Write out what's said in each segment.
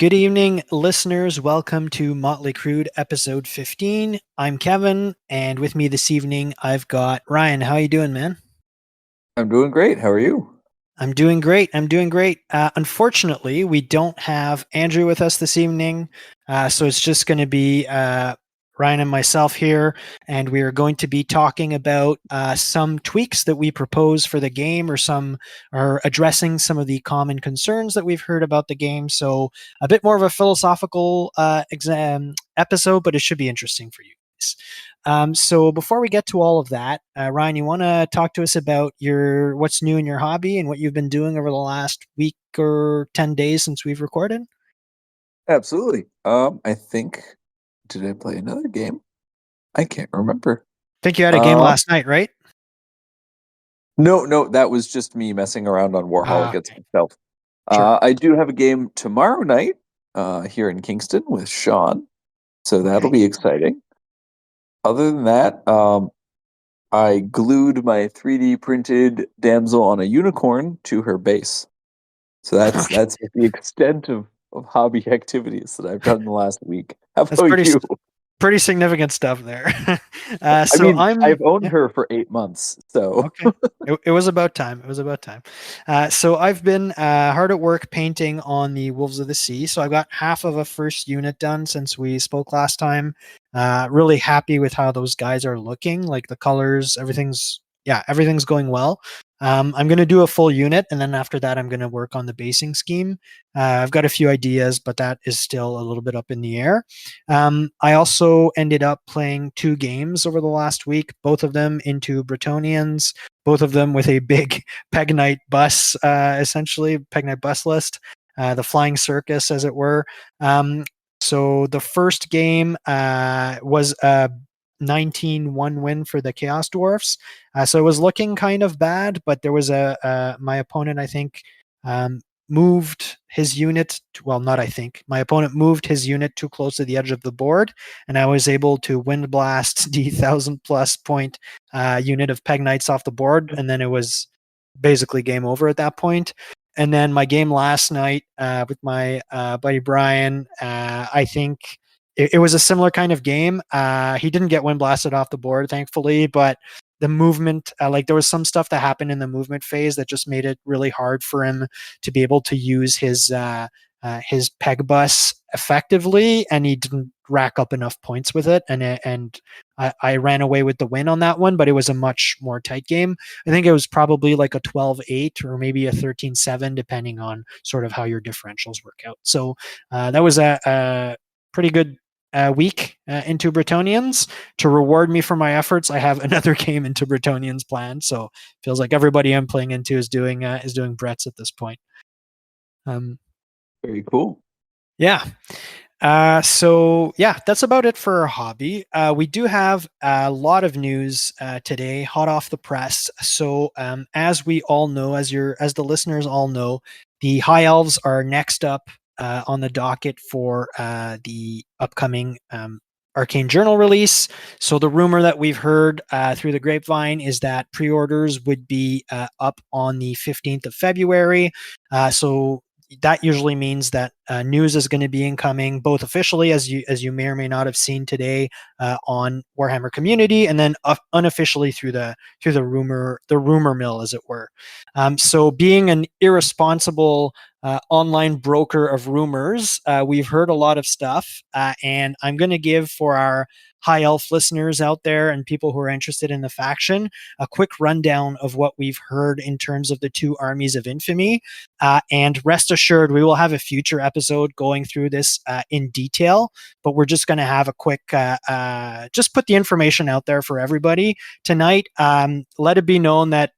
Good evening, listeners. Welcome to Motley Crude episode 15. I'm Kevin, and with me this evening, I've got Ryan. How you doing, man? I'm doing great. How are you? I'm doing great. Unfortunately, we don't have Andrew with us this evening, so it's just going to be Ryan and myself here, and we are going to be talking about some tweaks that we propose for the game, or addressing some of the common concerns that we've heard about the game. So a bit more of a philosophical exam episode, but it should be interesting for you guys. So before we get to all of that, Ryan, you want to talk to us about your what's new in your hobby and what you've been doing over the last week or 10 days since we've recorded? Absolutely. I think did I play another game? I can't remember. I think you had a game Um, last night, right? no, that was just me messing around on Warhol against Okay, myself. sure. I do have a game tomorrow night, here in Kingston with Sean, so that'll Okay. be exciting. Other than that, I glued my 3D printed damsel on a unicorn to her base. So that's Okay. that's the extent of hobby activities that I've done in the last week. How That's about you? pretty significant stuff there. I So mean, I'm I've owned yeah. her for 8 months, so Okay. It was about time. It was about time. So I've been hard at work painting on the Wolves of the Sea. So I got half of a first unit done since we spoke last time. Really happy with how those guys are looking. Like the colors, everything's going well. I'm going to do a full unit, and then after that, I'm going to work on the basing scheme. I've got a few ideas, but that is still a little bit up in the air. I also ended up playing two games over the last week, both of them into Bretonians, both of them with a big Peg Night bus, essentially, Peg Night bus list, the flying circus, as it were. So the first game was a 19-1 win for the Chaos Dwarfs. So it was looking kind of bad, but there was my opponent, I think, um, moved his unit well, not I think my opponent moved his unit too close to the edge of the board, and I was able to wind blast the 1,000+ point unit of Peg Knights off the board, and then it was basically game over at that point. And then my game last night with my buddy Brian, I think it was a similar kind of game. He didn't get wind blasted off the board, thankfully, but the movement, like there was some stuff that happened in the movement phase that just made it really hard for him to be able to use his peg bus effectively, and he didn't rack up enough points with it, and I ran away with the win on that one, but it was a much more tight game. I think it was probably like a 12-8 or maybe a 13-7, depending on sort of how your differentials work out. So that was a pretty good week into Bretonians. To reward me for my efforts, I have another game into Bretonians planned. So feels like everybody I'm playing into is doing Bretts at this point. Um, very cool. yeah. So yeah, that's about it for our hobby. We do have a lot of news today, hot off the press. So as we all know, as the listeners all know, the High Elves are next up on the docket for the upcoming Arcane Journal release. So the rumor that we've heard through the grapevine is that pre-orders would be up on the 15th of February. So that usually means that news is going to be incoming, both officially, as you may or may not have seen today on Warhammer Community, and then unofficially through the rumor mill, as it were. So, being an irresponsible online broker of rumors, we've heard a lot of stuff, and I'm going to give for our High Elf listeners out there and people who are interested in the faction a quick rundown of what we've heard in terms of the two armies of infamy. And rest assured, we will have a future episode going through this in detail, but we're just going to have a quick, just put the information out there for everybody tonight. Let it be known that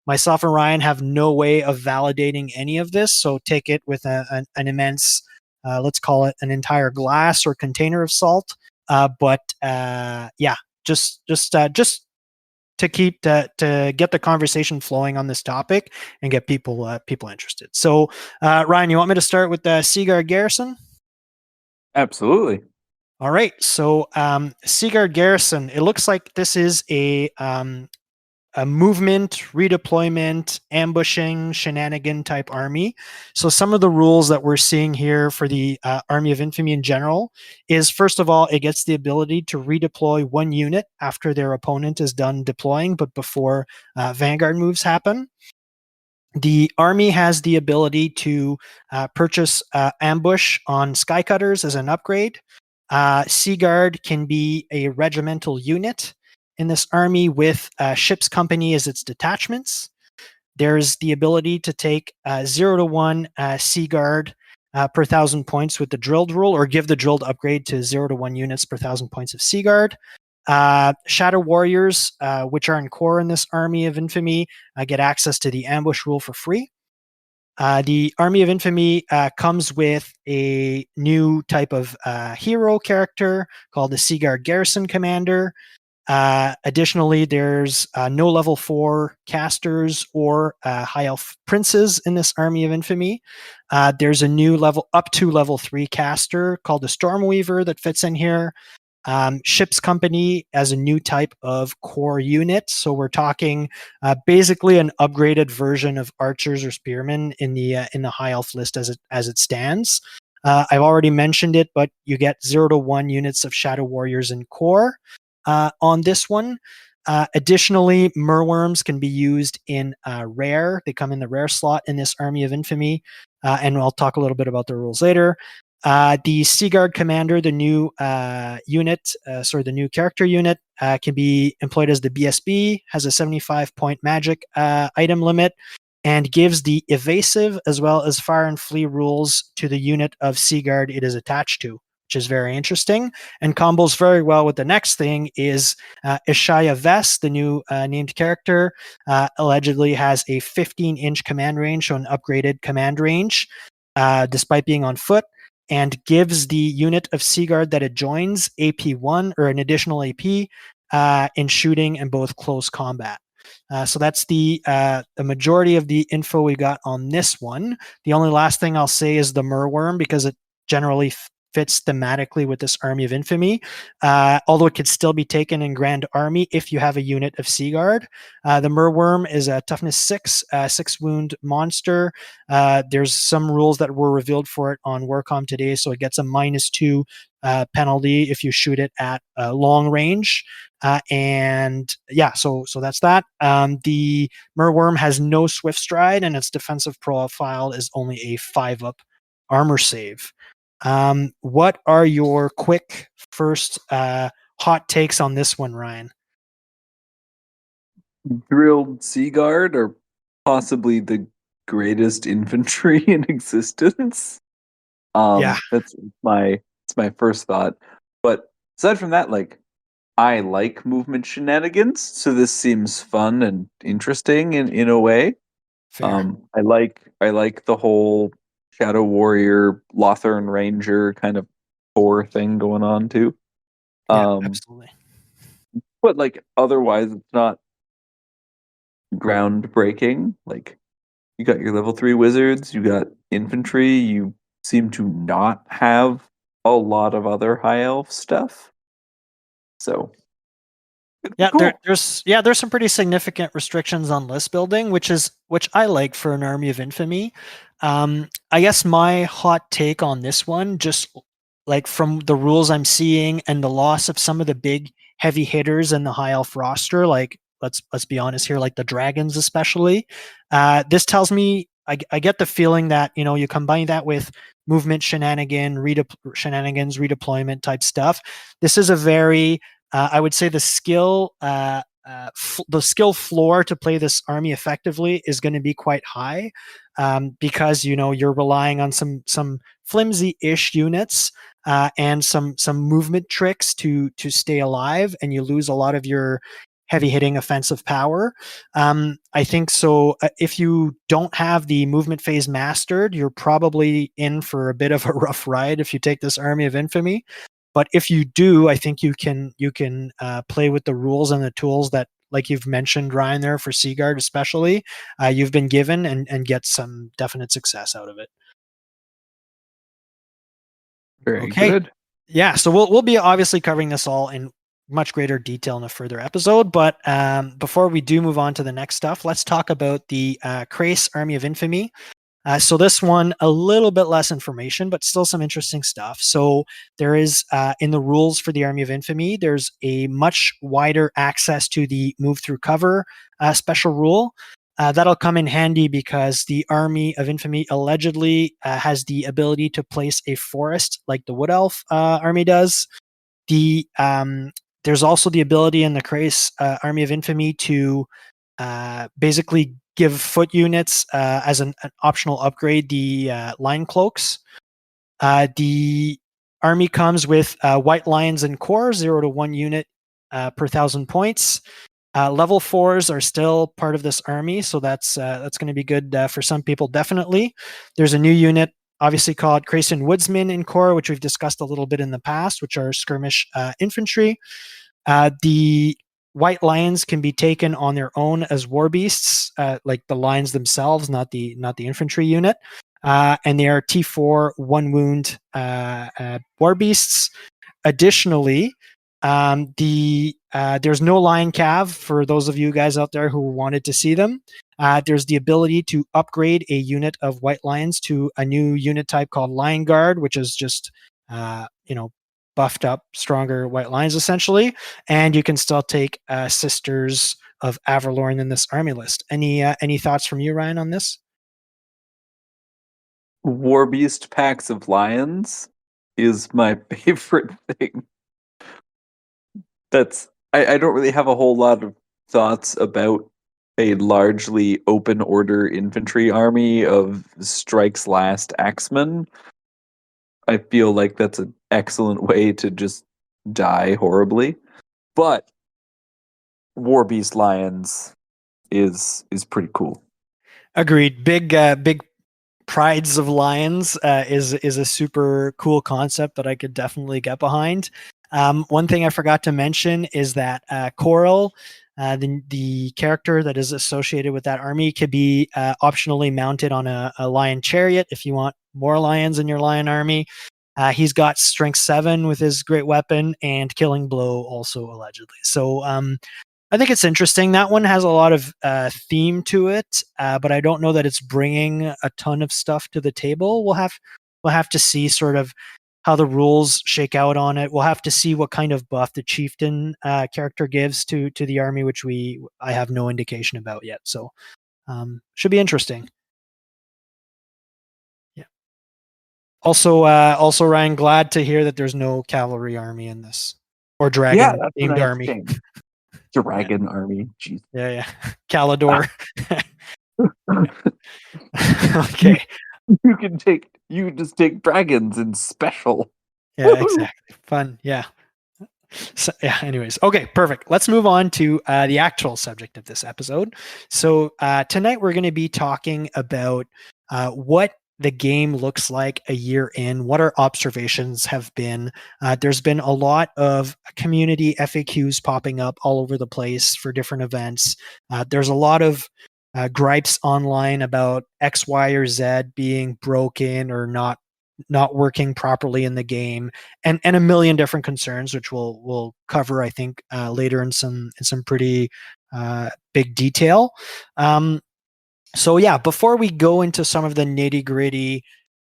myself and Ryan have no way of validating any of this, so take it with an immense, let's call it an entire glass or container of salt. But yeah, just to get the conversation flowing on this topic and get people interested. So, Ryan, you want me to start with the Seaguard Garrison? Absolutely. All right. So, Seaguard Garrison. It looks like this is a movement, redeployment, ambushing, shenanigan type army. So some of the rules that we're seeing here for the Army of Infamy in general is, first of all, it gets the ability to redeploy one unit after their opponent is done deploying, but before Vanguard moves happen. The army has the ability to purchase ambush on Skycutters as an upgrade. Sea Guard can be a regimental unit in this army with ship's company as its detachments. There's the ability to take 0 to 1 Sea Guard per 1,000 points with the drilled rule, or give the drilled upgrade to 0 to 1 units per 1,000 points of Sea Guard. Shadow Warriors, which are in core in this Army of Infamy, get access to the ambush rule for free. The Army of Infamy comes with a new type of hero character called the Sea Guard Garrison Commander. Additionally, there's no level 4 casters or high elf princes in this Army of Infamy. There's a new level up to level 3 caster called the Stormweaver that fits in here. Ship's company as a new type of core unit. So we're talking basically an upgraded version of archers or spearmen in the high elf list as it stands. I've already mentioned it, but you get 0 to 1 units of Shadow Warriors in core on this one. Additionally, Merworms can be used in rare. They come in the rare slot in this Army of Infamy, and I'll talk a little bit about the rules later. The Sea Guard Commander, the new the new character unit, can be employed as the BSB, has a 75-point magic item limit, and gives the evasive as well as fire and flee rules to the unit of Sea Guard it is attached to, which is very interesting and combos very well with the next thing is Ishaya Vest, the new named character, allegedly has a 15-inch command range, so an upgraded command range, despite being on foot, and gives the unit of Sea Guard that it joins AP1 or an additional AP in shooting and both close combat. So that's the majority of the info we got on this one. The only last thing I'll say is the Merworm, because it generally fits thematically with this Army of Infamy, although it could still be taken in Grand Army if you have a unit of Sea Guard. The Merworm is a toughness 6, 6-wound monster. There's some rules that were revealed for it on Warcom today, so it gets a -2 penalty if you shoot it at long range. And yeah, so that's that. The Merworm has no swift stride, and its defensive profile is only a 5-up armor save. What are your quick first hot takes on this one, Ryan? Drilled Sea Guard are possibly the greatest infantry in existence. Yeah, That's my first thought. But aside from that, like, I like movement shenanigans, so this seems fun and interesting in a way. fair. I like the whole Shadow Warrior, Lothern Ranger kind of core thing going on too. Yeah, Um, absolutely. but like otherwise, it's not groundbreaking. Like, you got your level 3 wizards, you got infantry, you seem to not have a lot of other high elf stuff. So, Yeah, cool. there's some pretty significant restrictions on list building, which I like for an Army of Infamy. I guess my hot take on this one, just like from the rules I'm seeing and the loss of some of the big heavy hitters in the high elf roster, like let's be honest here, like the dragons especially. This tells me I get the feeling that you combine that with movement shenanigans, redeployment type stuff. This is a very I would say the skill floor to play this army effectively is going to be quite high, because you're relying on some flimsy-ish units and some movement tricks to stay alive, and you lose a lot of your heavy hitting offensive power. I think so. If you don't have the movement phase mastered, you're probably in for a bit of a rough ride if you take this Army of Infamy. But if you do, I think you can play with the rules and the tools that, like you've mentioned, Ryan, there for Sea Guard especially, you've been given, and get some definite success out of it. Very Okay. good. Yeah, so we'll be obviously covering this all in much greater detail in a further episode. But before we do move on to the next stuff, let's talk about the Krace Army of Infamy. So this one, a little bit less information, but still some interesting stuff. So there is, in the rules for the Army of Infamy, there's a much wider access to the move through cover special rule. That'll come in handy because the Army of Infamy allegedly has the ability to place a forest like the Wood Elf army does. There's also the ability in the Krace Army of Infamy to basically give foot units as an optional upgrade the line cloaks. The army comes with white lions and core, 0 to 1 unit per 1,000 points. Level 4s are still part of this army, so that's going to be good for some people, definitely. There's a new unit, obviously called Kracian Woodsmen in core, which we've discussed a little bit in the past, which are skirmish infantry. The white lions can be taken on their own as war beasts, like the lions themselves, not the infantry unit. And they are T4 1 wound war beasts. Additionally, there's no lion cav for those of you guys out there who wanted to see them. There's the ability to upgrade a unit of white lions to a new unit type called Lion Guard, which is just buffed up, stronger white lions essentially. And you can still take Sisters of Averlorn in this army list. Any thoughts from you, Ryan, on this? War Beast packs of lions is my favorite thing. I don't really have a whole lot of thoughts about a largely open order infantry army of strikes last axemen. I feel like that's an excellent way to just die horribly. But War Beast Lions is pretty cool. Agreed. Big prides of lions is a super cool concept that I could definitely get behind. One thing I forgot to mention is that Coral, the character that is associated with that army, could be optionally mounted on a lion chariot if you want more lions in your lion army. He's got strength 7 with his great weapon and killing blow also allegedly. So I think it's interesting. That one has a lot of theme to it, but I don't know that it's bringing a ton of stuff to the table. We'll have to see sort of how the rules shake out on it. We'll have to see what kind of buff the chieftain character gives to the army, which I have no indication about yet. So should be interesting. Yeah. Also, Ryan, glad to hear that there's no cavalry army in this or Yeah, dragon that's a themed nice army. thing. Dragon army. Jeez. Yeah. Calidor. Okay. You can just take dragons in special. Yeah, exactly. Fun. Yeah. So, yeah. Anyways, okay, perfect. Let's move on to the actual subject of this episode. So tonight we're going to be talking about what the game looks like a year in, what our observations have been. There's been a lot of community FAQs popping up all over the place for different events. There's a lot of gripes online about X, Y, or Z being broken or not working properly in the game, and a million different concerns, which we'll cover, I think, later in some pretty big detail. So yeah, before we go into some of the nitty gritty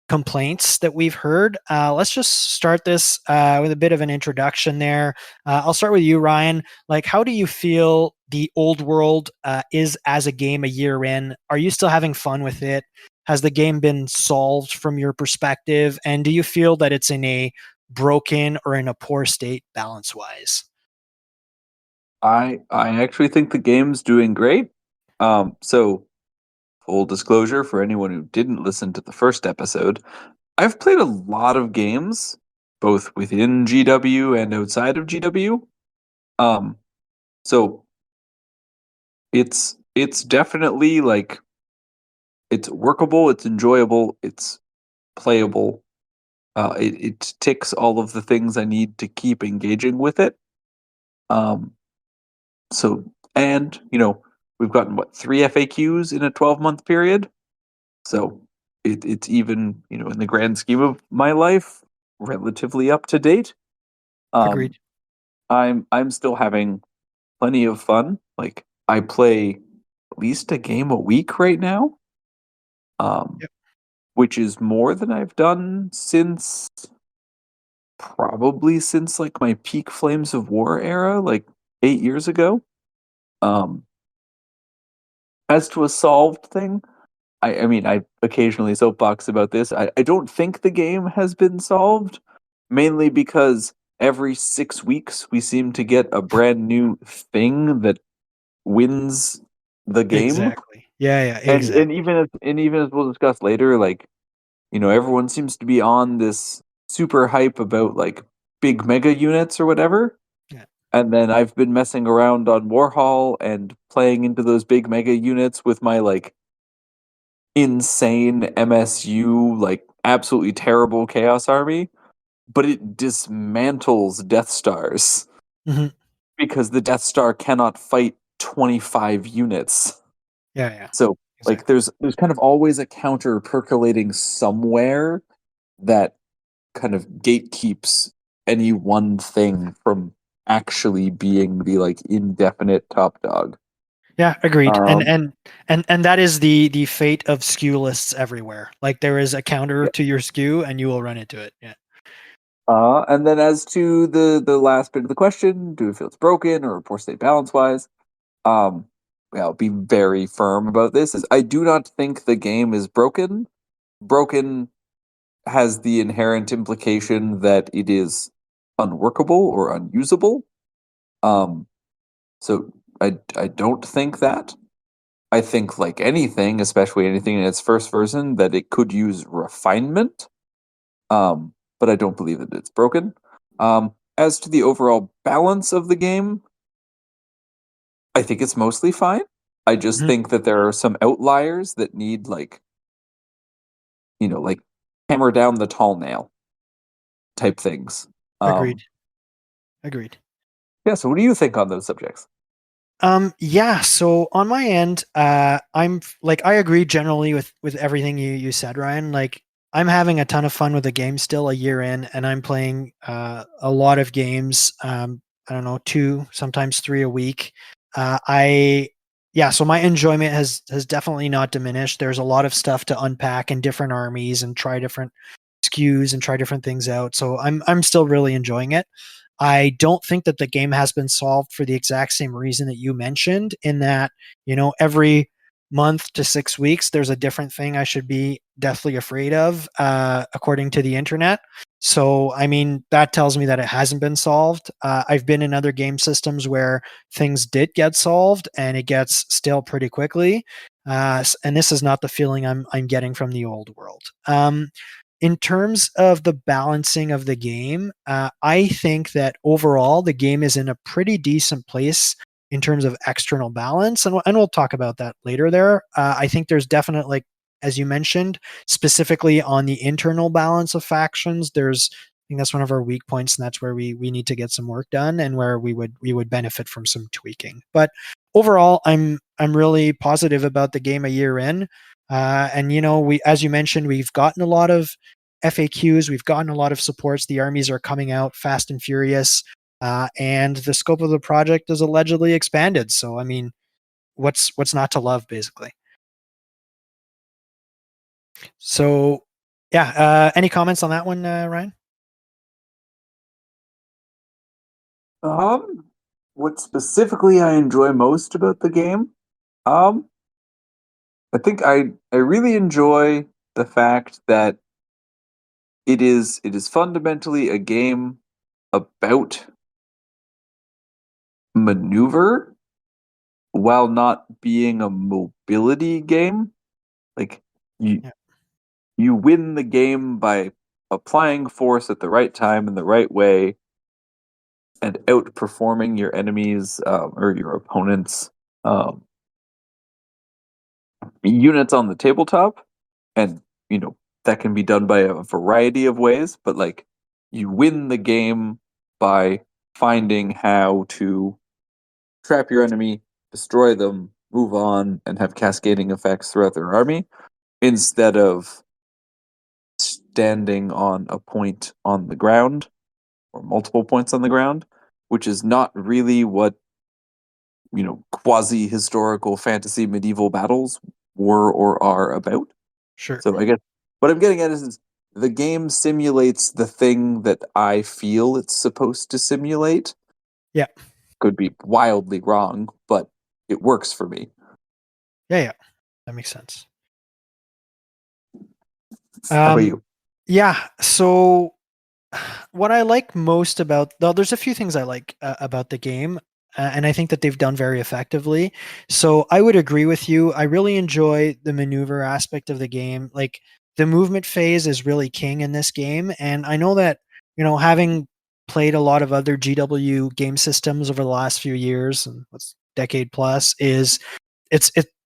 complaints that we've heard, let's just start this with a bit of an introduction there. I'll start with you, Ryan. Like, how do you feel the old world is as a game a year in? Are you still having fun with it? Has the game been solved from your perspective? And do you feel that it's in a broken or in a poor state balance wise? I actually think the game's doing great. So full disclosure for anyone who didn't listen to the first episode, I've played a lot of games, both within GW and outside of GW. Um, so it's definitely like it's workable, it's enjoyable, it's playable. It ticks all of the things I need to keep engaging with it. Um, so and we've gotten what 3 FAQs in a 12-month period. So it's even, in the grand scheme of my life, relatively up to date. Um, Agreed. I'm still having plenty of fun. Like I play at least a game a week right now, um, Yep. which is more than I've done since probably since like my peak Flames of War era, like 8 years ago. Um, as to a solved thing, I mean, I occasionally soapbox about this. I don't think the game has been solved, mainly because every 6 weeks we seem to get a brand new thing that wins the game. Exactly. Yeah, yeah, And exactly. even as we'll discuss later, like, everyone seems to be on this super hype about like big mega units or whatever. Yeah. And then I've been messing around on Warhol and playing into those big mega units with my like insane MSU, like absolutely terrible Chaos Army, but it dismantles Death Stars Hmm. because the Death Star cannot fight 25 units. Yeah, yeah, So like exactly. there's kind of always a counter percolating somewhere that kind of gatekeeps any one thing from actually being the like indefinite top dog. Yeah, agreed. And Um, and and that is the fate of skew lists everywhere. Like there is a counter yeah. to your skew, and you will run into it. Yeah. And then as to the last bit of the question, do we feel it's broken or poor state balance wise? Um, yeah, I'll be very firm about this. Is I do not think the game is broken. Broken has the inherent implication that it is unworkable or unusable. Um, so I don't think that. I think like anything, especially anything in its first version, that it could use refinement. But I don't believe that it's broken. As to the overall balance of the game, I think it's mostly fine. I just Mhm. think that there are some outliers that need like hammer down the tall nail type things. Agreed. Um, Agreed. yeah. So, what do you think on those subjects? Yeah, so on my end, like I agree generally with everything you said, Ryan. Like I'm having a ton of fun with the game still a year in, and I'm playing a lot of games. I don't know, two, sometimes three a week. I Yeah, so my enjoyment has definitely not diminished. There's a lot of stuff to unpack in different armies and try different skews and try different things out. So I'm still really enjoying it. I don't think that the game has been solved for the exact same reason that you mentioned, in that, every month to 6 weeks, there's a different thing I should be deathly afraid of, according to the internet. So, I mean, that tells me that it hasn't been solved. I've been in other game systems where things did get solved and it gets stale pretty quickly. And this is not the feeling I'm getting from the old world. In terms of the balancing of the game, I think that overall the game is in a pretty decent place in terms of external balance, and we'll talk about that later. There, I think there's definitely, like as you mentioned, specifically on the internal balance of factions. I think that's one of our weak points, and that's where we need to get some work done, and where we would benefit from some tweaking. But overall, I'm really positive about the game a year in. And we, as you mentioned, we've gotten a lot of FAQs, we've gotten a lot of supports. The armies are coming out fast and furious, and the scope of the project is allegedly expanded. So, I mean, what's not to love, basically. So, yeah. Any comments on that one, Ryan? Um, what specifically I enjoy most about the game? Um, I think I really enjoy the fact that it is fundamentally a game about maneuver while not being a mobility game. Like you Yeah, you win the game by applying force at the right time in the right way and outperforming your enemies or your opponents' um, units on the tabletop, and that can be done by a variety of ways. But like you win the game by finding how to trap your enemy, destroy them, move on, and have cascading effects throughout their army instead of standing on a point on the ground or multiple points on the ground which is not really what quasi historical fantasy medieval battles were or are about. Sure. So I guess what I'm getting at is the game simulates the thing that I feel it's supposed to simulate. Yeah. Could be wildly wrong, but it works for me. Yeah. Yeah. That makes sense. How about Um, you? yeah. So what I like most about though, there's a few things I like about the game, and I think that they've done very effectively. So I would agree with you. I really enjoy the maneuver aspect of the game. Like the movement phase is really king in this game, and I know that having played a lot of other GW game systems over the last few years and what's decade plus is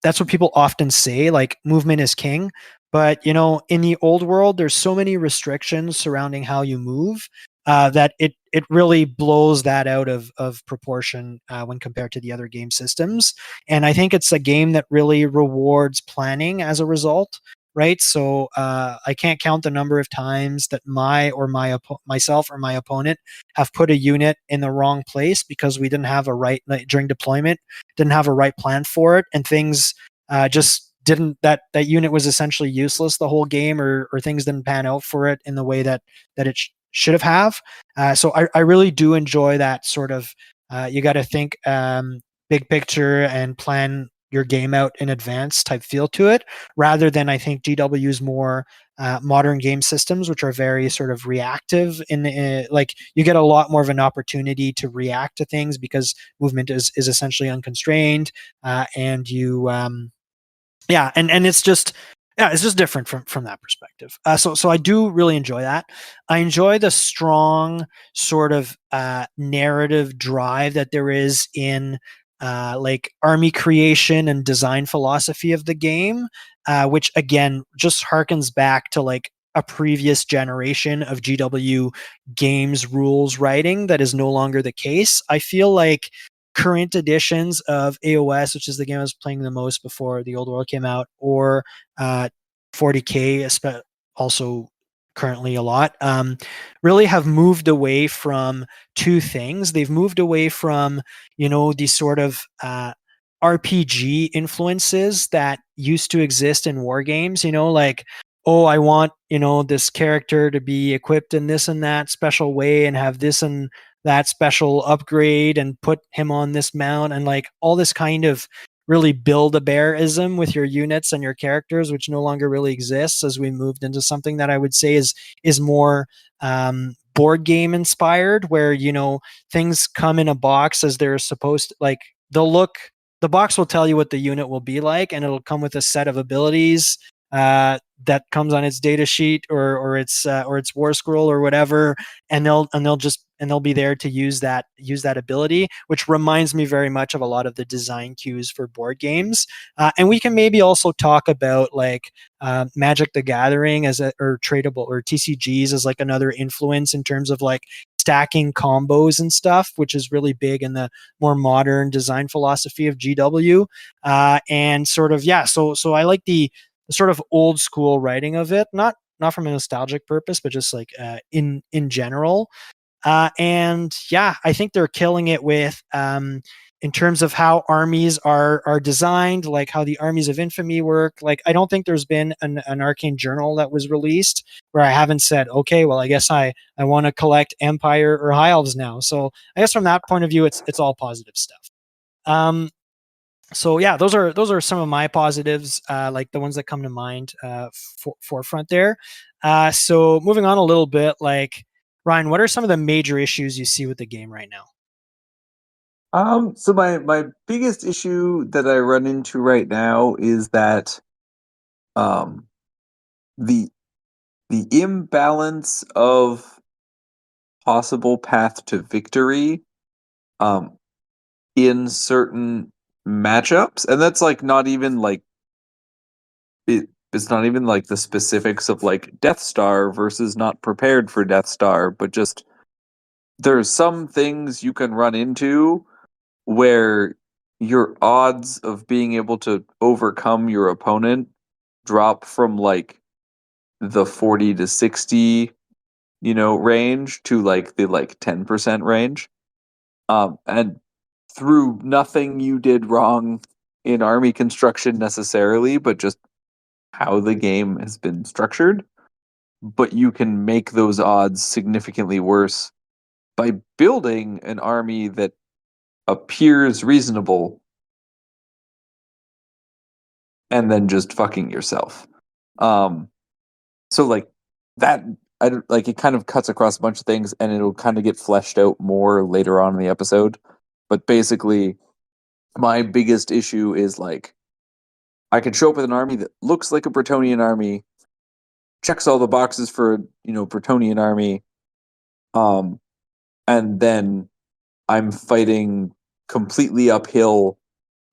that's what people often say, like movement is king. But in the old world there's so many restrictions surrounding how you move, that it really blows that out of proportion when compared to the other game systems. And I think it's a game that really rewards planning as a result, right? So I can't count the number of times that myself or my opponent have put a unit in the wrong place because we didn't have a right, like, during deployment, didn't have a right plan for it, and things just didn't, that unit was essentially useless the whole game, or things didn't pan out for it in the way that it should have. So I really do enjoy that sort of, you got to think big picture and plan your game out in advance type feel to it, rather than I think GW's more modern game systems, which are very sort of reactive. Like you get a lot more of an opportunity to react to things because movement is essentially unconstrained, and you yeah, and it's just, yeah, it's just different from that perspective. So I do really enjoy that. I enjoy the strong sort of narrative drive that there is in like army creation and design philosophy of the game, which again just harkens back to like a previous generation of GW games rules writing that is no longer the case. I feel like current editions of AOS, which is the game I was playing the most before the old world came out, or 40K, also currently a lot, really have moved away from two things. They've moved away from, these sort of RPG influences that used to exist in war games, like, oh, I want, this character to be equipped in this and that special way and have this and that special upgrade and put him on this mount, and like all this kind of really build a bearism with your units and your characters, which no longer really exists, as we moved into something that I would say is more board game inspired, where things come in a box as they're supposed to. Like the box will tell you what the unit will be like, and it'll come with a set of abilities that comes on its data sheet, or its war scroll or whatever, and they'll be there to use that ability, which reminds me very much of a lot of the design cues for board games. And we can maybe also talk about like Magic the Gathering or tradable or TCGs as like another influence in terms of like stacking combos and stuff, which is really big in the more modern design philosophy of GW. And sort of, yeah, so I like the sort of old school writing of it, not from a nostalgic purpose, but just like in general. And yeah, I think they're killing it with in terms of how armies are designed, like how the armies of infamy work. Like I don't think there's been an arcane journal that was released where I haven't said, okay, well, I guess I want to collect Empire or High Elves now. So I guess from that point of view, it's all positive stuff. So yeah, those are some of my positives, like the ones that come to mind forefront there. So moving on a little bit, like Ryan, what are some of the major issues you see with the game right now? So my biggest issue that I run into right now is that um the the imbalance of possible path to victory um in certain matchups, and that's like not even like it's not even like the specifics of like Death Star versus not prepared for Death Star, but just there's some things you can run into where your odds of being able to overcome your opponent drop from like the 40 to 60 range to like the like 10% range. And through nothing you did wrong in army construction necessarily, but just how the game has been structured. But you can make those odds significantly worse by building an army that appears reasonable and then just fucking yourself. Um, so like that, like it kind of cuts across a bunch of things, and it'll kind of get fleshed out more later on in the episode. But basically, my biggest issue is like I can show up with an army that looks like a Bretonian army, checks all the boxes for Bretonian army, um, and then I'm fighting completely uphill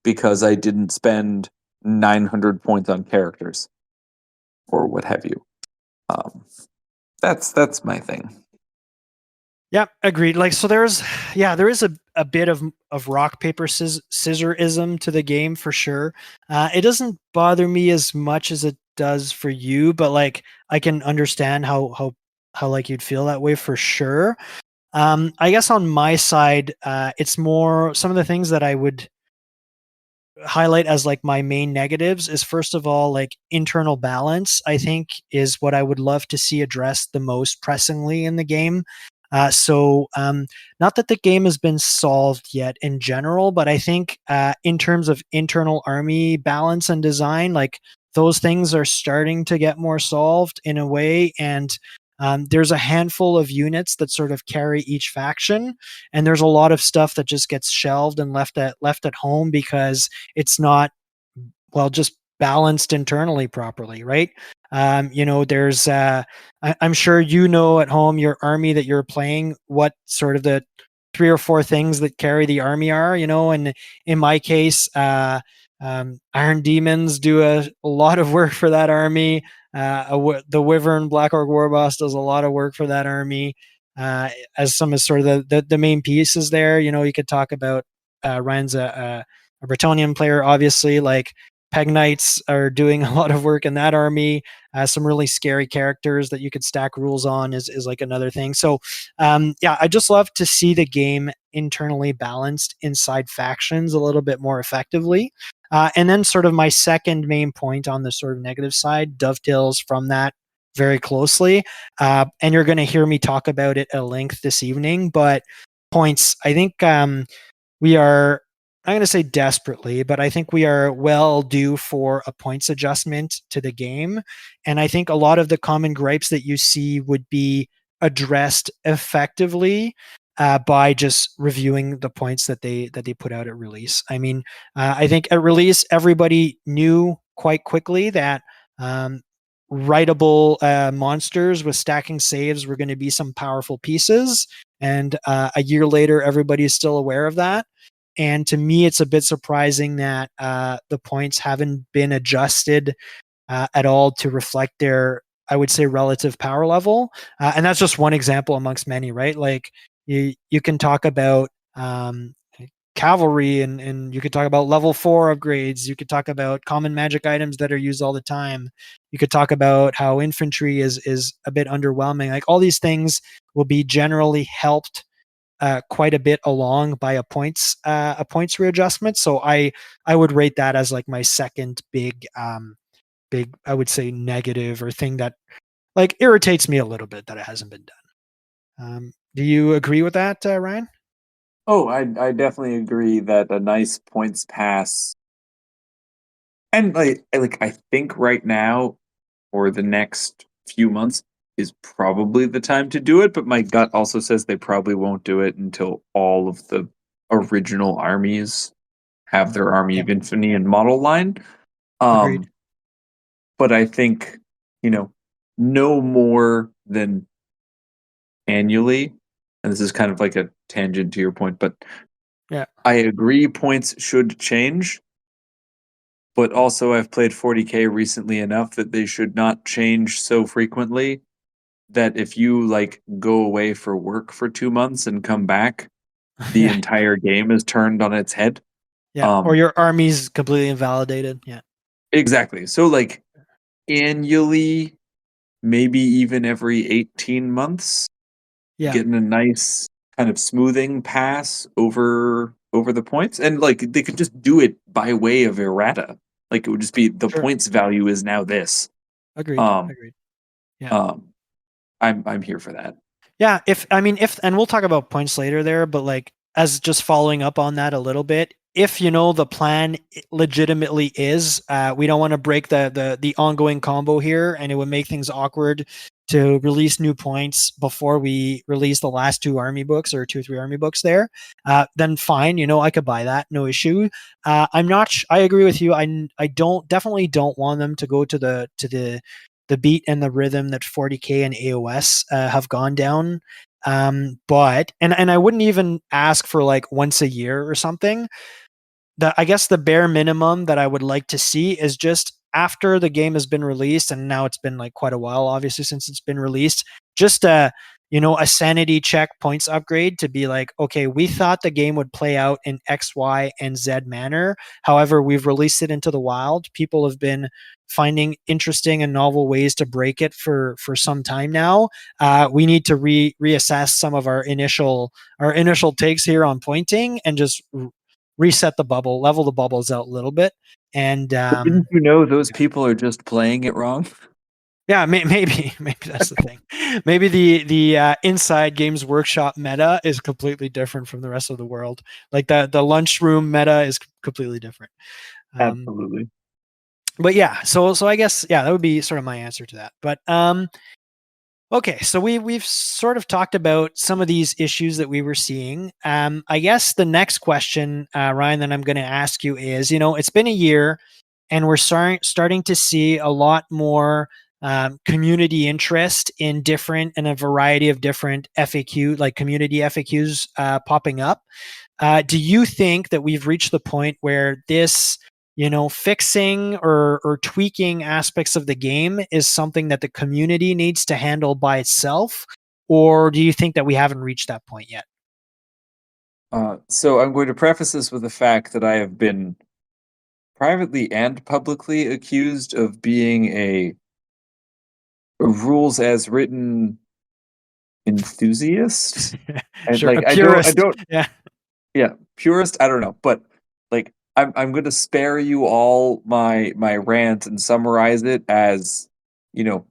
because I didn't spend 900 points on characters or what have you. Um, that's my thing. Yeah, agreed. Like, so there is a bit of rock paper scissorism to the game for sure. It doesn't bother me as much as it does for you, but like I can understand how like you'd feel that way for sure. I guess on my side, it's more some of the things that I would highlight as like my main negatives is first of all like internal balance. I think is what I would love to see addressed the most pressingly in the game. Not that the game has been solved yet in general, but I think in terms of internal army balance and design, like those things are starting to get more solved in a way. And there's a handful of units that sort of carry each faction, and there's a lot of stuff that just gets shelved and left at home because it's not just balanced internally properly, right? There's I'm sure at home your army that you're playing what sort of the three or four things that carry the army are, and in my case, Iron Demons do a lot of work for that army. The Wyvern Black Orc Warboss does a lot of work for that army. As some of sort of the main pieces there, you could talk about Ryan's a Bretonian player, obviously. Like Peg Knights are doing a lot of work in that army. Some really scary characters that you could stack rules on is like another thing. So, I just love to see the game internally balanced inside factions a little bit more effectively. And then, sort of, my second main point on the sort of negative side dovetails from that very closely. And you're going to hear me talk about it at length this evening. But points, I think we are, I'm going to say desperately, but I think we are well due for a points adjustment to the game. And I think a lot of the common gripes that you see would be addressed effectively by just reviewing the points that they put out at release. I mean, I think at release everybody knew quite quickly that writable monsters with stacking saves were going to be some powerful pieces, and a year later everybody is still aware of that. And to me, it's a bit surprising that the points haven't been adjusted at all to reflect their, I would say, relative power level. And that's just one example amongst many, right? Like you can talk about cavalry, and you could talk about level 4 upgrades. You could talk about common magic items that are used all the time. You could talk about how infantry is a bit underwhelming. Like all these things will be generally helped quite a bit along by a points readjustment. So I would rate that as like my second big I would say negative or thing that like irritates me a little bit that it hasn't been done. Do you agree with that, Ryan? Oh, I definitely agree that a nice points pass, and I think right now or the next few months is probably the time to do it, but my gut also says they probably won't do it until all of the original armies have their Army Yeah, of Infinity and model line. agreed. Um, but I think, you know, no more than annually, and this is kind of like a tangent to your point, but Yeah, I agree points should change, but also I've played 40K recently enough that they should not change so frequently that if you like go away for work for 2 months and come back, the yeah, entire game is turned on its head. yeah. Or Um, your army's completely invalidated. Yeah, exactly. So like annually, maybe even every 18 months, yeah, getting a nice kind of smoothing pass over the points, and like they could just do it by way of errata. Like it would just be the Sure. points value is now this. Agreed. Um, Agreed. Yeah. um, I'm here for that. Yeah, if and we'll talk about points later there, but like as just following up on that a little bit, if the plan legitimately is we don't want to break the ongoing combo here, and it would make things awkward to release new points before we release the last two army books or two or three army books there, then fine, I could buy that, no issue. I'm not I agree with you. I definitely don't want them to go to the beat and the rhythm that 40K and AOS have gone down. But I wouldn't even ask for like once a year or something. I guess the bare minimum that I would like to see is just after the game has been released, and now it's been like quite a while, obviously, since it's been released, just a sanity check points upgrade to be like, okay, we thought the game would play out in X, Y, and Z manner. However, we've released it into the wild. People have been finding interesting and novel ways to break it for some time now. We need to reassess some of our initial takes here on pointing and just reset the bubble, level the bubbles out a little bit. And But didn't you know those people are just playing it wrong? yeah, maybe that's the thing. Maybe the inside Games Workshop meta is completely different from the rest of the world. Like the lunchroom meta is completely different. Um, Absolutely. but yeah, so I guess yeah, that would be sort of my answer to that. But okay, so we've sort of talked about some of these issues that we were seeing. I guess the next question, Ryan, that I'm going to ask you is, it's been a year, and we're starting to see a lot more community interest in a variety of different FAQ, like community FAQs, popping up. Do you think that we've reached the point where this, fixing or tweaking aspects of the game is something that the community needs to handle by itself? Or do you think that we haven't reached that point yet? So I'm going to preface this with the fact that I have been privately and publicly accused of being a rules as written enthusiast. And Sure, a like I purist. don't Yeah. yeah, purist, I don't know, but like I'm going to spare you all my rant and summarize it as, you know,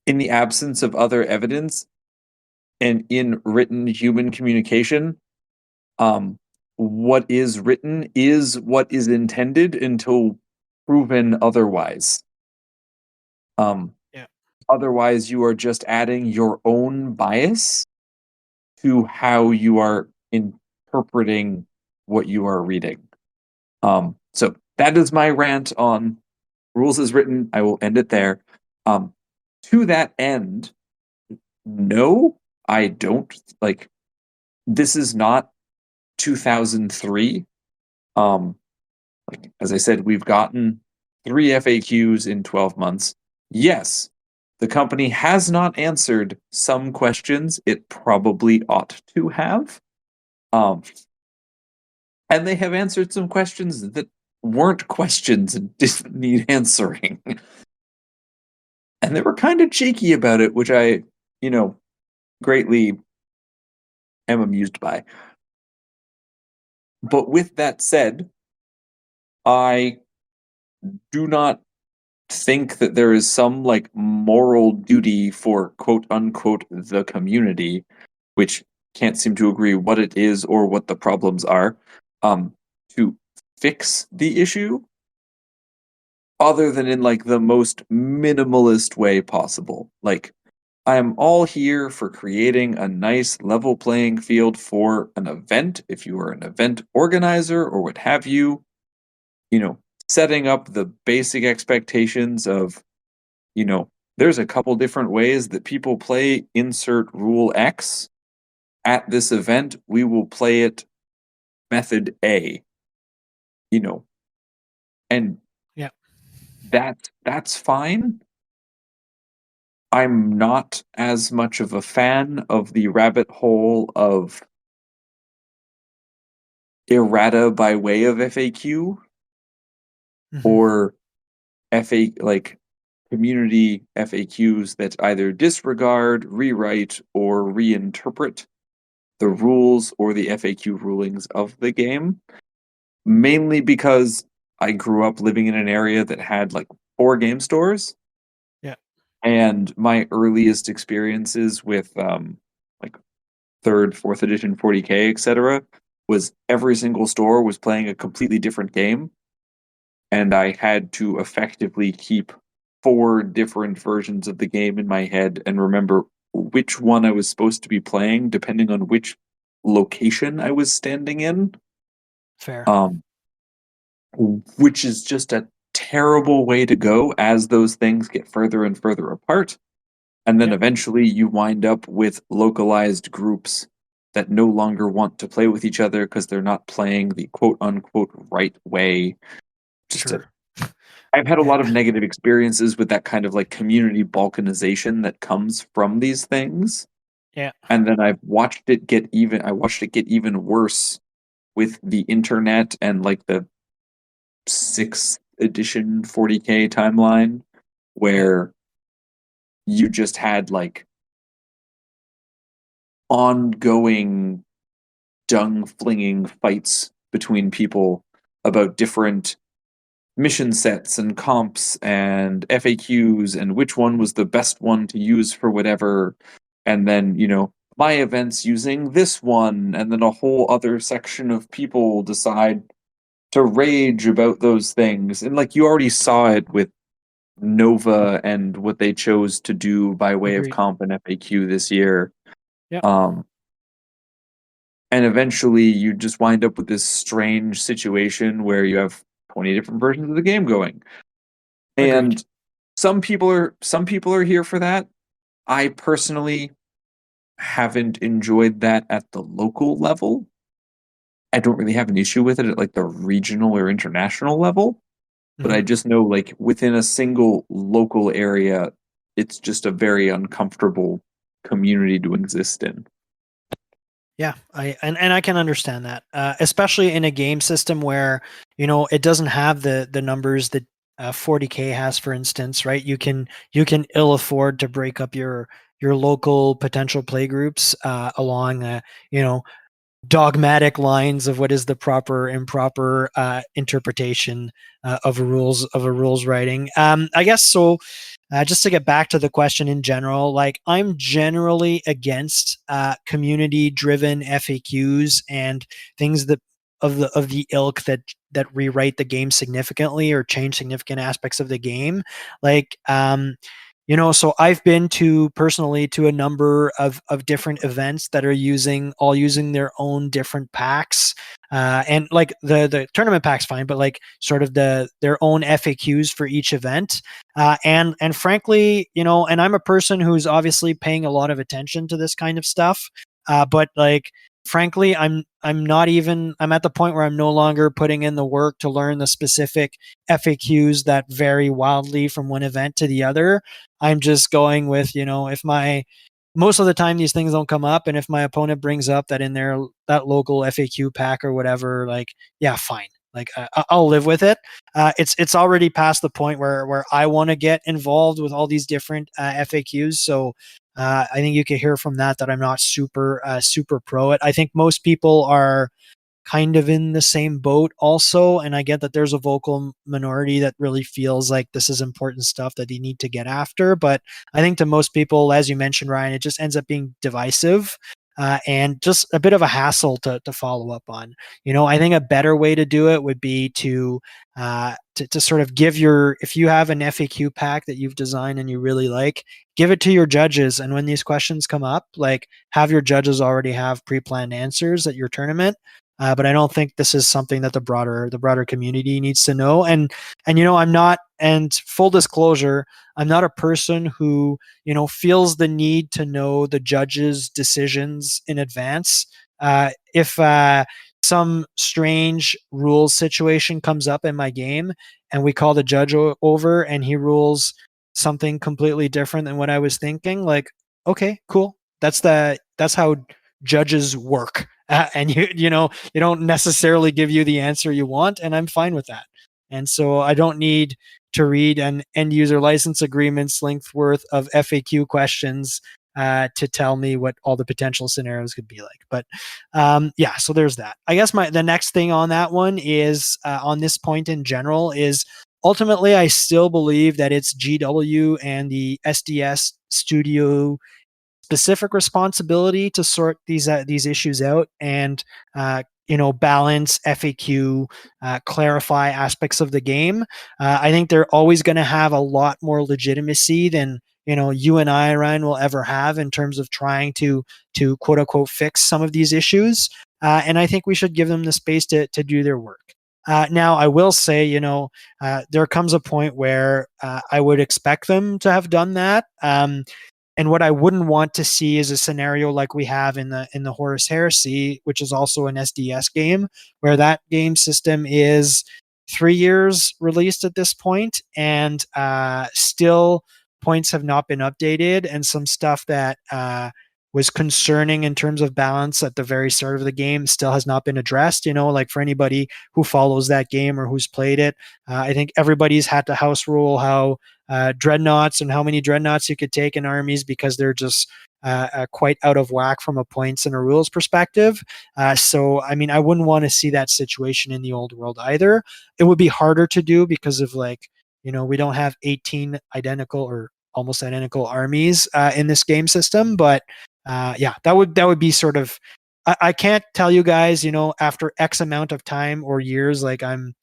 in the absence of other evidence and in written human communication, um what is written is what is intended until proven otherwise. Um Yeah. Otherwise you are just adding your own bias to how you are interpreting what you are reading. So that is my rant on rules as written. I will end it there. Um, to that end, no, I don't like this is not 2003. Um, like as I said, we've gotten 3 FAQs in 12 months. Yes, the company has not answered some questions it probably ought to have. Um, and they have answered some questions that weren't questions and didn't need answering. And they were kind of cheeky about it, which I, you know, greatly am amused by. But with that said, I do not think that there is some like moral duty for quote unquote the community, which can't seem to agree what it is or what the problems are, to fix the issue other than in like the most minimalist way possible. Like, I am all here for creating a nice level playing field for an event. If you are an event organizer or what have you, you know, setting up the basic expectations of, you know, there's a couple different ways that people play insert rule X. At this event, we will play it method A, you know, and Yeah. that's fine. I'm not as much of a fan of the rabbit hole of errata by way of FAQ Hmm. or like community FAQs that either disregard, rewrite, or reinterpret the rules or the FAQ rulings of the game, mainly because I grew up living in an area that had like 4 game stores, Yeah. and my earliest experiences with like third, fourth edition 40K, etc., was every single store was playing a completely different game, and I had to effectively keep 4 different versions of the game in my head and remember which one I was supposed to be playing depending on which location I was standing in. Fair. Um, which is just a terrible way to go as those things get further and further apart. And then Yeah. eventually you wind up with localized groups that no longer want to play with each other because they're not playing the quote unquote right way. Just a Sure. I've had a Yeah. lot of negative experiences with that kind of like community balkanization that comes from these things. Yeah. And then I watched it get even worse with the internet and like the 6th edition 40K timeline, Yeah. where you just had like ongoing dung flinging fights between people about different mission sets and comps and FAQs and which one was the best one to use for whatever. And then, my event's using this one, and then a whole other section of people decide to rage about those things. And like you already saw it with Nova and what they chose to do by way of Agreed. comp and FAQ this year. Yeah. Um, and eventually you just wind up with this strange situation where you have 20 different versions of the game going. Agreed. And some people are here for that. I personally haven't enjoyed that at the local level. I don't really have an issue with it at like the regional or international level, but I Mhm. just know like within a single local area, it's just a very uncomfortable community to exist in. Yeah, and I can understand that, especially in a game system where it doesn't have the numbers that 40K has, for instance, right? You can ill afford to break up your local potential play groups along you know dogmatic lines of what is the proper improper interpretation of a rules writing. I guess so. Just to get back to the question in general, like I'm generally against community-driven FAQs and things that of the ilk that rewrite the game significantly or change significant aspects of the game. Like, so I've been personally to a number of different events that are using their own different packs, and like the tournament pack's fine, but like sort of their own FAQs for each event. And frankly, and I'm a person who's obviously paying a lot of attention to this kind of stuff. But like, frankly, I'm at the point where I'm no longer putting in the work to learn the specific FAQs that vary wildly from one event to the other. I'm just going with, if my most of the time these things don't come up, and if my opponent brings up that in their that local FAQ pack or whatever, like, yeah, fine. Like, I'll live with it. It's already past the point where I want to get involved with all these different FAQs. So I think you can hear from that I'm not super pro it. I think most people are kind of in the same boat also, and I get that there's a vocal minority that really feels like this is important stuff that they need to get after, but I think to most people, as you mentioned, Ryan, it just ends up being divisive, and just a bit of a hassle to follow up on. I think a better way to do it would be to sort of if you have an FAQ pack that you've designed and you really like, give it to your judges, and when these questions come up, like, have your judges already have pre-planned answers at your tournament. But I don't think this is something that the broader community needs to know. And I'm not. And full disclosure, I'm not a person who feels the need to know the judge's decisions in advance. If some strange rules situation comes up in my game, and we call the judge over, and he rules something completely different than what I was thinking, like, okay, cool. That's how judges work, and they don't necessarily give you the answer you want, and I'm fine with that. And so I don't need to read an end user license agreement's length worth of FAQ questions to tell me what all the potential scenarios could be like. But yeah, so there's that. I guess the next thing on that one is on this point in general is ultimately I still believe that it's GW and the SDS studio specific responsibility to sort these issues out and balance FAQ, clarify aspects of the game. I think they're always going to have a lot more legitimacy than you and I, Ryan, will ever have in terms of trying to quote unquote fix some of these issues. And I think we should give them the space to do their work. Now, I will say, there comes a point where I would expect them to have done that. And what I wouldn't want to see is a scenario like we have in the Horus Heresy, which is also an SDS game, where that game system is 3 years released at this point, and still points have not been updated, and some stuff that was concerning in terms of balance at the very start of the game still has not been addressed. Like for anybody who follows that game or who's played it, I think everybody's had to house rule how dreadnoughts and how many dreadnoughts you could take in armies because they're just quite out of whack from a points and a rules perspective. So, I mean, I wouldn't want to see that situation in the old world either. It would be harder to do because of we don't have 18 identical or almost identical armies in this game system. But yeah, that would be sort of. I can't tell you guys, after X amount of time or years, like I'm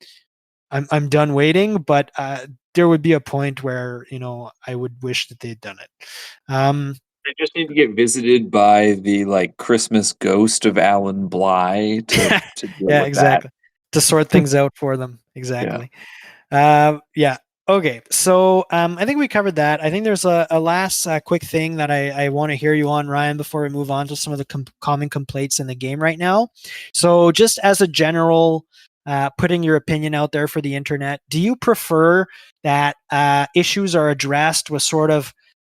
done waiting, but there would be a point where I would wish that they'd done it. They just need to get visited by the Christmas ghost of Alan Bly to deal yeah, with exactly. To sort things out for them, that. exactly. Yeah. Okay, so I think we covered that. I think there's a last quick thing that I want to hear you on, Ryan, before we move on to some of the common complaints in the game right now. So just as a general, putting your opinion out there for the internet, do you prefer that issues are addressed with sort of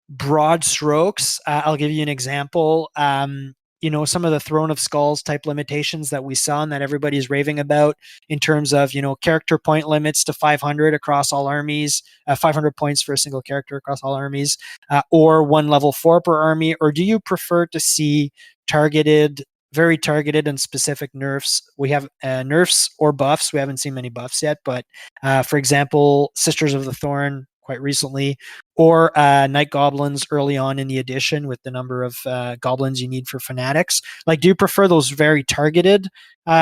broad strokes? I'll give you an example. Some of the Throne of Skulls type limitations that we saw and that everybody's raving about in terms of, character point limits to 500 across all armies, 500 points for a single character across all armies, or 1 level 4 per army? Or do you prefer to see very targeted and specific nerfs? We have nerfs or buffs. We haven't seen many buffs yet, but for example, Sisters of the Thorn quite recently, or night goblins early on in the edition with the number of goblins you need for fanatics. Like, do you prefer those very targeted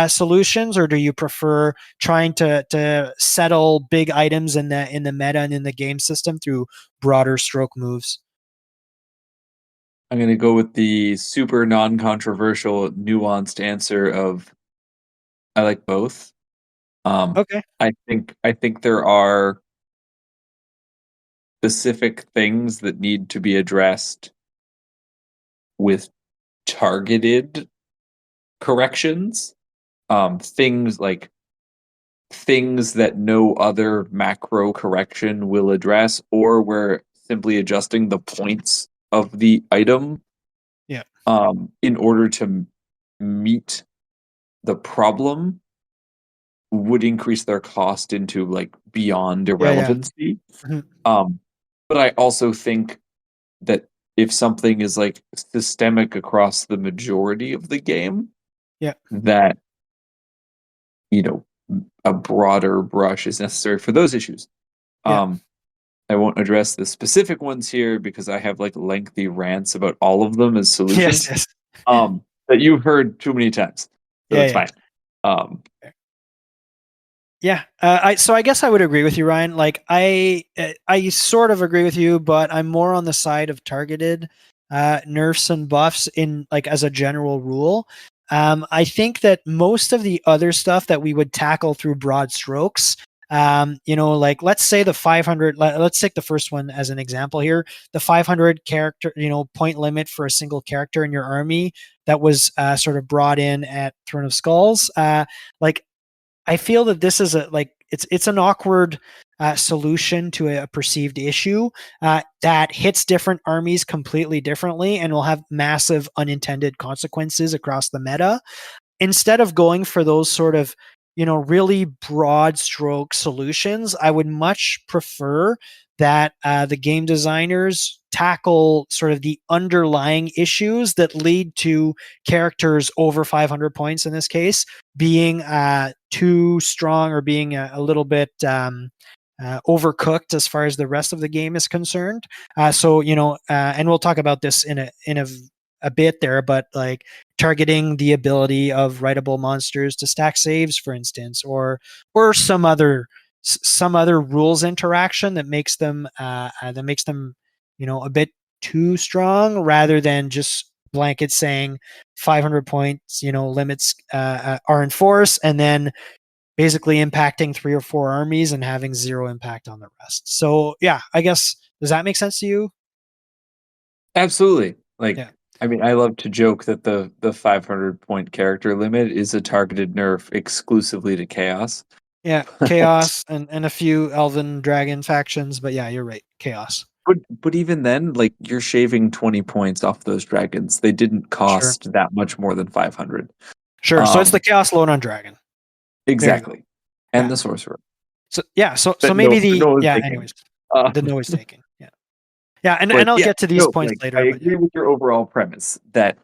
solutions, or do you prefer trying to settle big items in the meta and in the game system through broader stroke moves? I'm going to go with the super non-controversial, nuanced answer of I like both. Okay. I think there are specific things that need to be addressed with targeted corrections. Things that no other macro correction will address, or where simply adjusting the points of the item Yeah. in order to meet the problem would increase their cost into beyond Yeah. irrelevancy. Mhm. But I also think that if something is systemic across the majority of the game, Yeah. that you know a broader brush is necessary for those issues. Yeah. I won't address the specific ones here because I have lengthy rants about all of them as Yes. solutions. Yes. That you've heard too many times, so Yeah. it's Yeah. fine. Um, Yeah, I guess I would agree with you, Ryan. Like I sort of agree with you, but I'm more on the side of targeted nerfs and buffs in as a general rule. I think that most of the other stuff that we would tackle through broad strokes, let's say the 500. Let's take the first one as an example here. The 500 character, point limit for a single character in your army that was sort of brought in at Throne of Skulls. Like I feel that this is it's an awkward solution to a perceived issue that hits different armies completely differently and will have massive unintended consequences across the meta. Instead of going for those sort of really broad stroke solutions. I would much prefer that the game designers tackle sort of the underlying issues that lead to characters over 500 points in this case being too strong or being a little bit overcooked as far as the rest of the game is concerned. And we'll talk about this in a bit there, but like targeting the ability of writable monsters to stack saves, for instance, or some other rules interaction that makes them a bit too strong, rather than just blanket saying 500 points limits are in force, and then basically impacting 3 or 4 armies and having zero impact on the rest. So yeah, I guess, does that make sense to you? Absolutely. Yeah. I mean, I love to joke that the 500 point character limit is a targeted nerf exclusively to chaos. Yeah, chaos and a few elven dragon factions, but yeah, you're right, chaos. But even then, like, you're shaving 20 points off those dragons. They didn't Sure, cost that much more than 500. sure. So it's the Um, chaos load on dragon. There you go. exactly. And Yeah. the sorcerer So yeah, so that maybe no one's yeah. taking. Anyways, the noise taking. Yeah, yeah, and But I'll yeah, get to these no, points like, I later, but yeah, agree with your overall premise that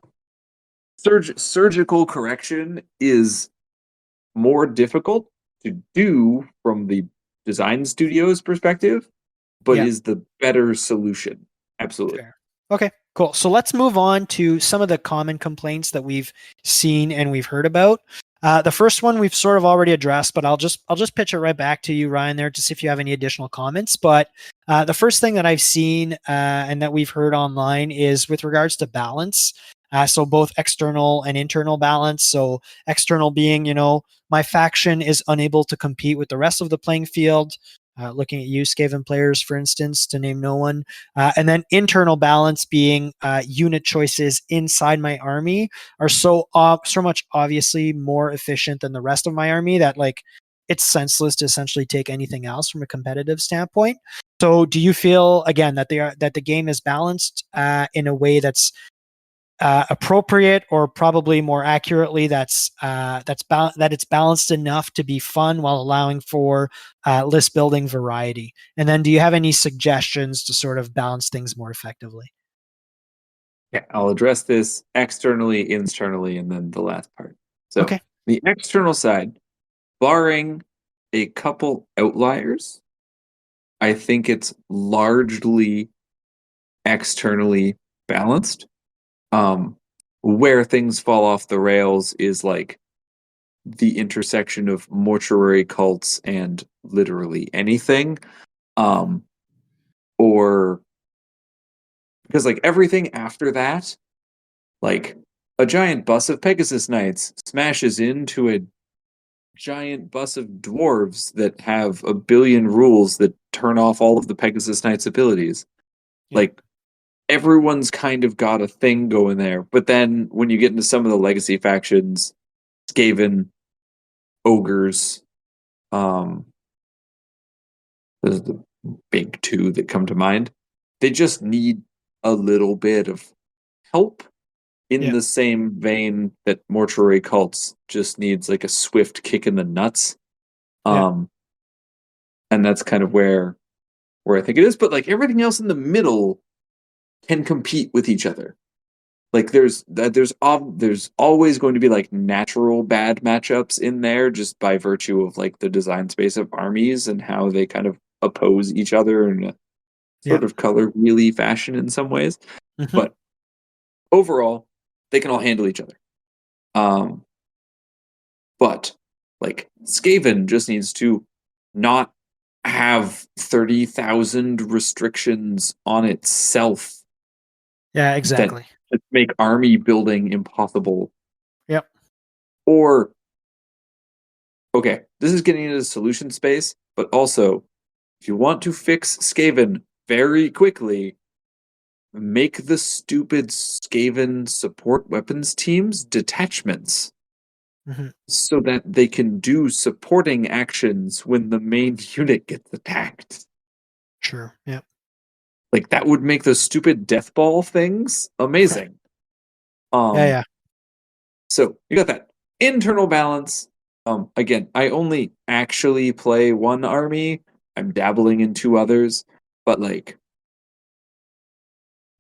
surgical correction is more difficult to do from the design studio's perspective, but yeah. is the better solution. Absolutely. Fair. Okay, cool. So let's move on to some of the common complaints that we've seen and we've heard about. The first one we've sort of already addressed, but I'll just pitch it right back to you, Ryan, there, to see if you have any additional comments. But the first thing that I've seen and that we've heard online is with regards to balance. So both external and internal balance. So external being, my faction is unable to compete with the rest of the playing field. Looking at you, Skaven players, for instance, to name no one. And then internal balance being unit choices inside my army are so much obviously more efficient than the rest of my army that like it's senseless to essentially take anything else from a competitive standpoint. So do you feel again that the game is balanced in a way that's appropriate, or probably more accurately, that it's balanced enough to be fun while allowing for list building variety? And then, do you have any suggestions to sort of balance things more effectively? Yeah, I'll address this externally, internally, and then the last part. So, Okay. the external side, barring a couple outliers, I think it's largely externally balanced. Um, where things fall off the rails is like the intersection of mortuary cults and literally anything. Um, or because like everything after that, like a giant bus of Pegasus Knights smashes into a giant bus of dwarves that have a billion rules that turn off all of the Pegasus Knights abilities. Yeah. Like everyone's kind of got a thing going there. But then when you get into some of the legacy factions, Skaven, ogres, um, those are the big two that come to mind. They just need a little bit of help in Yeah. the same vein that mortuary cults just needs like a swift kick in the nuts. Yeah. Um, and that's kind of where I think it is. But like everything else in the middle can compete with each other. Like there's always going to be like natural bad matchups in there just by virtue of like the design space of armies and how they kind of oppose each other in a Yeah. sort of color wheelie fashion in some ways. Hmm. But overall, they can all handle each other. Um, but like Skaven just needs to not have 30,000 restrictions on itself Yeah. that Exactly. just make army building impossible. Yep. Or, okay, this is getting into the solution space, but also, if you want to fix Skaven very quickly, make the stupid Skaven support weapons teams detachments Hmm. so that they can do supporting actions when the main unit gets attacked. Sure. Yep. Like that would make those stupid death ball things amazing. Yeah. Um Yeah. so you got that internal balance, Again, I only actually play one army. I'm dabbling in two others, but like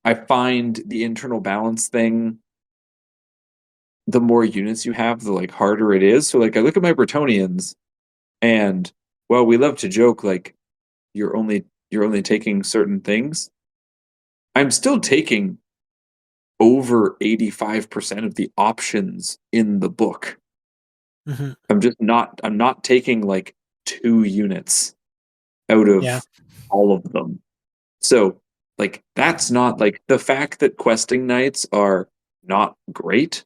I find the internal balance thing, the more units you have, the like harder it is. So like I look at my Bretonians and well, we love to joke like you're only taking certain things. I'm still taking over 85% of the options in the book. Hmm. I'm not taking like 2 units out Yeah. of all of them. So, like, that's not like the fact that questing nights are not great.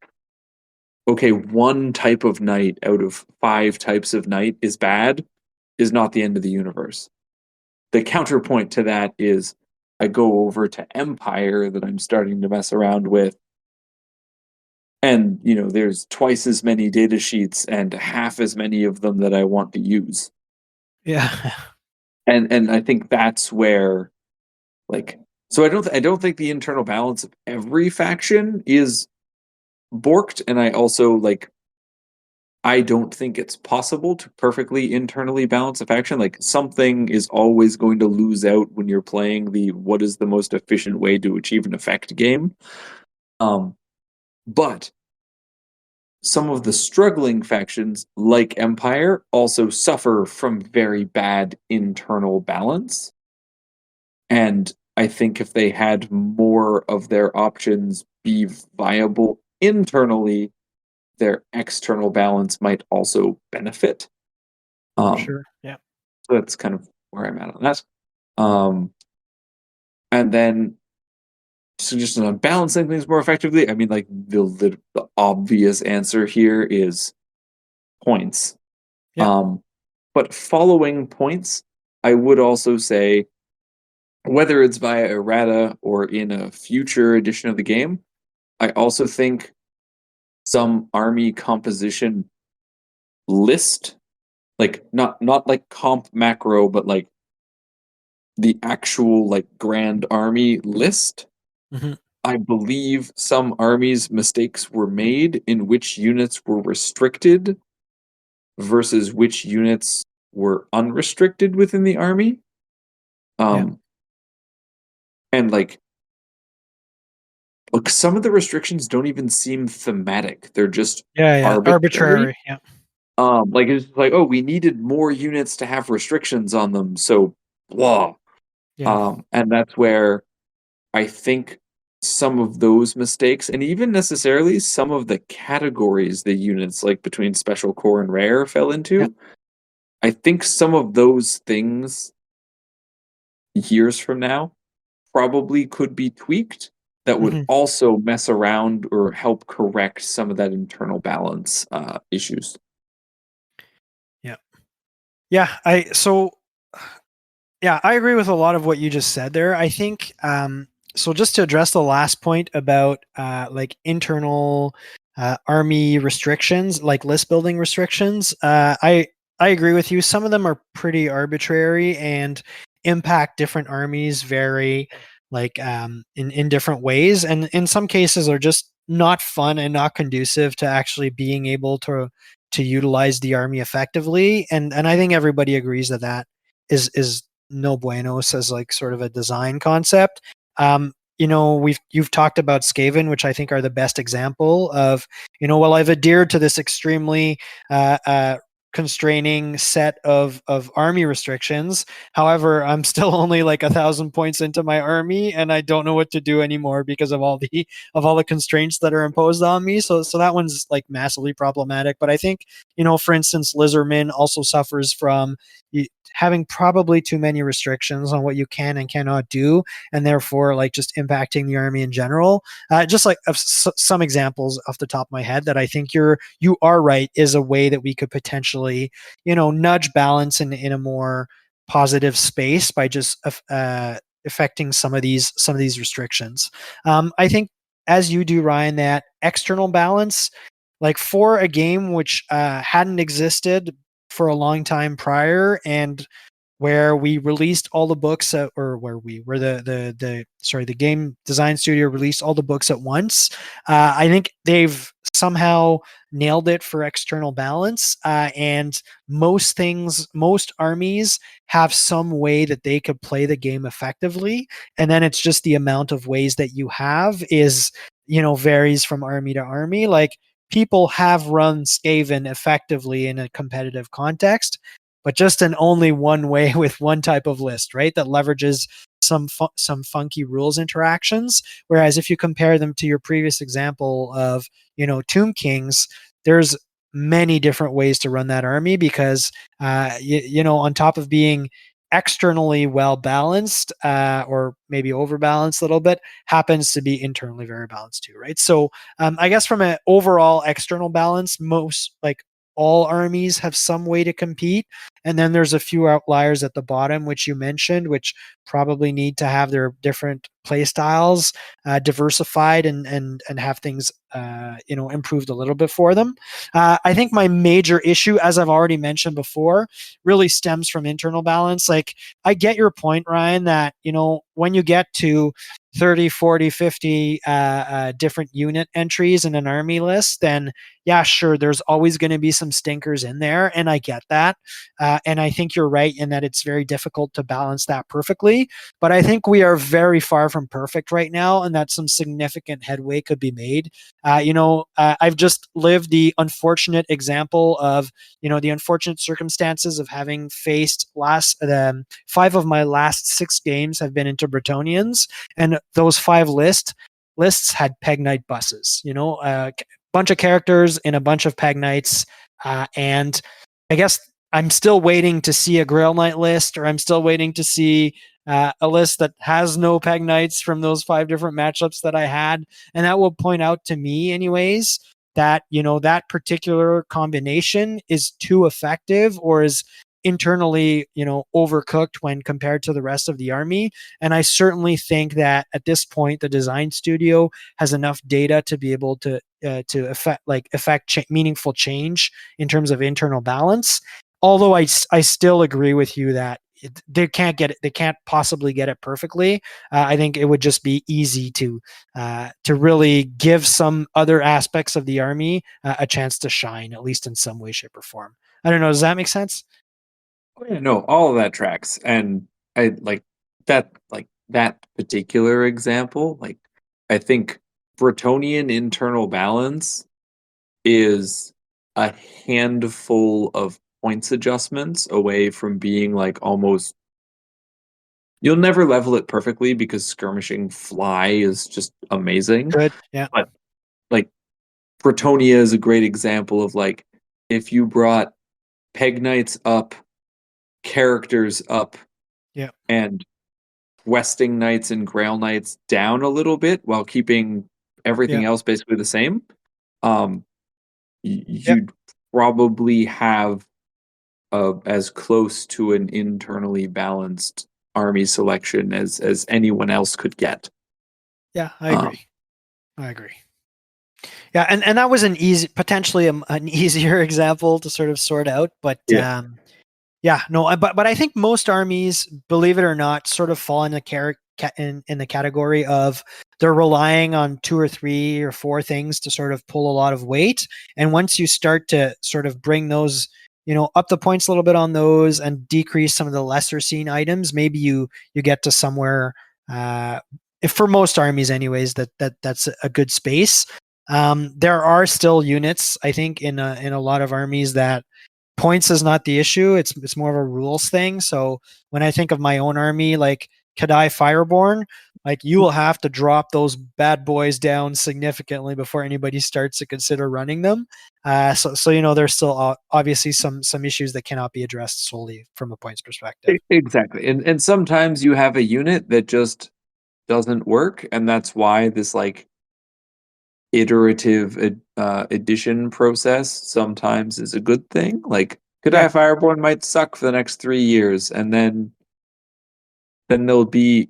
Okay, one type of night out of 5 types of night is bad, is not the end of the universe. The counterpoint to that is I go over to Empire that I'm starting to mess around with, and there's twice as many data sheets and half as many of them that I want to use. Yeah. And I think that's where like so I don't think the internal balance of every faction is borked, and I don't think it's possible to perfectly internally balance a faction. Like something is always going to lose out when you're playing the what is the most efficient way to achieve an effect game. Um, but some of the struggling factions, like Empire, also suffer from very bad internal balance. And I think if they had more of their options be viable internally, their external balance might also benefit. Um, Sure. Yeah. so that's kind of where I'm at on that. Um, and then suggestion on balancing things more effectively. I mean, like the obvious answer here is points. Yeah. Um, but following points, I would also say whether it's via errata or in a future edition of the game, I also think some army composition list, like not like comp macro, but like the actual like grand army list. Hmm. I believe some armies mistakes were made in which units were restricted versus which units were unrestricted within the army. Yeah. Um, and like look, some of the restrictions don't even seem thematic. They're just Yeah. Yeah. arbitrary. Arbitrary. Yeah. Like it's like, oh, we needed more units to have restrictions on them, so blah. Yeah. And that's where I think some of those mistakes, and even necessarily some of the categories the units like between special core and rare fell Yeah. into. I think some of those things years from now probably could be tweaked that would Hmm. also mess around or help correct some of that internal balance issues. Yeah. Yeah. Yeah, I agree with a lot of what you just said there. I think so. Just to address the last point about like internal army restrictions, like list building restrictions, I agree with you. Some of them are pretty arbitrary and impact different armies very like in different ways, and in some cases are just not fun and not conducive to actually being able to utilize the army effectively. And I think everybody agrees that that is no buenos as like sort of a design concept. You've talked about Skaven, which I think are the best example of, well, I've adhered to this extremely uh, uh, constraining set of army restrictions. However, I'm still only like 1,000 points into my army, and I don't know what to do anymore because of all the constraints that are imposed on me. So that one's like massively problematic. But I think, for instance, Lizardman also suffers from having probably too many restrictions on what you can and cannot do, and therefore like just impacting the army in general. Just like some examples off the top of my head that I think you are right is a way that we could potentially nudge balance in a more positive space by just affecting some of these restrictions. I think, as you do, Ryan, that external balance, like for a game which hadn't existed for a long time prior, and where we released all the books or where the game design studio released all the books at once. I think they've somehow nailed it for external balance. And most armies have some way that they could play the game effectively. And then it's just the amount of ways that you have is, varies from army to army. Like, people have run Skaven effectively in a competitive context, but just in only one way with one type of list, right? That leverages some funky rules interactions. Whereas if you compare them to your previous example of, Tomb Kings, there's many different ways to run that army because, on top of being externally well balanced, or maybe overbalanced a little bit, happens to be internally very balanced too, right? So I guess from an overall external balance, most, like, all armies have some way to compete, and then there's a few outliers at the bottom, which you mentioned, which probably need to have their different play styles diversified and have things improved a little bit for them. I think my major issue, as I've already mentioned before, really stems from internal balance. Like, I get your point, Ryan, that when you get to 30, 40, 50 different unit entries in an army list, then yeah, sure, there's always going to be some stinkers in there, and I get that. And I think you're right in that it's very difficult to balance that perfectly. But I think we are very far from perfect right now, and that some significant headway could be made. I've just lived the unfortunate example of, the unfortunate circumstances of having faced 5 of my last 6 games have been into Bretonians, and those 5 lists had Peg Knight buses. Bunch of characters in a bunch of Peg Knights, and I guess I'm still waiting to see a Grail Knight list, or I'm still waiting to see a list that has no Peg Knights from those 5 different matchups that I had, and that will point out to me, anyways, that that particular combination is too effective or is internally overcooked when compared to the rest of the army. And I certainly think that at this point the design studio has enough data to be able to affect meaningful change in terms of internal balance. Although I still agree with you that they can't possibly get it perfectly. I think it would just be easy to really give some other aspects of the army a chance to shine, at least in some way, shape, or form. I don't know. Does that make sense? Oh, yeah, no, all of that tracks, and I that particular example. Like, I think Bretonian internal balance is a handful of points adjustments away from being like almost. You'll never level it perfectly because skirmishing fly is just amazing, Good. Yeah. but like Bretonia is a great example of like if you brought Peg Knights up, characters up, Yeah. and Questing Knights and Grail Knights down a little bit while keeping Yeah. everything else basically the same, um, Yeah. you'd probably have as close to an internally balanced army selection as anyone else could get. Yeah. I Um, agree. I agree. Yeah, and that was potentially an easier example to sort of sort out, but yeah, yeah, no, but I think most armies, believe it or not, sort of fall in in the category of they're relying on 2 or 3 or 4 things to sort of pull a lot of weight, and once you start to sort of bring those, up the points a little bit on those and decrease some of the lesser seen items, maybe you get to somewhere. If for most armies, anyways, that's a good space. There are still units, I think, in a lot of armies that points is not the issue. It's more of a rules thing. So when I think of my own army, like Kadai Fireborn, like you will have to drop those bad boys down significantly before anybody starts to consider running them. So there's still obviously some issues that cannot be addressed solely from a points perspective. exactly. And sometimes you have a unit that just doesn't work, and that's why this like iterative addition process sometimes is a good thing. Like Yeah, Kadai Fireborn might suck for the next 3 years, and then they'll be,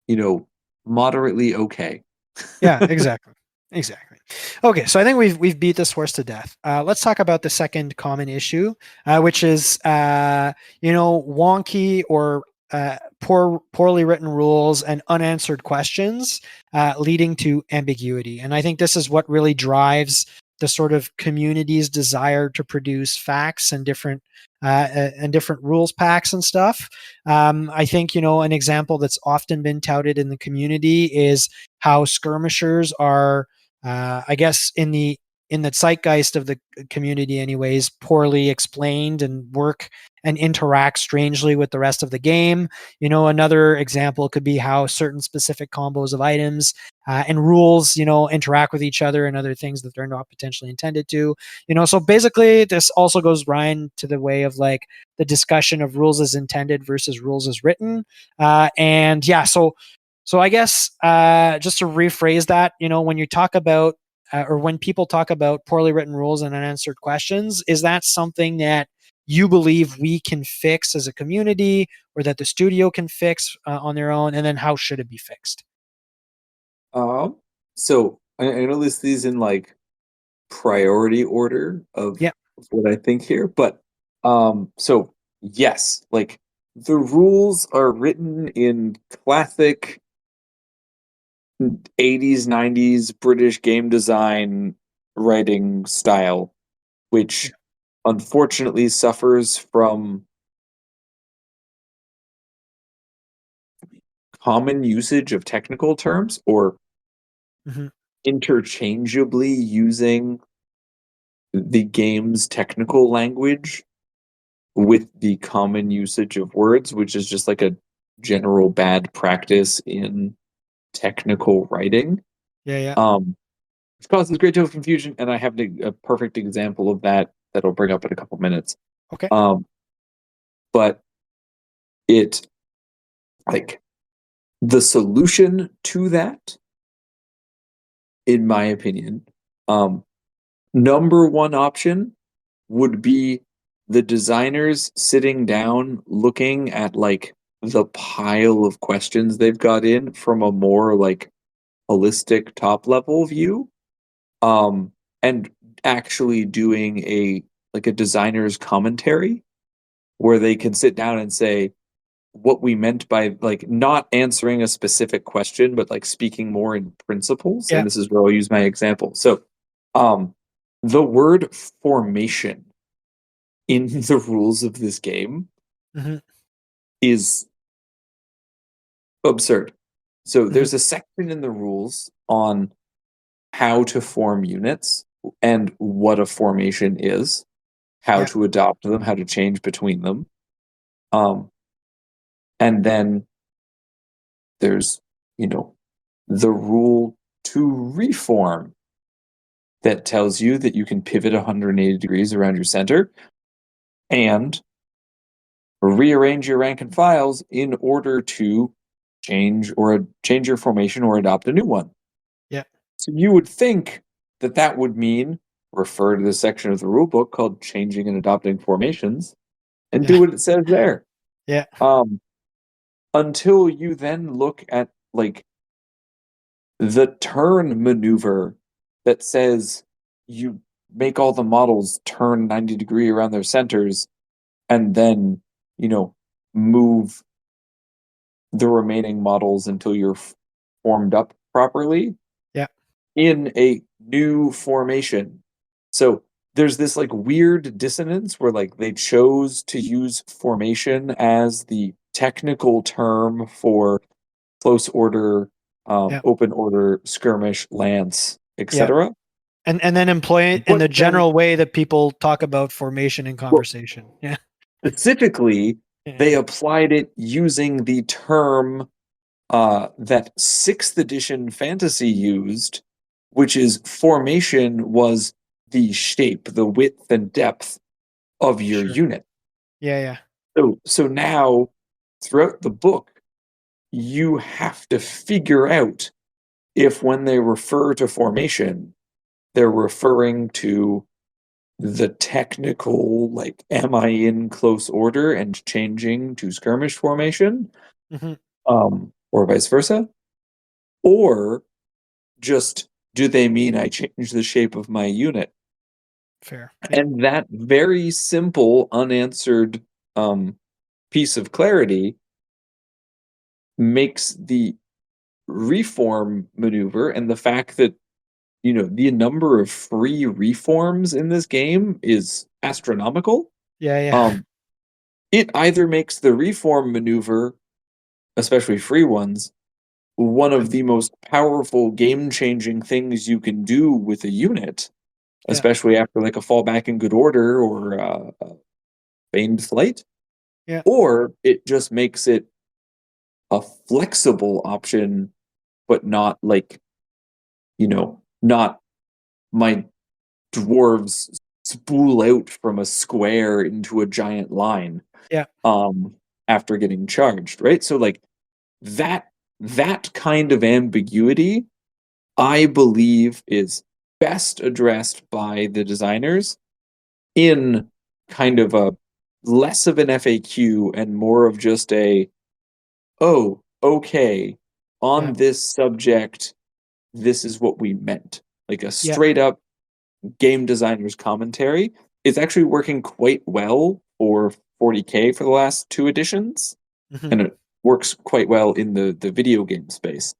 you know, moderately okay. yeah, exactly. Exactly. Okay, so I think we've beat this horse to death. Let's talk about the second common issue, which is wonky or poorly written rules and unanswered questions leading to ambiguity. And I think this is what really drives the sort of community's desire to produce facts and different rules packs and stuff. I think, an example that's often been touted in the community is how skirmishers are, I guess, in the zeitgeist of the community anyways, poorly explained and work and interact strangely with the rest of the game. Another example could be how certain specific combos of items and rules, interact with each other and other things that they're not potentially intended to. So basically, this also goes, Ryan, to the way of like the discussion of rules as intended versus rules as written. And yeah, so I guess just to rephrase that, when you talk about or when people talk about poorly written rules and unanswered questions, is that something that you believe we can fix as a community, or that the studio can fix on their own? And then how should it be fixed? Um, so I know this is in like priority order Yeah. of what I think here, but so yes, like the rules are written in classic 80s, 90s British game design writing style, Yeah. which unfortunately suffers from common usage of technical terms or Hmm. interchangeably using the game's technical language with the common usage of words, which is just like a general bad practice in technical writing. Yeah. Yeah. Um, which causes a great deal of confusion, and I have a perfect example of that that I'll bring up in a couple minutes. Okay. Um, but it like the solution to that, in my opinion, um, number one option would be the designers sitting down looking at like the pile of questions they've got in from a more like holistic top level view, um and actually doing a designer's commentary where they can sit down and say what we meant by like not answering a specific question but like speaking more in principles. Yeah. And this is where I'll use my example. So um the word formation in the rules of this game Hmm. is absurd. So Hmm. there's a section in the rules on how to form units and what a formation is, how Yeah. to adopt them, how to change between them. Um, and then there's, you know, the rule to reform that tells you that you can pivot 180 degrees around your center and rearrange your rank and files in order to change your formation or adopt a new one. Yeah. So you would think that that would mean refer to the section of the rule book called changing and adopting formations and do Yeah. what it says there. Yeah. Um, until you then look at like the turn maneuver that says you make all the models turn 90-degree around their centers and then, you know, move the remaining models until you're formed up properly Yeah. in a new formation. So there's this like weird dissonance where like they chose to use formation as the technical term for close order, Yeah. open order, skirmish, lance, Yeah. etc. And then employ it in But the then, general way that people talk about formation in well, conversation. Yeah. specifically, Yeah. they applied it using the term that sixth edition fantasy used, which is formation was the shape, the width and depth of your Sure. unit. Yeah. Yeah. So now throughout the book, you have to figure out if when they refer to formation, they're referring to the technical, like, am I in close order and changing to skirmish formation? Hmm. Or vice versa? Or just do they mean I change the shape of my unit? Fair. Yeah. And that very simple, unanswered um, piece of clarity makes the reform maneuver and the fact that the number of free reforms in this game is astronomical. Yeah. Um, it either makes the reform maneuver, especially free ones, one of the most powerful game-changing things you can do with a unit, Yeah. especially after like a fallback in good order or a feigned flight, Yeah. or it just makes it a flexible option, but not like, not my dwarves spool out from a square into a giant line Yeah. um after getting charged, right? So like that that kind of ambiguity, I believe, is best addressed by the designers in kind of a less of an FAQ and more of just a, oh, okay, Yeah. on this subject, this is what we meant. Like a Yeah. straight up game designer's commentary. It's actually working quite well for 40K for the last two editions, Hmm. and it works quite well in the video game space.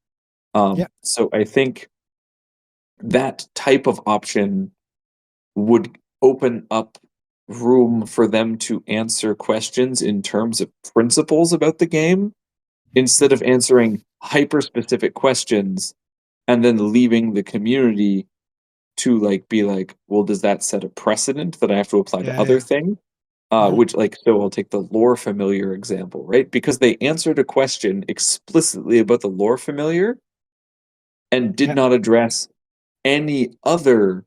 Yeah. So I think that type of option would open up room for them to answer questions in terms of principles about the game instead of answering hyper specific questions and then leaving the community to like be like, well, does that set a precedent that I have to apply to Yeah. other Yeah. things? Hmm. Which like, so I'll take the lore familiar example, right? Because they answered a question explicitly about the lore familiar and did Yeah. not address any other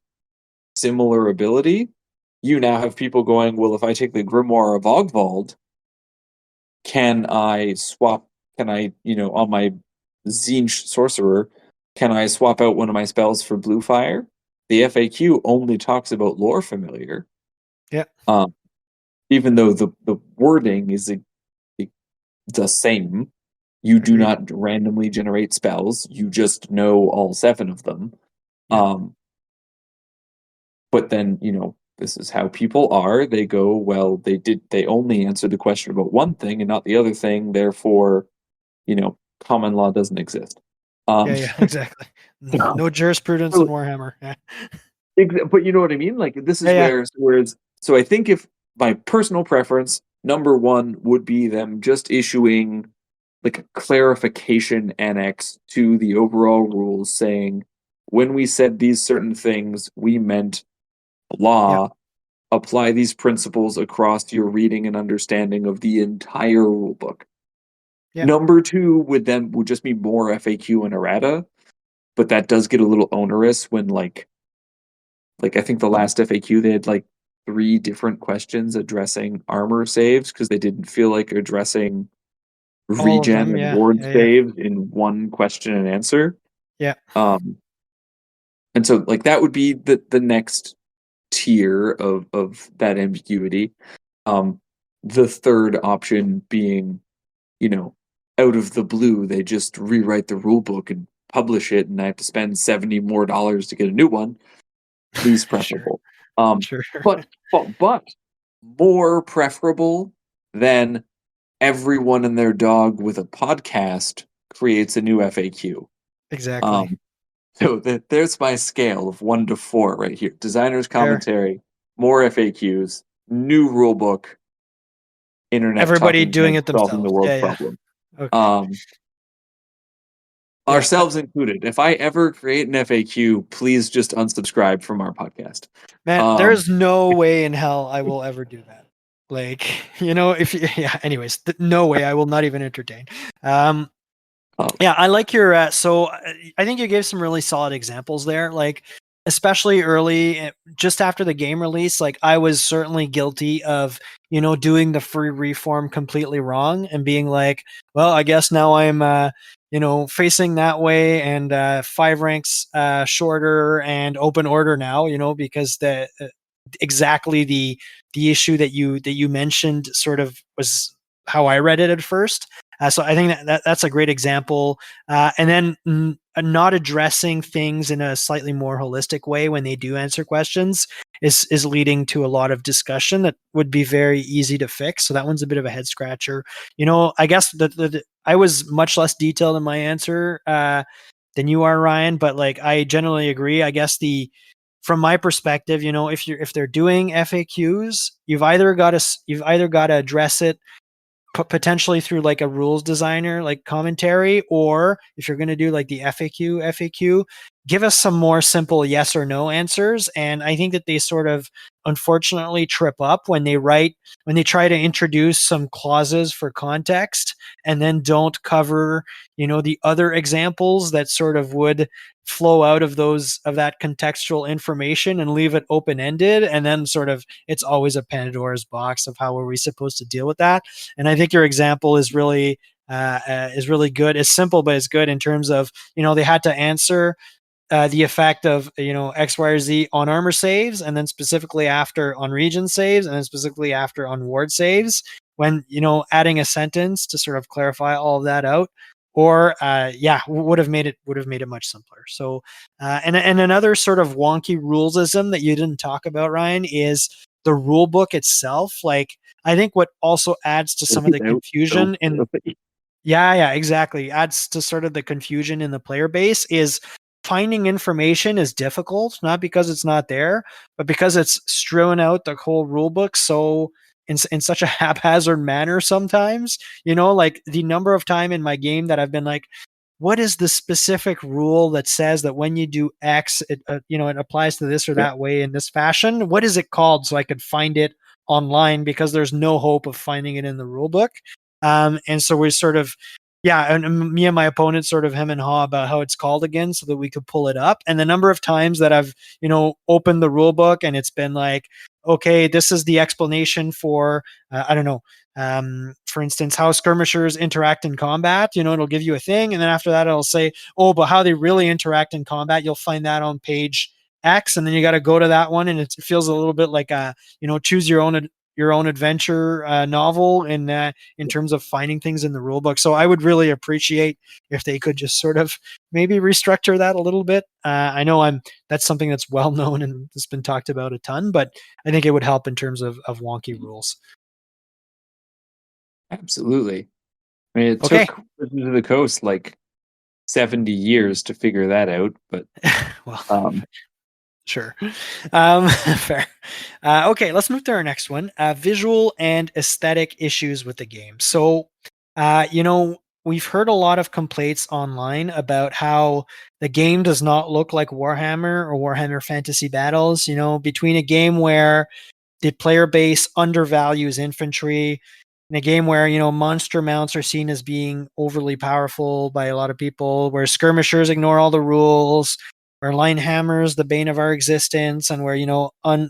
similar ability. You now have people going, well, if I take the Grimoire of Ogvald, can I swap? Can I, on my Zinch sorcerer, can I swap out one of my spells for blue fire? The FAQ only talks about lore familiar, Yeah. um, even though the wording is the same. You do Agreed. not randomly generate spells; you just know all seven of them. Yeah. Um, but then, this is how people are. They go, well, they only answered the question about one thing and not the other thing. Therefore, common law doesn't exist. Yeah. Um, Yeah. Exactly. so, No jurisprudence in so Warhammer. Yeah. but you know what I mean? Like this Yeah. is Yeah. whereas so I think if my personal preference, number one would be them just issuing like a clarification annex to the overall rules saying when we said these certain things, we meant Yeah. law. Apply these principles across your reading and understanding of the entire rulebook. Yeah. Number two would just be more FAQ and errata, but that does get a little onerous when like I think the last FAQ they had like three different questions addressing armor saves because they didn't feel like addressing All of regen them. and Yeah. ward Yeah. Yeah. saves in one question and answer. Yeah. Um, and so like that would be the next tier of that ambiguity. Um, the third option being, you know, out of the blue, they just rewrite the rule book and publish it, and I have to spend $70 more to get a new one. Least Sure. preferable. Sure. But more preferable than everyone and their dog with a podcast creates a new FAQ. Exactly. Um, so there's my scale of 1 to 4 right here. Designer's Fair. commentary, more FAQs, new rule book, internet Everybody talking doing heads it solving the themselves. world's Yeah. Yeah. problem. Okay. Um, Yeah. ourselves included. If I ever create an FAQ, please just unsubscribe from our podcast. Man, Um, there's no way in hell I will ever do that. Like, if yeah, anyways, no way. I will not even entertain. Um, um, yeah, I like your, I think you gave some really solid examples there. Like, especially early, just after the game release, like I was certainly guilty of, doing the free reform completely wrong and being like, well, I guess now I'm, facing that way and 5 ranks shorter and open order now, because exactly the issue that you mentioned sort of was how I read it at first. So I think that's a great example. And then not addressing things in a slightly more holistic way when they do answer questions is leading to a lot of discussion that would be very easy to fix. So that one's a bit of a head scratcher. I guess I was much less detailed in my answer than you are, Ryan, but like I generally agree. I guess from my perspective, if they're doing FAQs, you've either got to address it potentially through like a rules designer like commentary, or if you're going to do like the FAQ, give us some more simple yes or no answers. And I think that they sort of unfortunately trip up when they try to introduce some clauses for context and then don't cover the other examples that sort of would flow out of that contextual information and leave it open ended, and then sort of it's always a Pandora's box of how are we supposed to deal with that. And I think your example is really good. It's simple, but it's good in terms of they had to answer the effect of X, Y, or Z on armor saves, and then specifically after on region saves, and then specifically after on ward saves. When adding a sentence to sort of clarify all of that out, or would have made it much simpler. So, and another sort of wonky rulesism that you didn't talk about, Ryan, is the rule book itself. Like, I think what also adds to some of the confusion in yeah, exactly. Adds to sort of the confusion in the player base is finding information is difficult, not because it's not there, but because it's strewn out the whole rule book so in such a haphazard manner sometimes. Like the number of time in my game that I've been like, what is the specific rule that says that when you do X, it applies to this or that way in this fashion? What is it called? So I could find it online, because there's no hope of finding it in the rule book. And so we sort of, and me and my opponent sort of hem and haw about how it's called again so that we could pull it up. And the number of times that I've, opened the rule book and it's been like, okay, this is the explanation for, I don't know, for instance, how skirmishers interact in combat. It'll give you a thing, and then after that, it'll say, "Oh, but how they really interact in combat, you'll find that on page X," and then you got to go to that one, and it feels a little bit like a choose your own adventure novel in terms of finding things in the rule book. So I would really appreciate if they could just sort of maybe restructure that a little bit. I know that's something that's well known and has been talked about a ton, but I think it would help in terms of wonky rules. Absolutely. I mean, it Okay. took Wizards of the Coast like 70 years to figure that out, but Well, um, sure. Fair. Okay, let's move to our next one. Visual and aesthetic issues with the game. So, we've heard a lot of complaints online about how the game does not look like Warhammer or Warhammer Fantasy Battles. Between a game where the player base undervalues infantry, in a game where monster mounts are seen as being overly powerful by a lot of people, where skirmishers ignore all the rules, where line hammers the bane of our existence, and where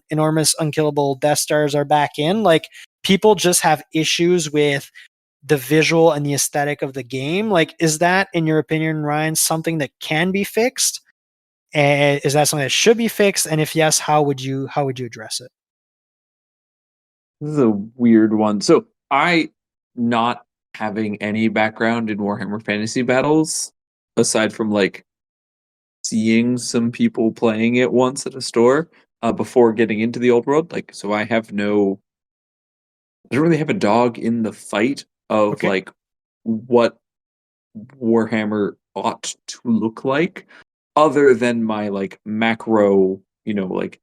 enormous unkillable Death Stars are back in. Like, people just have issues with the visual and the aesthetic of the game. Like, is that, in your opinion, Ryan, something that can be fixed? And is that something that should be fixed? And if yes, how would you address it? this is a weird one. So I, not having any background in Warhammer Fantasy Battles, aside from like seeing some people playing it once at a store before getting into the old world, like, so I don't really have a dog in the fight of Okay. like what Warhammer ought to look like, other than my like macro, like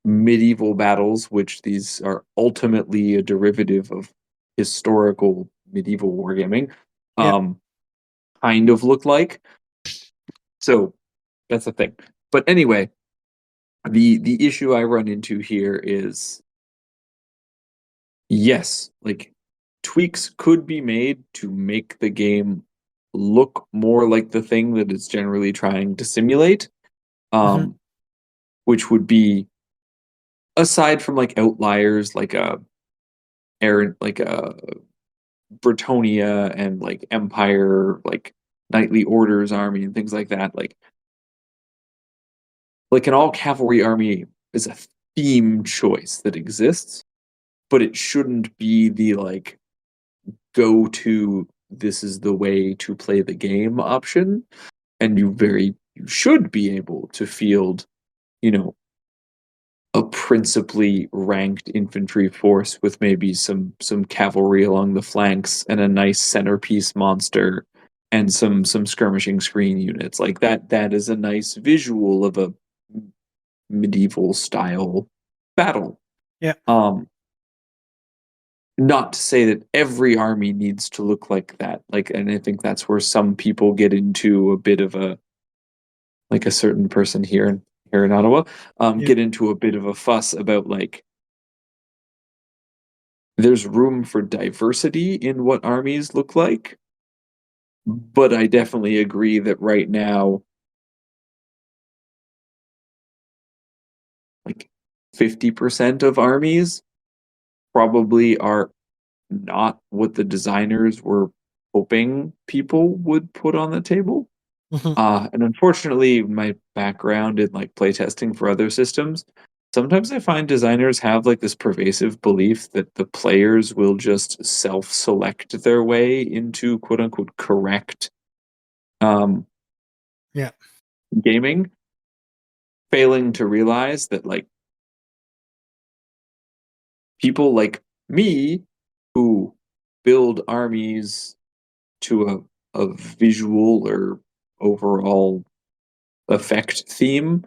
medieval battles, which these are ultimately a derivative of historical medieval wargaming, Yep. um, kind of look like. So that's the thing. But anyway, the issue I run into here is, yes, like tweaks could be made to make the game look more like the thing that it's generally trying to simulate, Hmm. um, which would be, aside from like outliers like a Bretonia and like Empire, like Knightly Orders army and things like that, like an all cavalry army is a theme choice that exists, but it shouldn't be the like go to, this is the way to play the game option. And you should be able to field, you know, a principally ranked infantry force with maybe some cavalry along the flanks and a nice centerpiece monster, and some skirmishing screen units. Like that is a nice visual of a medieval style battle. Yeah. Um, not to say that every army needs to look like that. Like, and I think that's where some people get into a bit of a, like a certain person here in Ottawa, Yeah. get into a bit of a fuss about like there's room for diversity in what armies look like, but I definitely agree that right now, like 50% of armies probably are not what the designers were hoping people would put on the table. Mhm. And unfortunately, my background in like playtesting for other systems, sometimes I find designers have like this pervasive belief that the players will just self-select their way into quote unquote correct um, Yeah. gaming, failing to realize that like people like me who build armies to a visual or overall effect theme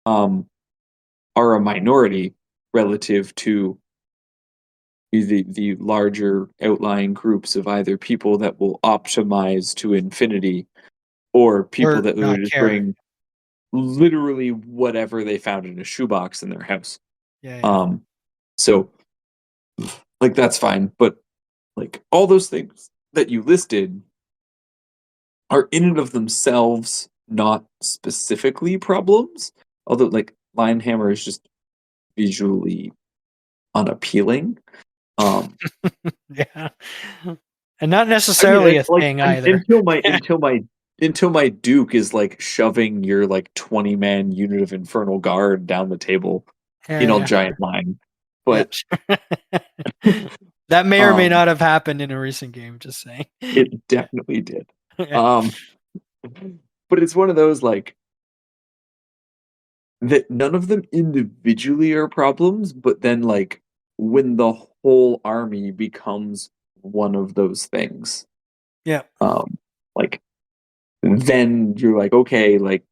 um, are a minority relative to the larger outlying groups of either people that will optimize to infinity or people Or that would not just care. bring literally whatever they found in a shoebox in their house. Yeah. Yeah. Um, so like that's fine, but like all those things that you listed are in and of themselves not specifically problems. Although like Lionhammer is just visually unappealing. Um, Yeah. And not I mean, necessarily a like thing either. until my Duke is like shoving your like 20-man unit of Infernal Guard down the table in a Yeah. giant line. Yeah. But That may or may um, not have happened in a recent game, just saying. it definitely did. Yeah. Um, but it's one of those like that none of them individually are problems, but then like when the whole army becomes one of those things, Yeah. um, like then you're like, okay, like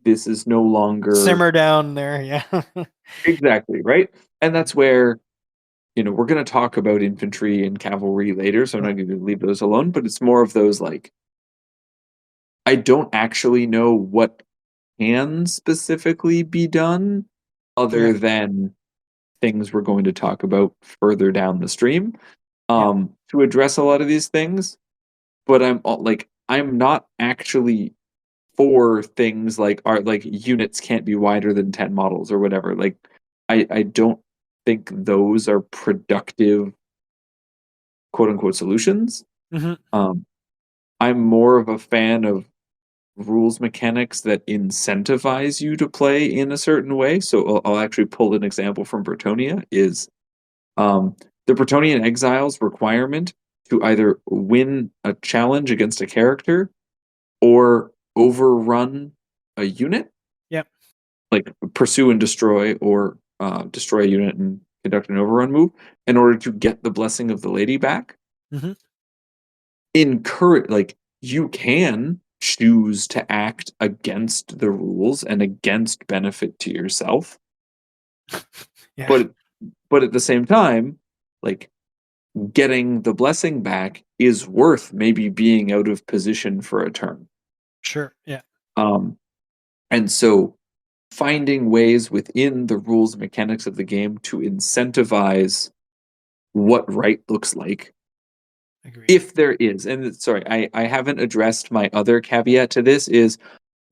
this is no longer Simmer down there. Yeah. exactly right. And that's where, you know, we're going to talk about infantry and cavalry later, so I'm Yeah. not going to leave those alone, but it's more of those like, I don't actually know what can specifically be done Yeah. other than things we're going to talk about further down the stream Yeah. to address a lot of these things. But like, I'm not actually for things like are like units can't be wider than 10 models or whatever. Like I don't think those are productive quote unquote solutions. Hmm. Um, I'm more of a fan of rules mechanics that incentivize you to play in a certain way. So I'll actually pull an example from Bretonia is um, the Bretonian Exiles requirement to either win a challenge against a character or overrun a unit, Yep. like pursue and destroy or destroy a unit and conduct an overrun move in order to get the blessing of the lady back. Hmm. Encourage like you can choose to act against the rules and against benefit to yourself, Yeah. but at the same time, like getting the blessing back is worth maybe being out of position for a turn. Sure. Yeah. Um, and so finding ways within the rules and mechanics of the game to incentivize what right looks like, Agreed. if there is. And sorry, I haven't addressed my other caveat to this is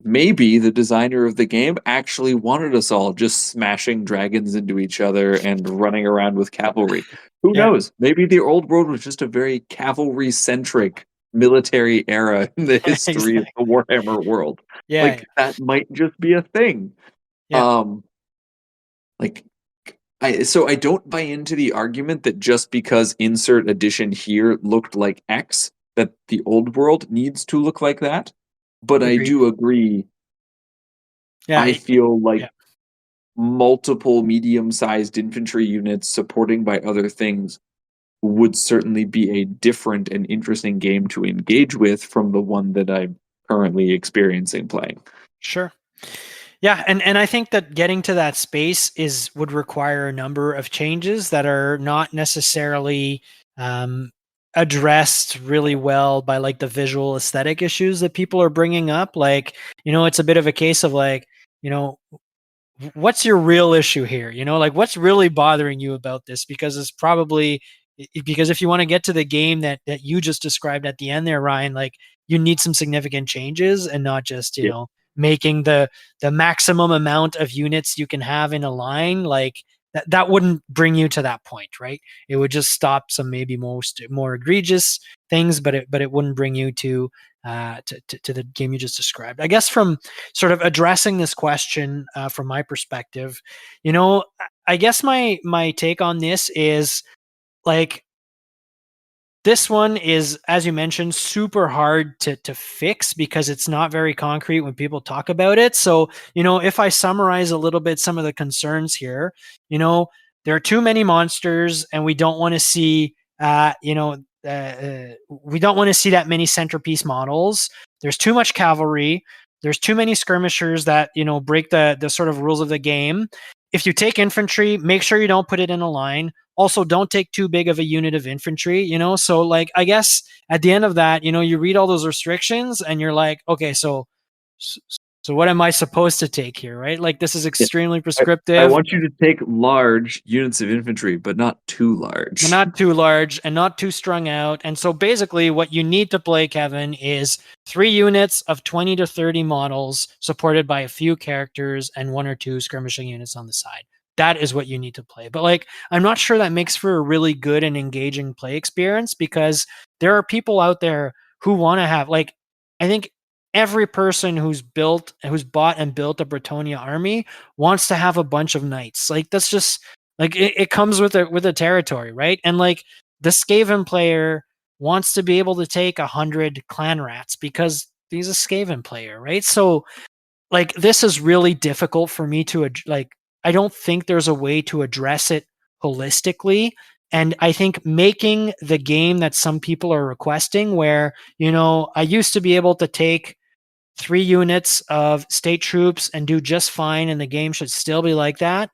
maybe the designer of the game actually wanted us all just smashing dragons into each other and running around with cavalry. Who Yeah. knows? Maybe the old world was just a very cavalry centric military era in the history of Exactly. the Warhammer world. Yeah. Yeah. Like that might just be a thing. Yeah. Um like so I don't buy into the argument that just because insert edition here looked like X that the old world needs to look like that. But I Agreed. do agree. Yeah. I feel Yeah. like multiple medium-sized infantry units supporting by other things would certainly be a different and interesting game to engage with from the one that I'm currently experiencing playing. Sure. Yeah, and I think that getting to that space would require a number of changes that are not necessarily um, addressed really well by like the visual aesthetic issues that people are bringing up. Like, it's a bit of a case of like, what's your real issue here? Like what's really bothering you about this? Because it's probably because if you want to get to the game that you just described at the end there, Ryan, like you need some significant changes and not just, Yeah. making the maximum amount of units you can have in a line. Like that wouldn't bring you to that point, right? It would just stop some maybe most more egregious things, but it wouldn't bring you to the game you just described. I guess from sort of addressing this question from my perspective, I guess my take on this is like this one is, as you mentioned, super hard to fix because it's not very concrete when people talk about it. So, if I summarize a little bit some of the concerns here, there are too many monsters, and we don't want to see, we don't want to see that many centerpiece models. There's too much cavalry. There's too many skirmishers that break the sort of rules of the game. If you take infantry, make sure you don't put it in a line. Also, don't take too big of a unit of infantry, So, like, I guess at the end of that, you read all those restrictions and you're like, okay, so what am I supposed to take here, right? Like, this is Yeah. extremely I prescriptive. want you to take large units of infantry, but not too But large. not too large and not too strung out. And so basically what you need to play, Kevin, is 3 units of 20 to 30 models supported by a few characters and 1 or 2 skirmishing units on the side. That is what you need to play. But like, I'm not sure that makes for a really good and engaging play experience because there are people out there who want to have, like, I think every person who's bought and built a Bretonia army wants to have a bunch of knights. Like, that's just, like it comes with a territory, right? And like the Skaven player wants to be able to take 100 clan rats because he's a Skaven player, right? So like this is really difficult for me to like. I don't think there's a way to address it holistically. And I think making the game that some people are requesting, where I used to be able to take 3 units of state troops and do just fine, and the game should still be like that.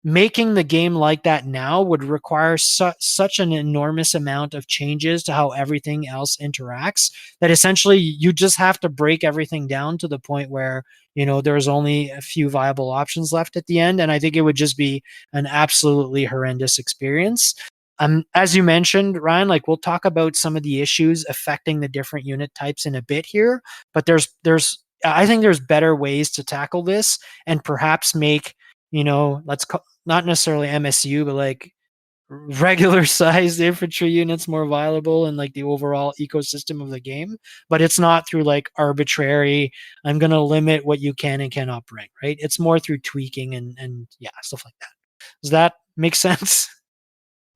Making the game like that now would require such an enormous amount of changes to how everything else interacts that essentially you just have to break everything down to the point where there's only a few viable options left at the end, and I think it would just be an absolutely horrendous experience. As you mentioned, Ryan, like we'll talk about some of the issues affecting the different unit types in a bit here, but there's I think there's better ways to tackle this and perhaps make let's call not necessarily MSU, but like regular sized infantry units more viable in like the overall ecosystem of the game. But it's not through like arbitrary, I'm going to limit what you can and cannot bring, right? It's more through tweaking and yeah, stuff like that. Does that make sense?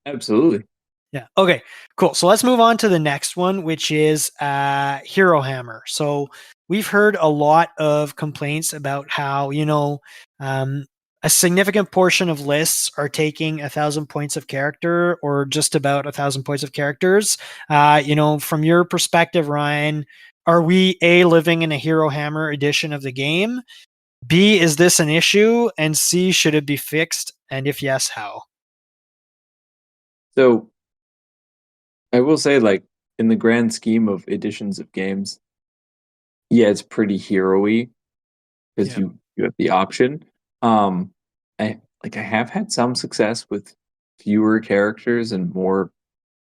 Absolutely. Yeah. Okay. Cool. So let's move on to the next one, which is Hero Hammer. So we've heard a lot of complaints about how um, a significant portion of lists are taking 1,000 points of character, or just about 1,000 points of characters. From your perspective, Ryan, are we living in a Hero Hammer edition of the game? B, is this an issue? And C, should it be fixed? And if yes, how? So I will say, like, in the grand scheme of editions of games, yeah, it's pretty hero-y because Yeah. you have the option. Um, I have had some success with fewer characters and more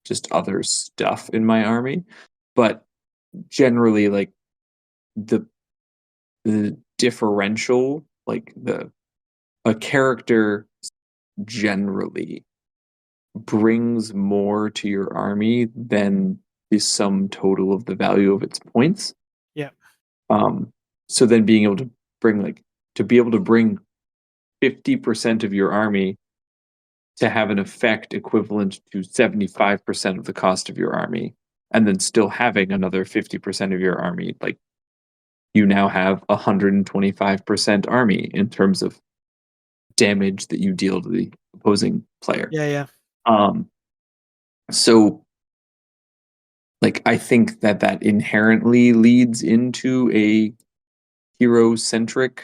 just other stuff in my army, but generally, like the the differential, like the a character generally brings more to your army than the sum total of the value of its points. Yeah. Um, so then being able to bring like to be able to bring 50% of your army to have an effect equivalent to 75% of the cost of your army, and then still having another 50% of your army, like you now have 125% army in terms of damage that you deal to the opposing player. Yeah. Yeah. Um, So, like, I think that inherently leads into a hero-centric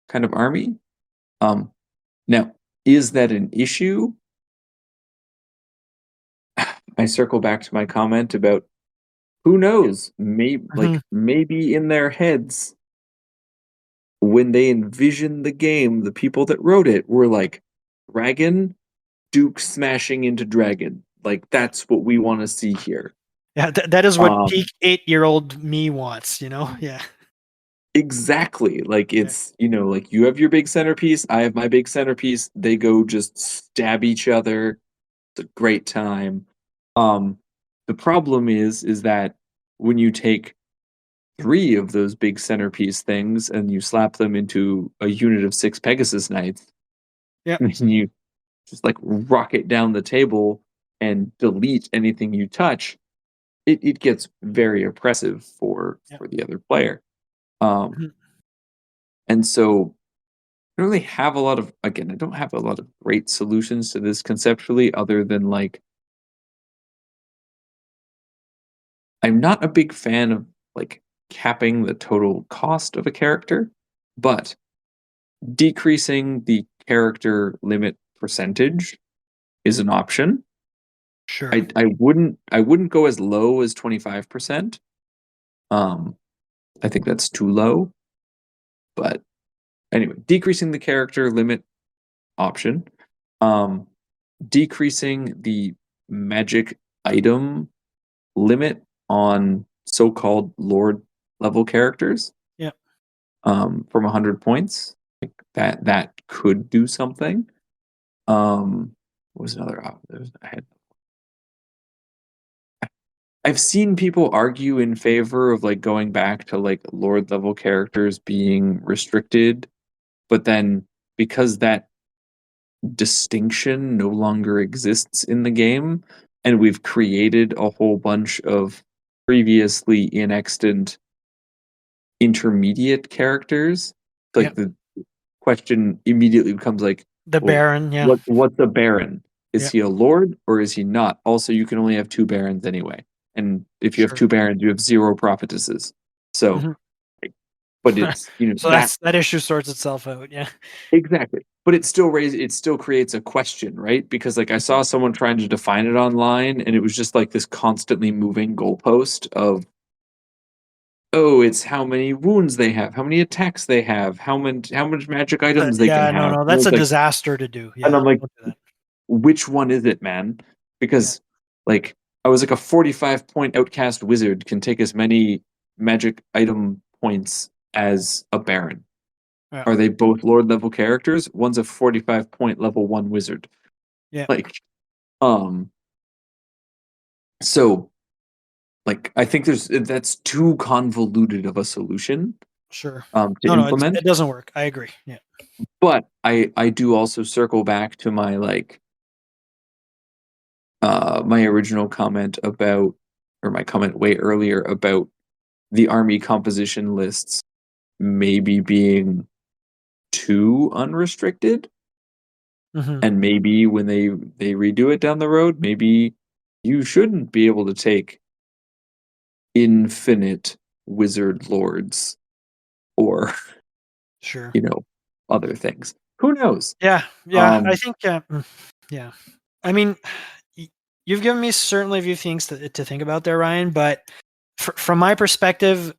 kind of army. Um, Now, is that an issue? I circle back to my comment about who knows? Mhm. Maybe in their heads, when they envisioned the game, the people that wrote it were like, dragon, Duke smashing into dragon. Like Yeah. that's what we want to see here. Yeah, that is what Um, peak 8-year-old me wants, you know? Yeah. exactly. Like Yeah. it's, like you have your big centerpiece, I have my big centerpiece. They go just stab each other. It's a great time. Um, the problem is that when you take three of those big centerpiece things and you slap them into a unit of 6 Pegasus Knights, Yeah. and you just like rocket down the table and delete anything you touch, it gets very oppressive Yeah. for the other player. Um, Mhm. and so I don't really have a lot of again, I don't have a lot of great solutions to this conceptually, other than like I'm not a big fan of like capping the total cost of a character, but decreasing the character limit percentage is an option. Sure. I wouldn't go as low as 25%. Um, I think that's too low. But anyway, decreasing the character limit option, um, decreasing the magic item limit on so-called Lord level characters, Yeah. from 100 points. Like that could do something. What was another I had I've seen people argue in favor of like going back to like Lord level characters being restricted, but then because that distinction no longer exists in the game, and we've created a whole bunch of previously inextant intermediate characters, Yeah. like the question immediately becomes like, The well, Baron, yeah. what's a baron? Is Yeah. he a lord or is he not? Also, you can only have two barons anyway, and if you have Sure. two barons, you have zero prophetesses. So, Mhm. like, but it's So that that issue sorts itself out, yeah. exactly. But it still creates a question, right? Because like I saw someone trying to define it online, and it was just like this constantly moving goalpost of, oh, it's how many wounds they have, how many attacks they have, how much magic items they can Yeah, no, have. no, And that's it's a like, disaster to do. and Yeah. I'm like, Don't do that. which one is it, man? Yeah. Because like I was like a 45 point outcast wizard can take as many magic item points as a baron. Yeah. Are they both lord level characters? One's a 45 point level 1 wizard. Yeah. Like um so like I think that's too convoluted of a solution Sure. to No, no, implement. it doesn't work. I agree. Yeah. But I do also circle back to my like my original comment about, or my comment way earlier about the army composition lists maybe being too unrestricted, Mhm. and maybe when they redo it down the road, maybe you shouldn't be able to take infinite wizard lords or Sure. you know other things. Who knows? Yeah. Yeah. I Um, think, yeah. I mean, y- you've given me certainly a few things to think about there, Ryan, but from my perspective,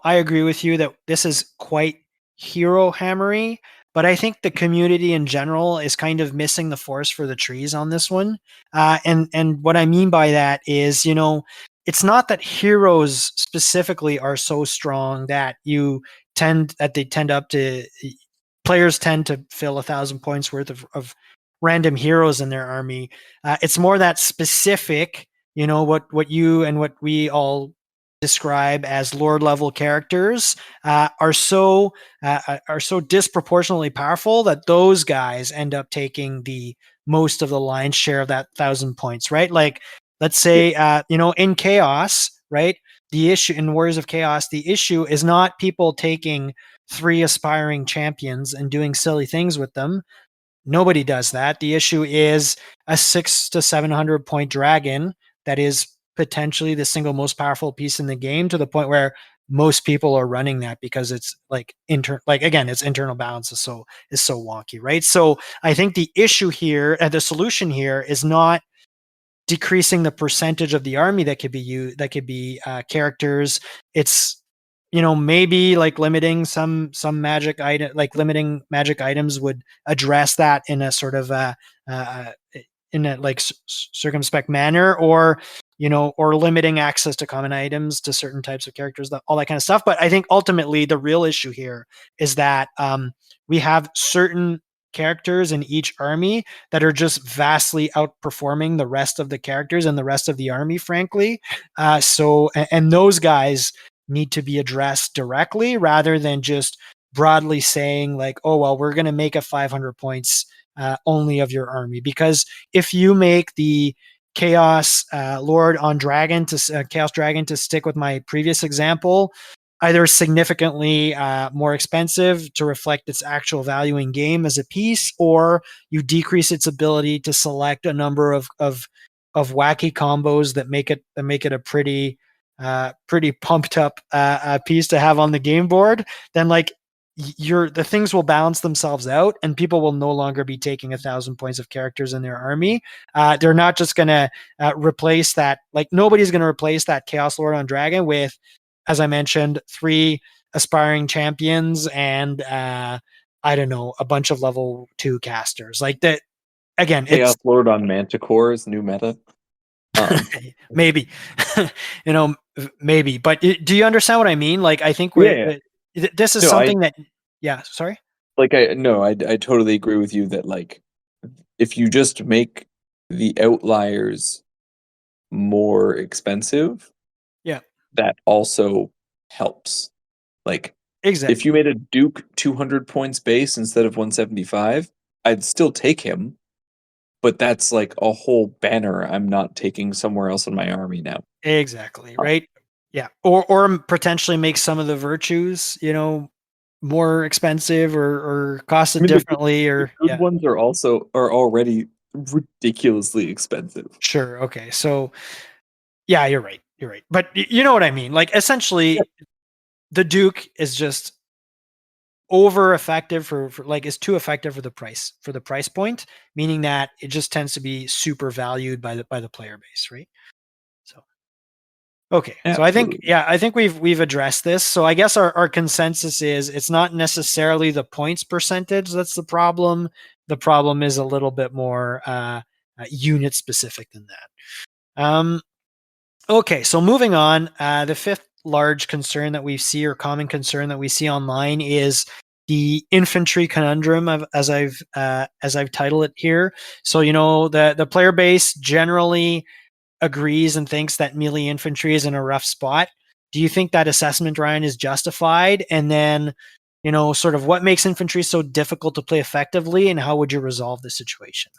I agree with you that this is quite hero hammery, but I think the community in general is kind of missing the forest for the trees on this one. And what I mean by that is, it's not that heroes specifically are so strong that they tend up to players tend to fill 1,000 points worth of random heroes in their army. It's more that specific, what you and what we all describe as lord level characters are so disproportionately powerful that those guys end up taking the most of the lion's share of that 1,000 points, right? Like, let's yeah, say, in chaos, right? The issue in Warriors of Chaos, the issue is not people taking three aspiring champions and doing silly things with them. Nobody does that. The issue is a 600 to 700 point dragon that is potentially the single most powerful piece in the game, to the point where most people are running that because it's like again, its internal balance is so wonky, right? So I think the issue here and the solution here is not decreasing the percentage of the army that could be used, that could be characters. It's, maybe like limiting some magic item, like limiting magic items would address that in a sort of uh, in a like circumspect manner, or or limiting access to common items to certain types of characters, all that kind of stuff. But I think ultimately the real issue here is that we have certain characters in each army that are just vastly outperforming the rest of the characters and the rest of the army, frankly. And those guys need to be addressed directly, rather than just broadly saying like, oh, well, we're going to make a 500 points only of your army. Because if you make the Chaos Lord on Dragon to Chaos Dragon, to stick with my previous example, either significantly more expensive to reflect its actual value in game as a piece, or you decrease its ability to select a number of wacky combos that make it a pretty pumped up piece to have on the game board, then like the things will balance themselves out, and people will no longer be taking 1,000 points of characters in their army. They're not just going to replace that. Like, nobody's going to replace that Chaos Lord on Dragon with, as I mentioned, 3 aspiring champions and I don't know, a bunch of level 2 casters. Like that. Again, Chaos it's Lord on Manticore is new meta. maybe, maybe. But do you understand what I mean? Like, I think Yeah. this is No, something that, yeah, sorry. I totally agree with you that like if you just make the outliers more expensive, Yeah, that also helps. Like if exactly. you made a Duke 200 points base instead of 175, I'd still take him, but that's like a whole banner I'm not taking somewhere else in my army now. Exactly, right? Yeah. Or potentially make some of the virtues, more expensive, or I costed mean, differently, the or good yeah. ones are already ridiculously expensive. Sure. Okay. So yeah, you're right. You're right. But you know what I mean? Like, essentially the Duke is just over effective for like, is too effective for the price point, meaning that it just tends to be super valued by the player base, right? So okay. So Absolutely. I think we've addressed this. So I guess our consensus is it's not necessarily the points percentage that's the problem. The problem is a little bit more unit specific than that. Okay, so moving on, the fifth large concern that we see, or common concern that we see online, is the infantry conundrum, as I've titled it here. So the player base generally agrees and thinks that melee infantry is in a rough spot. Do you think that assessment, Ryan, is justified? And then, sort of what makes infantry so difficult to play effectively, and how would you resolve the situation?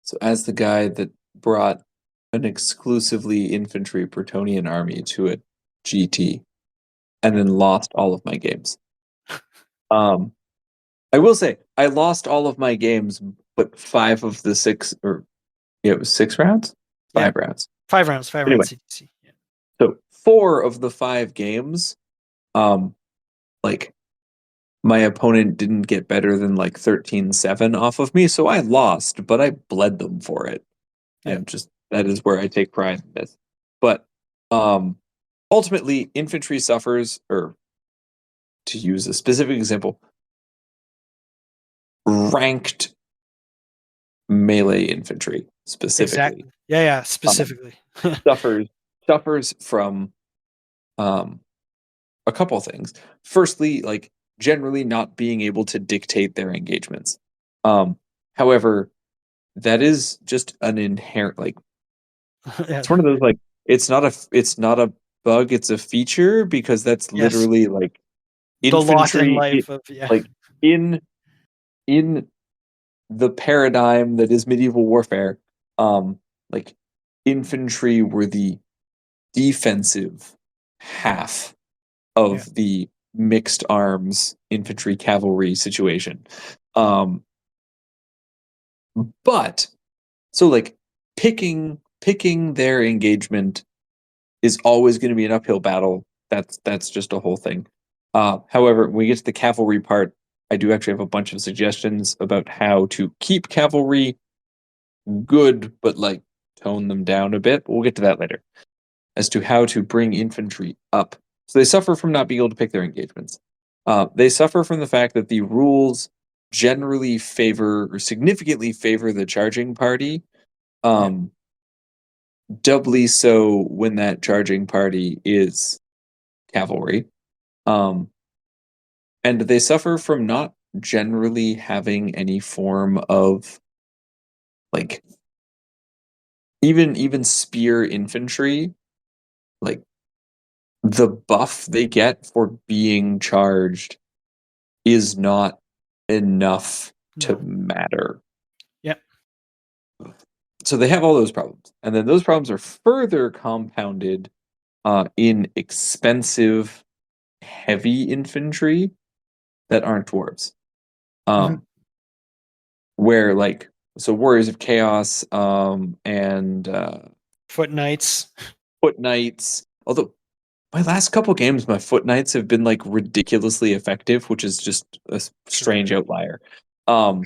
So as the guy that brought an exclusively infantry Bretonian army to a GT and Yeah. then lost all of my games. Um, I will say I lost all of my games, but 5 of the 6, or yeah, it was 6 rounds, Yeah. 5 rounds. 5 rounds, 5 rounds Anyway, CTC. Yeah. so 4 of the 5 games, um, like my opponent didn't get better than like 13-7 off of me, so I lost, but I bled them for it. Yeah. And just that is where I take pride in this. But um ultimately infantry suffers, or to use a specific example, ranked melee infantry specifically Exactly. Yeah. Yeah. um, Specifically. suffers suffers from um a couple things. Firstly, like generally not being able to dictate their engagements. Um However, that is just an inherent, like, Yeah. it's one of those, like, it's not a bug, it's a feature, because that's Yes. literally like The lot in infantry life of, yeah. like in in the paradigm that is medieval warfare, um like infantry were the defensive half Yeah. of the mixed arms infantry cavalry situation. Um, but so like picking their engagement is always going to be an uphill battle. That's just a whole thing. However, when we get to the cavalry part, I do actually have a bunch of suggestions about how to keep cavalry good, but like tone them down a bit. We'll get to that later. As to how to bring infantry up. So they suffer from not being able to pick their engagements. They suffer from the fact that the rules generally favor or significantly favor the charging party. Yeah. Um, Doubly so when that charging party is cavalry. Um, and they suffer from not generally having any form of like even spear infantry, like the buff they get for being charged is not enough to No. matter. Yep. So they have all those problems. And then those problems are further compounded in expensive, heavy infantry that aren't dwarves. Hmm. Where, like, so Warriors of Chaos and Foot knights. Foot Knights, although my last couple games, my Foot Knights have been like ridiculously effective, which is just a Sure. strange outlier. Um,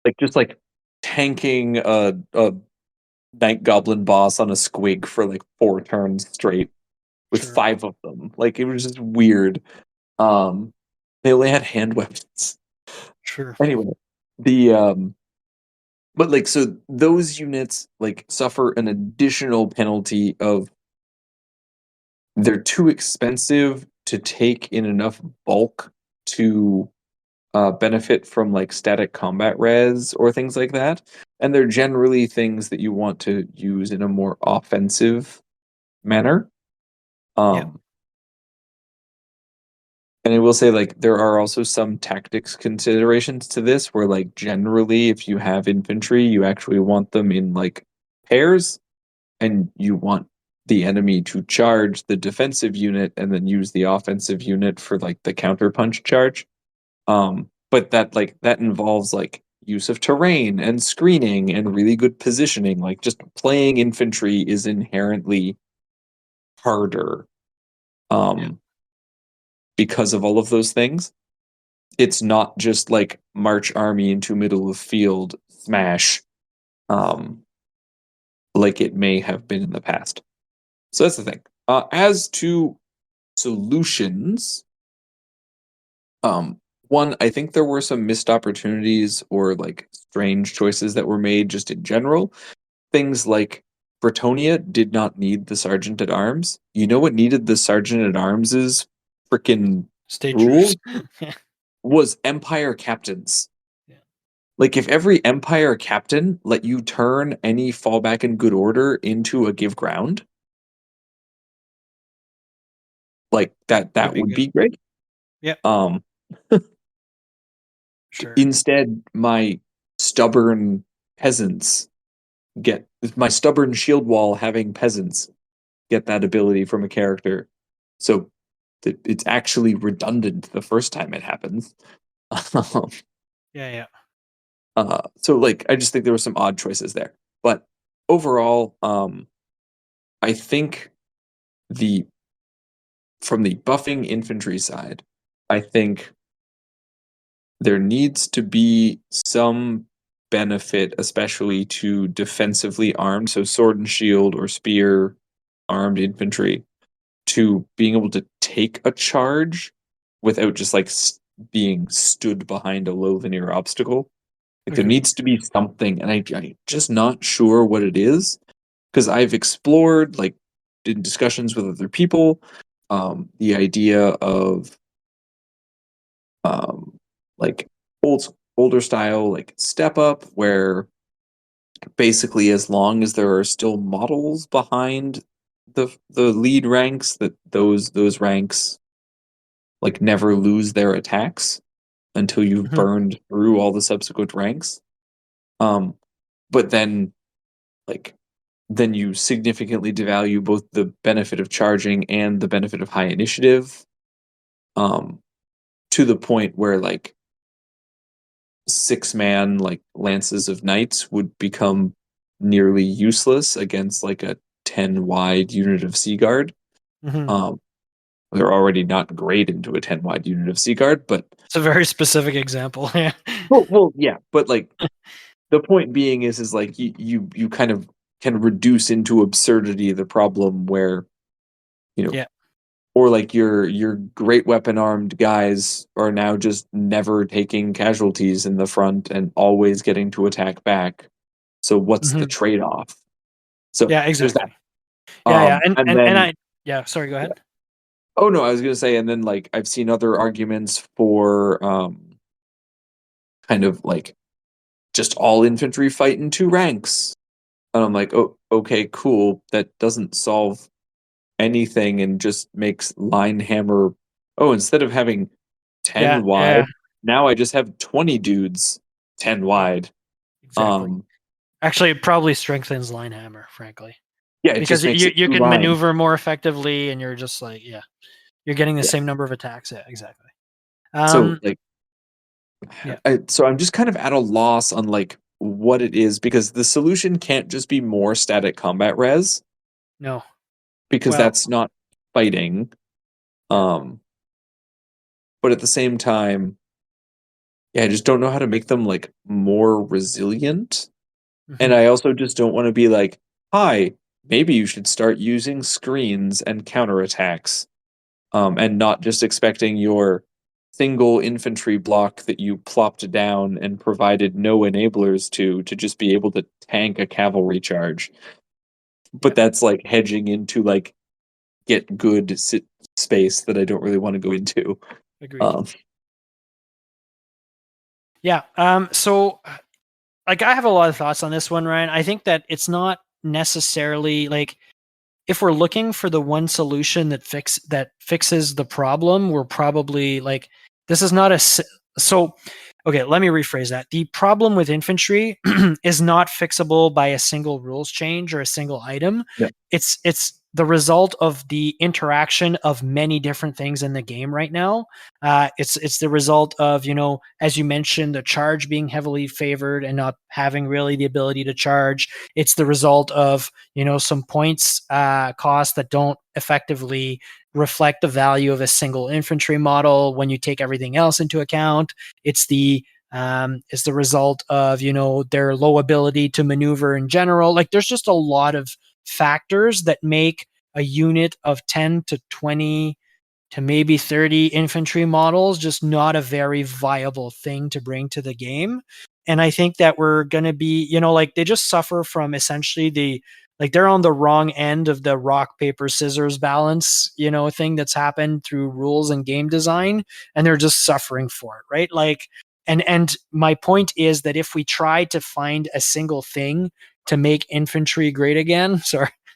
like just like tanking a Night Goblin boss on a squig for like 4 turns straight with Sure. 5 of them. Like it was just weird. Um, they only had hand weapons. Sure. Anyway, the but like so those units like suffer an additional penalty of they're too expensive to take in enough bulk to benefit from like static combat res or things like that. And they're generally things that you want to use in a more offensive manner. Yep. Um, and I will say, like, there are also some tactics considerations to this where, like, generally, if you have infantry, you actually want them in like pairs and you want the enemy to charge the defensive unit and then use the offensive unit for like the counterpunch charge. But that involves like use of terrain and screening and really good positioning. Like just playing infantry is inherently harder Yeah. um, because of all of those things. It's not just like march army into middle of field smash um, like it may have been in the past. So that's the thing. As to solutions, one, I think there were some missed opportunities or like strange choices that were made just in general. Things like Bretonia did not need the sergeant at arms. You know what needed the sergeant at arms's freaking State troops. rules was empire captains. Yeah. Like if every empire captain let you turn any fallback in good order into a give ground, like Would that be would good. be great. Yep. Um Sure. Instead my stubborn peasants get my stubborn shield wall having peasants get that ability from a character. So that it's actually redundant the first time it happens. Um, Yeah. Yeah. so like I just think there were some odd choices there. But overall, I think the from the buffing infantry side, I think there needs to be some benefit, especially to defensively armed, so sword and shield or spear armed infantry, to being able to take a charge without just like being stood behind a low linear obstacle. Like there Hmm. needs to be something, and I'm just not sure what it is because I've explored like in discussions with other people the idea of um, like older style like step up where basically as long as there are still models behind the lead ranks that those ranks like never lose their attacks until you've Hmm. burned through all the subsequent ranks. Um, but then like then you significantly devalue both the benefit of charging and the benefit of high initiative. Um, to the point where like 6-man like lances of knights would become nearly useless against like a 10 wide unit of Sea Guard. Hmm. Um, they're already not great into a 10 wide unit of Sea Guard, but It's a very specific example. Yeah. well, yeah, but like the point being is like you kind of can reduce into absurdity the problem where you know Yeah. or like your great weapon armed guys are now just never taking casualties in the front and always getting to attack back. So what's the Hmm. trade off? So Yeah, there's that. exactly. Yeah, yeah. And And and then I yeah, sorry, go ahead. oh no, I was gonna say, and then like I've seen other arguments for kind of like just all infantry fight in two ranks. And I'm like, oh, okay, cool. That doesn't solve anything and just makes line hammer. Oh, instead of having Yeah, 10 yeah, wide, now I just have 20 dudes 10 yeah, wide. exactly. Um, Actually, it probably strengthens Linehammer, frankly, yeah, it because just makes you it you two can line. maneuver more effectively, and you're just like, yeah, you're getting the Yeah. same number of attacks. Yeah, exactly. So Um, like, yeah, so I'm just kind of at a loss on like what it is because the solution can't just be more static combat res no, because well, that's not fighting. yeah, Um, but at the same time, yeah, I just don't know how to make them like more resilient. And hmm, I also just don't want to be like, hi, maybe you should start using screens and counterattacks, and not just expecting your single infantry block that you plopped down and provided no enablers to just be able to tank a cavalry charge. yeah, But that's like hedging into like get good space that I don't really want to go into. agreed. Um, Yeah. So like I have a lot of thoughts on this one, Ryan. I think that it's not necessarily like if we're looking for the one solution that fixes the problem, we're probably like this is not so okay, let me rephrase that. The problem with infantry is not fixable by a single rules change or a single item. yeah, It's the result of the interaction of many different things in the game right now. It's the result of, as you mentioned, the charge being heavily favored and not having really the ability to charge. It's the result of some points cost that don't effectively reflect the value of a single infantry model when you take everything else into account. It's the result of their low ability to maneuver in general. Like there's just a lot of factors that make a unit of 10 to 20 to maybe 30 infantry models just not a very viable thing to bring to the game. And I think that we're going to be, like they just suffer from essentially like they're on the wrong end of the rock, paper, scissors balance, thing that's happened through rules and game design. And they're just suffering for it, right? Like, and my point is that if we try to find a single thing to make infantry great again,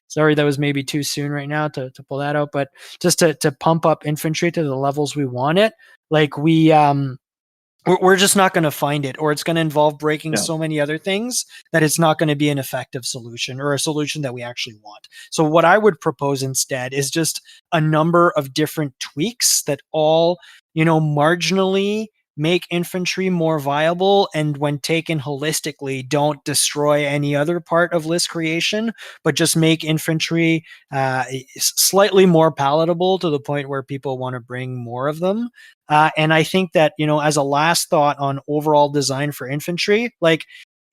sorry, that was maybe too soon right now to pull that out, but just to pump up infantry to the levels we want it, like we're just not going to find it, or it's going to involve breaking yeah, so many other things that it's not going to be an effective solution or a solution that we actually want. So what I would propose instead is just a number of different tweaks that all, marginally make infantry more viable, and when taken holistically don't destroy any other part of list creation, but just make infantry slightly more palatable to the point where people want to bring more of them. And I think that, as a last thought on overall design for infantry, like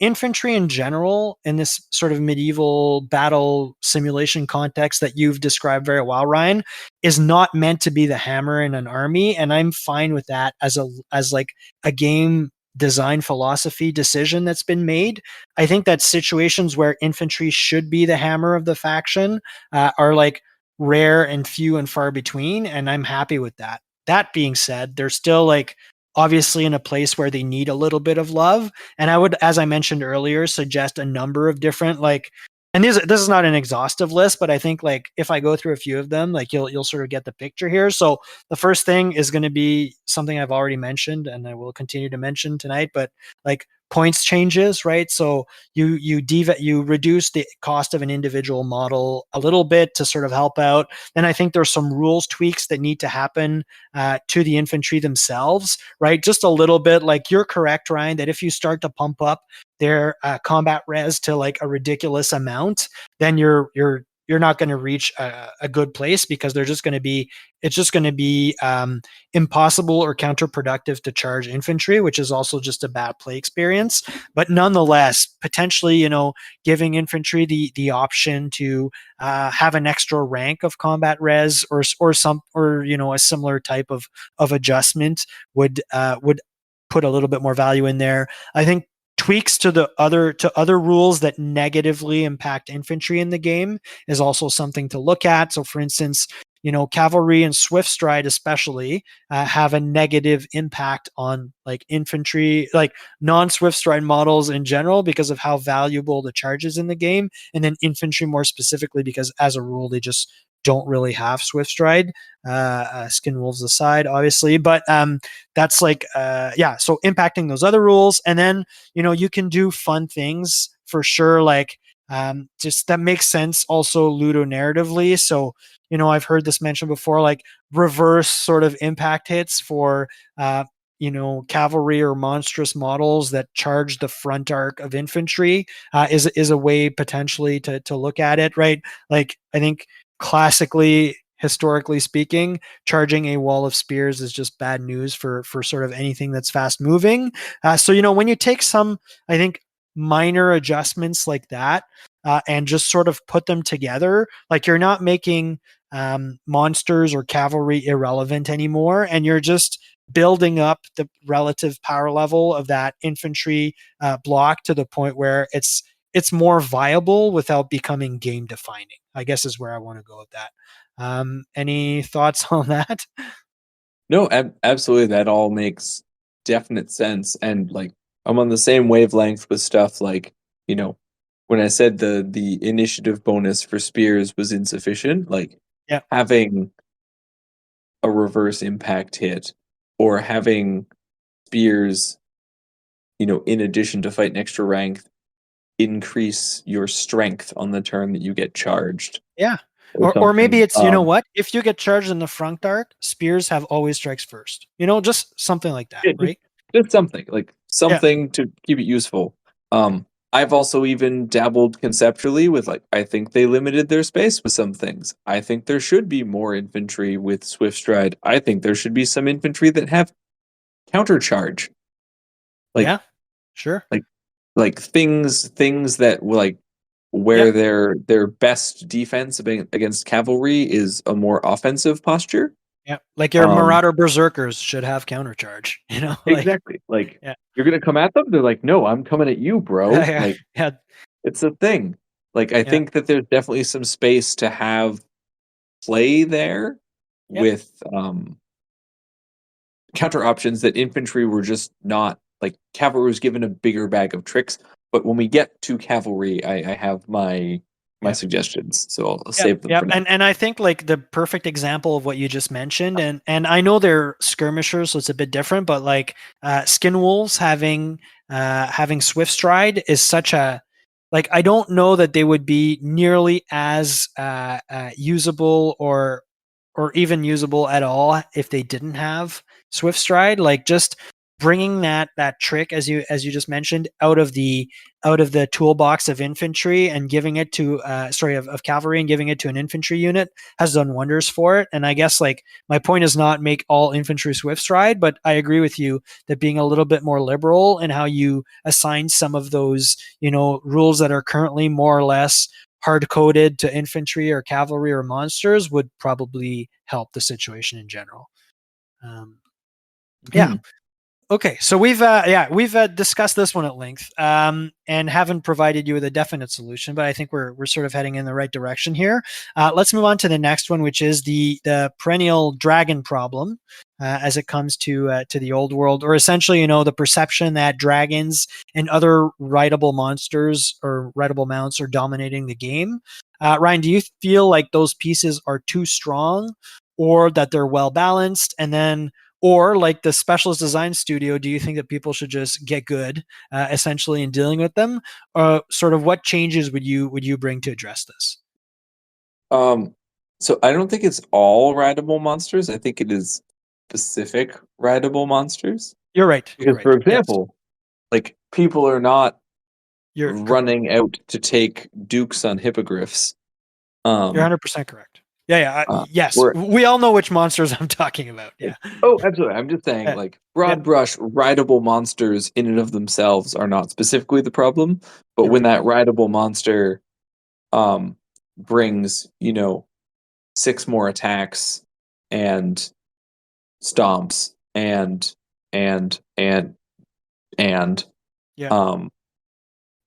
infantry in general, in this sort of medieval battle simulation context that you've described very well, Ryan, is not meant to be the hammer in an army. And I'm fine with that as like a game design philosophy decision that's been made. I think that situations where infantry should be the hammer of the faction are like rare and few and far between. And I'm happy with that. That being said, they're still like obviously in a place where they need a little bit of love. And I would, as I mentioned earlier, suggest a number of different and this is not an exhaustive list, but I think like if I go through a few of them, like you'll sort of get the picture here. So the first thing is going to be something I've already mentioned and I will continue to mention tonight, but like points changes, right? So you reduce the cost of an individual model a little bit to sort of help out. Then I think there's some rules tweaks that need to happen to the infantry themselves, right? Just a little bit. Like you're correct, Ryan, that if you start to pump up their combat res to like a ridiculous amount, then you're not going to reach a good place, because they're just going to be it's just going to be impossible or counterproductive to charge infantry, which is also just a bad play experience. But nonetheless, potentially, giving infantry the option to have an extra rank of combat res, or a similar type of adjustment would put a little bit more value in there. I think tweaks to other rules that negatively impact infantry in the game is also something to look at. So, for instance, cavalry and swift stride especially have a negative impact on like infantry, like non-swift stride models in general, because of how valuable the charge is in the game, and then infantry more specifically because as a rule they just don't really have swift stride, skin wolves aside obviously. But that's like so impacting those other rules. And then you can do fun things for sure, like just that makes sense also ludonarratively. So I've heard this mentioned before, like reverse sort of impact hits for cavalry or monstrous models that charge the front arc of infantry is a way potentially to look at it, right? Like I think classically, historically speaking, charging a wall of spears is just bad news for sort of anything that's fast moving. So when you take some, I think, minor adjustments like that, and just sort of put them together, like you're not making monsters or cavalry irrelevant anymore, and you're just building up the relative power level of that infantry block to the point where it's more viable without becoming game defining, I guess, is where I want to go with that. Any thoughts on that? No, absolutely. That all makes definite sense. And like, I'm on the same wavelength with stuff like, you know, when I said the initiative bonus for spears was insufficient, like Yeah. having a reverse impact hit or having spears, in addition to fight an extra rank, increase your strength on the turn that you get charged Yeah. or Or maybe something. it's, what? If you get charged in the front arc, spears have always strikes first. Just something like that, Yeah, right? just something like Yeah. something to keep it useful. I've also even dabbled conceptually with like I think they limited their space with some things. I think there should be more infantry with swift stride. I think there should be some infantry that have countercharge. Like Yeah. Sure. like things that like where Yep. their best defense against cavalry is a more offensive posture. Yeah. Like your Um, Marauder Berserkers should have countercharge, like, exactly. Like yeah. you're gonna come at them. They're like, no, I'm coming at you, bro. Yeah. Like Yeah. it's a thing. Like I Yeah. think that there's definitely some space to have play there Yep. with counter options that infantry were just not like cavalry was given a bigger bag of tricks. But when we get to cavalry, I have my Yep. suggestions, so I'll Yep, save them yep, for now. and I think like the perfect example of what you just mentioned, and I know they're skirmishers, so it's a bit different, but like skin wolves having swift stride is such a, like, I don't know that they would be nearly as usable or even usable at all if they didn't have swift stride. Like just bringing that trick, as you just mentioned, out of the toolbox of infantry and giving it to of cavalry and giving it to an infantry unit has done wonders for it. And I guess like my point is not make all infantry swift stride, but I agree with you that being a little bit more liberal in how you assign some of those rules that are currently more or less hard coded to infantry or cavalry or monsters would probably help the situation in general. um, yeah. Hmm. Okay, so we've discussed this one at length, and haven't provided you with a definite solution, but I think we're sort of heading in the right direction here. Let's move on to the next one, which is the perennial dragon problem, as it comes to the old world, or essentially, the perception that dragons and other rideable monsters or rideable mounts are dominating the game. Ryan, do you feel like those pieces are too strong, or that they're well balanced? And then Or like the specialist design studio, do you think that people should just get good, essentially, in dealing with them? Sort of what changes would you bring to address this? So I don't think it's all rideable monsters. I think it is specific rideable monsters. You're right. You're Because, right. for Yes, example, like people are not you're running out to take dukes on hippogriffs. You're Um, 100% correct. Yeah, yeah. Yes, where we all know which monsters I'm talking about. Yeah, oh, absolutely. I'm just saying, yeah, like yeah. broad brush, rideable monsters in and of themselves are not specifically the problem, but You're when right. that rideable monster um brings, 6 more attacks and stomps and and Yeah, um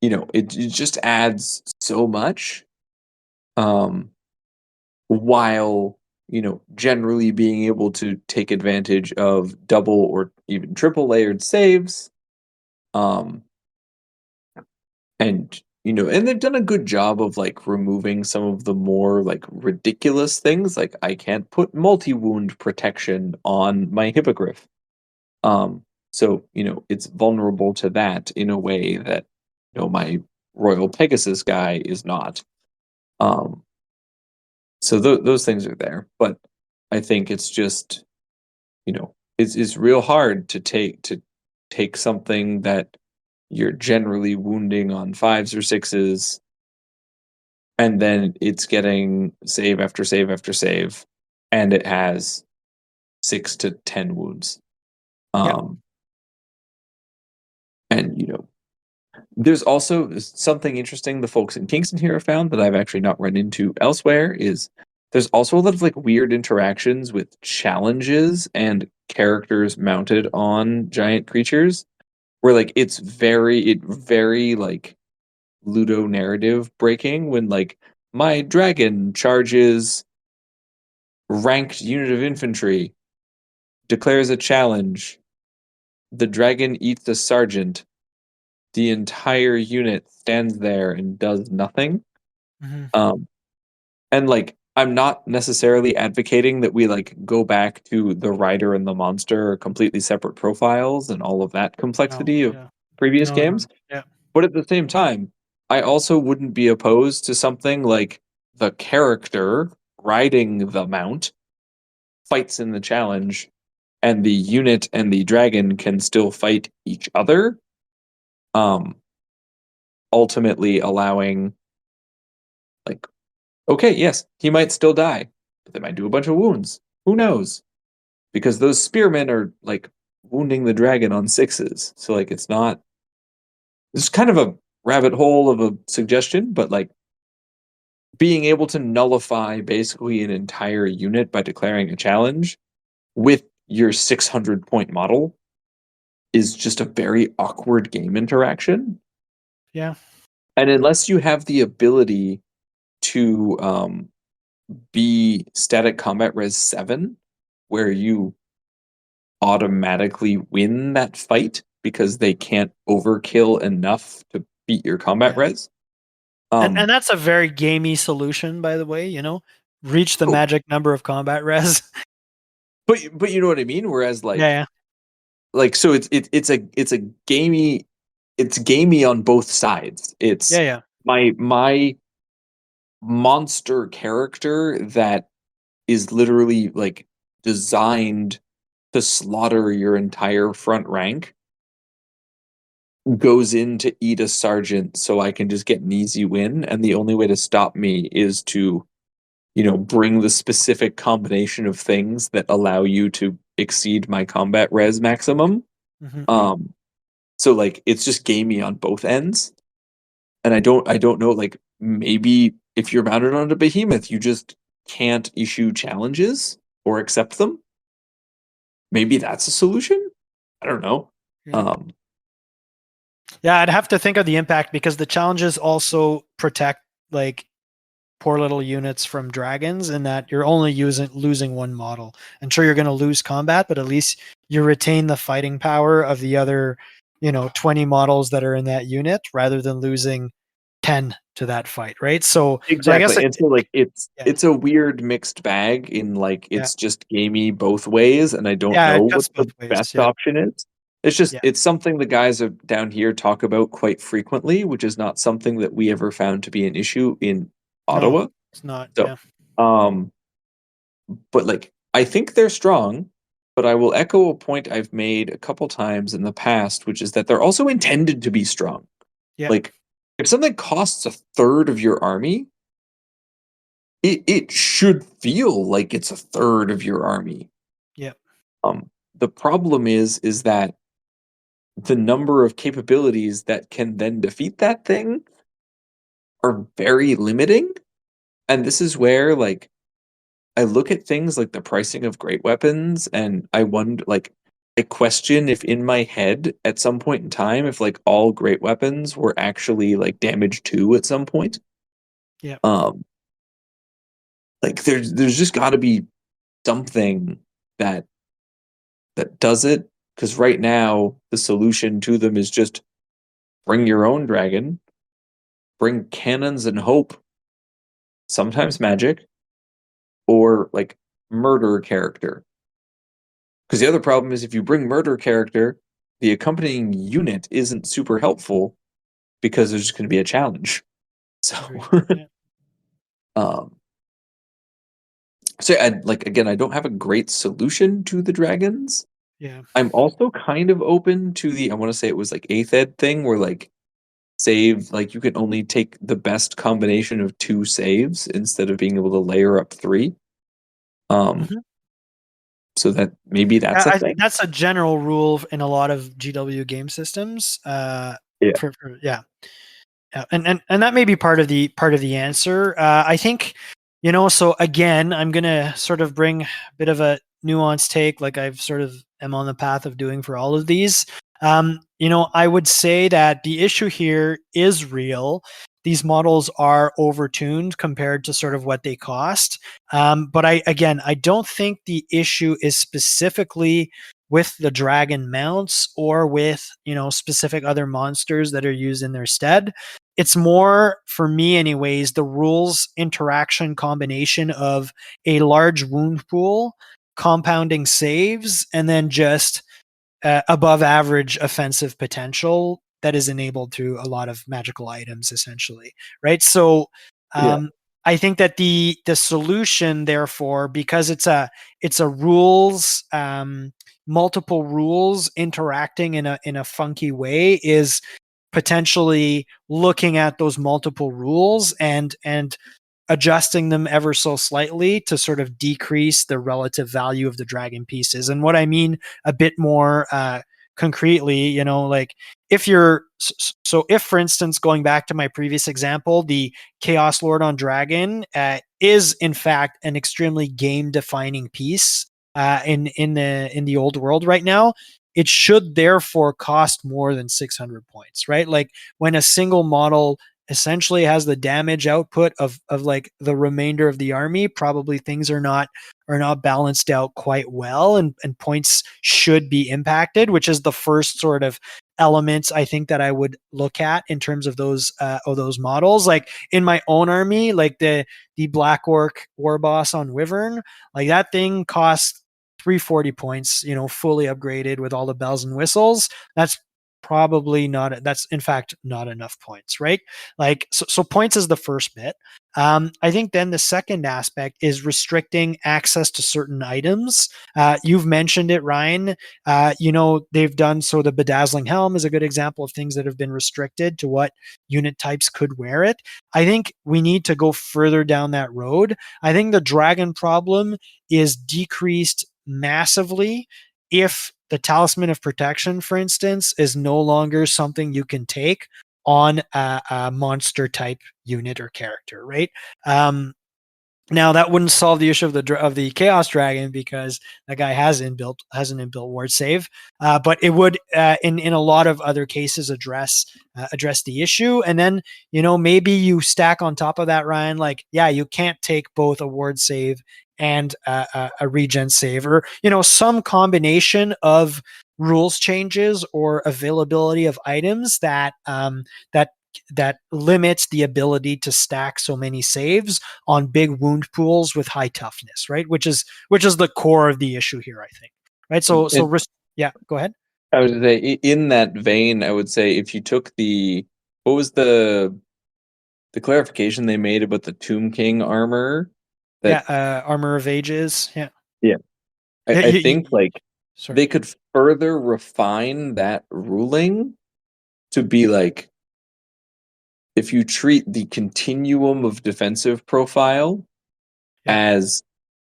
it just adds so much um while generally being able to take advantage of double or even triple layered saves, um and they've done a good job of like removing some of the more like ridiculous things, like I can't put multi-wound protection on my hippogriff. So, it's vulnerable to that in a way that, my Royal Pegasus guy is not. Um, so those things are there, but I think it's just, it's real hard to take something that you're generally wounding on fives or sixes, and then it's getting save after save after save, and it has 6 to 10 wounds. yeah, Um, and there's also something interesting the folks in Kingston here have found that I've actually not run into elsewhere is there's also a lot of like weird interactions with challenges and characters mounted on giant creatures where like it very like ludo narrative breaking when like my dragon charges ranked unit of infantry, declares a challenge, the dragon eats a sergeant, the entire unit stands there and does nothing. hmm Um, and like, I'm not necessarily advocating that we like go back to the rider and the monster completely separate profiles and all of that no, complexity of yeah, previous no, no, games. yeah, But at the same time, I also wouldn't be opposed to something like the character riding the mount fights in the challenge, and the unit and the dragon can still fight each other. Um, Ultimately allowing like, okay, yes, he might still die, but they might do a bunch of wounds. Who knows? Because those spearmen are like wounding the dragon on sixes. So like it's not it's kind of a rabbit hole of a suggestion, but like being able to nullify basically an entire unit by declaring a challenge with your 600 point model is just a very awkward game interaction. yeah, And unless you have the ability to be static combat res 7, where you automatically win that fight because they can't overkill enough to beat your combat yeah. res. And Um, that's a very gamey solution, by the way. Reach the oh, magic number of combat res. but you know what I mean. Whereas Yeah, like so it's a gamey it's gamey on both sides. yeah, It's yeah, my monster character that is literally like designed to slaughter your entire front rank goes in to eat a sergeant so I can just get an easy win, and the only way to stop me is to bring the specific combination of things that allow you to exceed my combat res maximum. yeah. hmm um so like it's just gamey on both ends, and I don't know, like maybe if you're mounted on a behemoth you just can't issue challenges or accept them. Maybe that's a solution. I don't know. Yeah. um Yeah, I'd have to think of the impact because the challenges also protect like poor little units from dragons, and that you're only losing one model. I'm sure you're going to lose combat, but at least you retain the fighting power of the other, 20 models that are in that unit rather than losing 10 to that fight, right? So I guess Exactly. And so like yeah, it's a weird mixed bag in like yeah, it's just gamey both ways, and I don't yeah, know it what cuts both the ways. best Yeah, option is. It's just yeah. it's something the guys are down here talk about quite frequently, which is not something that we ever found to be an issue in No, Ottawa. it's not. So Yeah, um but like I think they're strong, but I will echo a point I've made a couple times in the past, which is that they're also intended to be strong. yeah, Like if something costs a third of your army, it should feel like it's a third of your army. yeah, The problem is that the number of capabilities that can then defeat that thing are very limiting. And this is where like I look at things like the pricing of great weapons and I wonder like I question if in my head at some point in time if like all great weapons were actually like damage 2 at some point. yeah, Um like there's just got to be something that does it, because right now the solution to them is just bring your own dragon, bring cannons and hope, sometimes magic, or like murder character. Because the other problem is if you bring murder character, the accompanying unit isn't super helpful because there's just going to be a challenge. So, agreed. Yeah, um, so I, like again, I don't have a great solution to the dragons. yeah. I'm also kind of open to the I want to say it was like eighth ed thing where like save like you can only take the best combination of two saves instead of being able to layer up three. Um, Mhm. so that maybe that's a thing. That's a general rule in a lot of GW game systems. Yeah. Yeah, yeah, and that may be part of the answer. I think, so again, I'm gonna sort of bring a bit of a nuanced take, like I've sort of am on the path of doing for all of these. I would say that the issue here is real. These models are overtuned compared to sort of what they cost. But I don't think the issue is specifically with the dragon mounts or with specific other monsters that are used in their stead. It's more, for me anyways, the rules interaction combination of a large wound pool, compounding saves, and then just above average offensive potential that is enabled through a lot of magical items, essentially, right? So Yeah. I think that the solution, therefore, because it's a rules, multiple rules interacting in a funky way, is potentially looking at those multiple rules and adjusting them ever so slightly to sort of decrease the relative value of the dragon pieces. And what I mean a bit more concretely, like if you're so if, for instance, going back to my previous example, the Chaos Lord on Dragon is in fact an extremely game defining piece in the old world right now. It should therefore cost more than 600 points, right? Like when a single model essentially has the damage output of like the remainder of the army, probably things are not balanced out quite well, and points should be impacted, which is the first sort of elements I think that I would look at in terms of those models. Like in my own army, like the Black Orc War Boss on Wyvern, like that thing costs 340 points, fully upgraded with all the bells and whistles. That's in fact not enough points, right? Like so points is the first bit. I think then the second aspect is restricting access to certain items. You've mentioned it, Ryan. They've done so. The bedazzling helm is a good example of things that have been restricted to what unit types could wear it. I think we need to go further down that road. I think the dragon problem is decreased massively if the talisman of protection, for instance, is no longer something you can take on a monster type unit or character, right? Now that wouldn't solve the issue of the Chaos Dragon because that guy has an inbuilt ward save, but it would in a lot of other cases address the issue. And then maybe you stack on top of that, Ryan. Like you can't take both a ward save and a regen save, or some combination of rules changes or availability of items that limits the ability to stack so many saves on big wound pools with high toughness, right? Which is the core of the issue here, I think. Right. And Yeah, go ahead. I would say in that vein, I would say if you took what was the clarification they made about the Tomb King armor Yeah, that Armor of Ages. Yeah. yeah, Yeah, I think like sorry. they could further refine that ruling to be like if you treat the continuum of defensive profile Yeah, as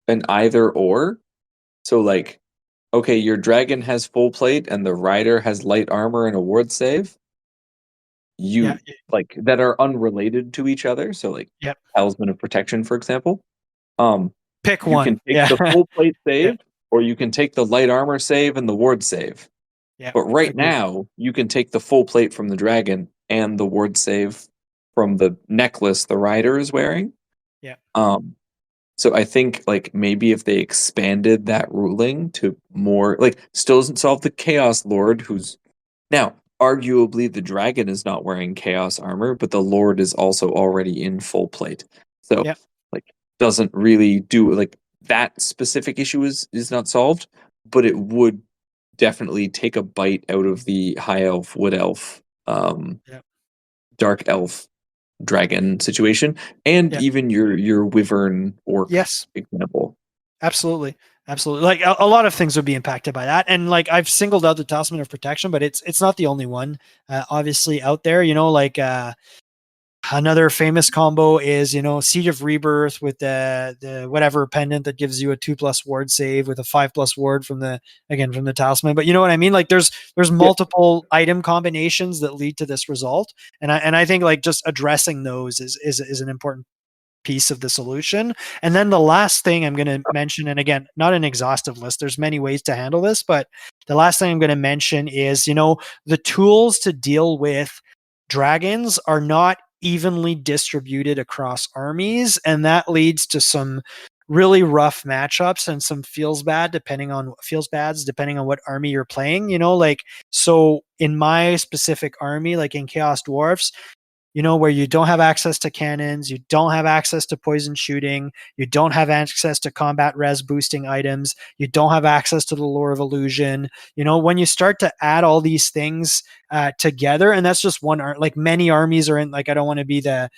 an either or, so like okay, your dragon has full plate and the rider has light armor and a ward save, yeah, you like that are unrelated to each other, so like yeah. Talisman of Protection, for example. Um, Pick you one. can take Yeah. the full plate Yeah, save, or you can take the light armor save and the ward save. yeah. But right Agreed. now, you can take the full plate from the dragon and the ward save from the necklace the rider is wearing. Yeah, Um, so I think like maybe if they expanded that ruling to more like still doesn't solve the Chaos Lord who's now arguably the dragon is not wearing chaos armor, but the Lord is also already in full plate. So yeah, like doesn't really do like that specific issue is not solved, but it would definitely take a bite out of the high elf, wood elf, yeah, dark elf dragon situation, and yeah. even your wyvern orc Yes, example. absolutely. Absolutely. Like a lot of things would be impacted by that. And like I've singled out the Talisman of Protection, but it's not the only one. Obviously out there, like another famous combo is, Siege of Rebirth with the whatever pendant that gives you a 2+ ward save with a 5+ ward from the talisman. But you know what I mean? Like there's Yeah. multiple item combinations that lead to this result. And I think like just addressing those is an important piece of the solution. And then the last thing I'm going to mention, and again, not an exhaustive list, there's many ways to handle this, but the last thing I'm going to mention is, the tools to deal with dragons are not evenly distributed across armies, and that leads to some really rough matchups and some feels bads depending on what army you're playing. Like, so in my specific army, like in Chaos Dwarfs, where you don't have access to cannons, you don't have access to poison shooting, you don't have access to combat res boosting items, you don't have access to the lore of illusion. When you start to add all these things together, and that's just like many armies are in, like, I don't want to be the,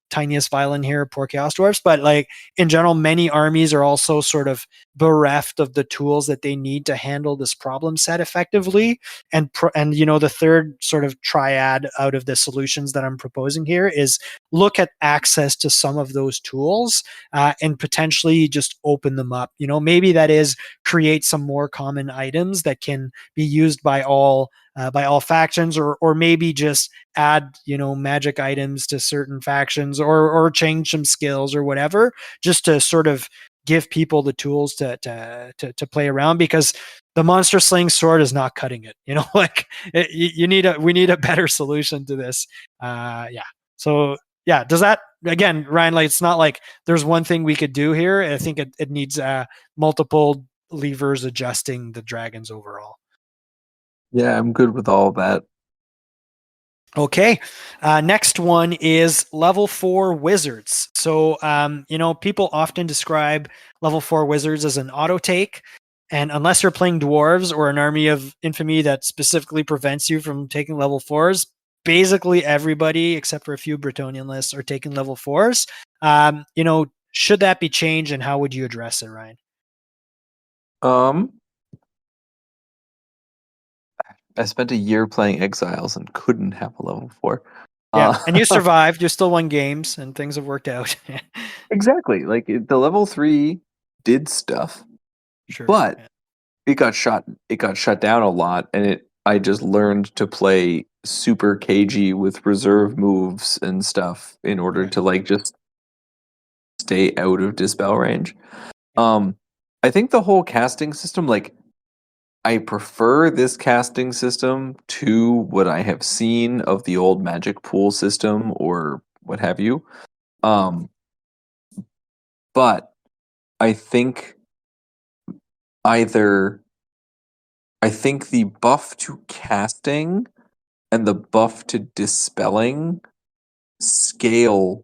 tiniest violin here, poor Chaos Dwarfs, but like in general, many armies are also sort of bereft of the tools that they need to handle this problem set effectively. And the third sort of triad out of the solutions that I'm proposing here is look at access to some of those tools and potentially just open them up. Maybe that is create some more common items that can be used by all factions, or maybe just add magic items to certain factions, or change some skills or whatever, just to sort of give people the tools to play around, because the monster sling sword is not cutting it. Like we need a better solution to this. Yeah. So yeah, does that, again, Ryan, like, it's not like there's one thing we could do here. I think it needs multiple levers adjusting the dragons overall. Yeah, I'm good with all of that. Okay. Next one is level 4 wizards. So, people often describe level 4 wizards as an auto take. And unless you're playing dwarves or an army of infamy that specifically prevents you from taking level 4s, basically everybody, except for a few Bretonnian lists, are taking level 4s. Should that be changed, and how would you address it, Ryan? Um, I spent a year playing Exiles and couldn't have a level 4. Yeah. And you Uh, survived. You still won games, and things have worked out. exactly. Like the level 3 did stuff, Sure. but Yeah. it got shut down a lot, and I just learned to play super cagey with reserve moves and stuff in order Right. to like just stay out of dispel range. Yeah. I think the whole casting system, like I prefer this casting system to what I have seen of the old magic pool system or what have you. Um, but I think either I think the buff to casting and the buff to dispelling scale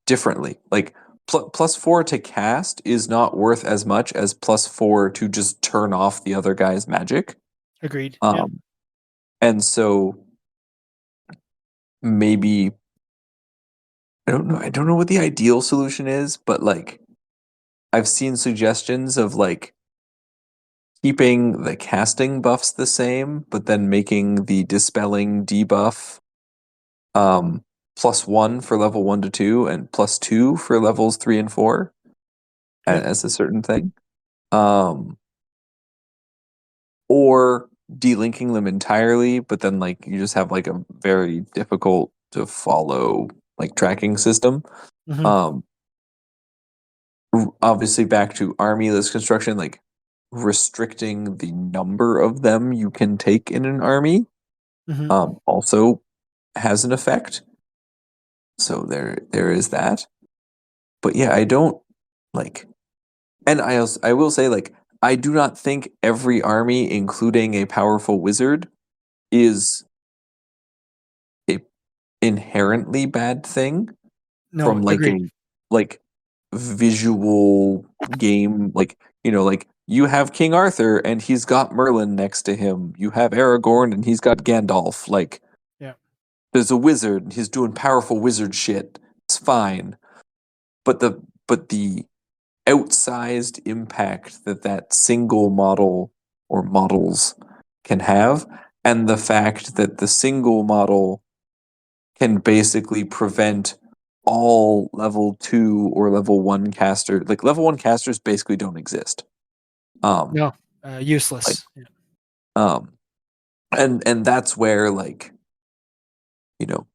differently. Like +4 to cast is not worth as much as +4 to just turn off the other guy's magic. Agreed. Yeah. And so maybe I don't know what the ideal solution is, but like I've seen suggestions of like keeping the casting buffs the same, but then making the dispelling debuff +1 for level 1 to 2 and +2 for levels 3 and 4 Yep. as a certain thing. Or delinking them entirely, but then like you just have like a very difficult to follow like tracking system. Mm-hmm. Um Obviously back to army list construction, like restricting the number of them you can take in an army Mm-hmm. also has an effect. So there is that. But yeah, I don't like, and I will say like I do not think every army, including a powerful wizard, is a inherently bad thing No, from like agreed. a like visual game, like like you have King Arthur and he's got Merlin next to him. You have Aragorn and he's got Gandalf. Like Yeah. there's a wizard and he's doing powerful wizard shit. It's fine. But the outsized impact that that single model or models can have, and the fact that the single model can basically prevent all level 2 or level 1 caster, like level 1 casters basically don't exist. um No, like useless. Yeah. um and that's where like you know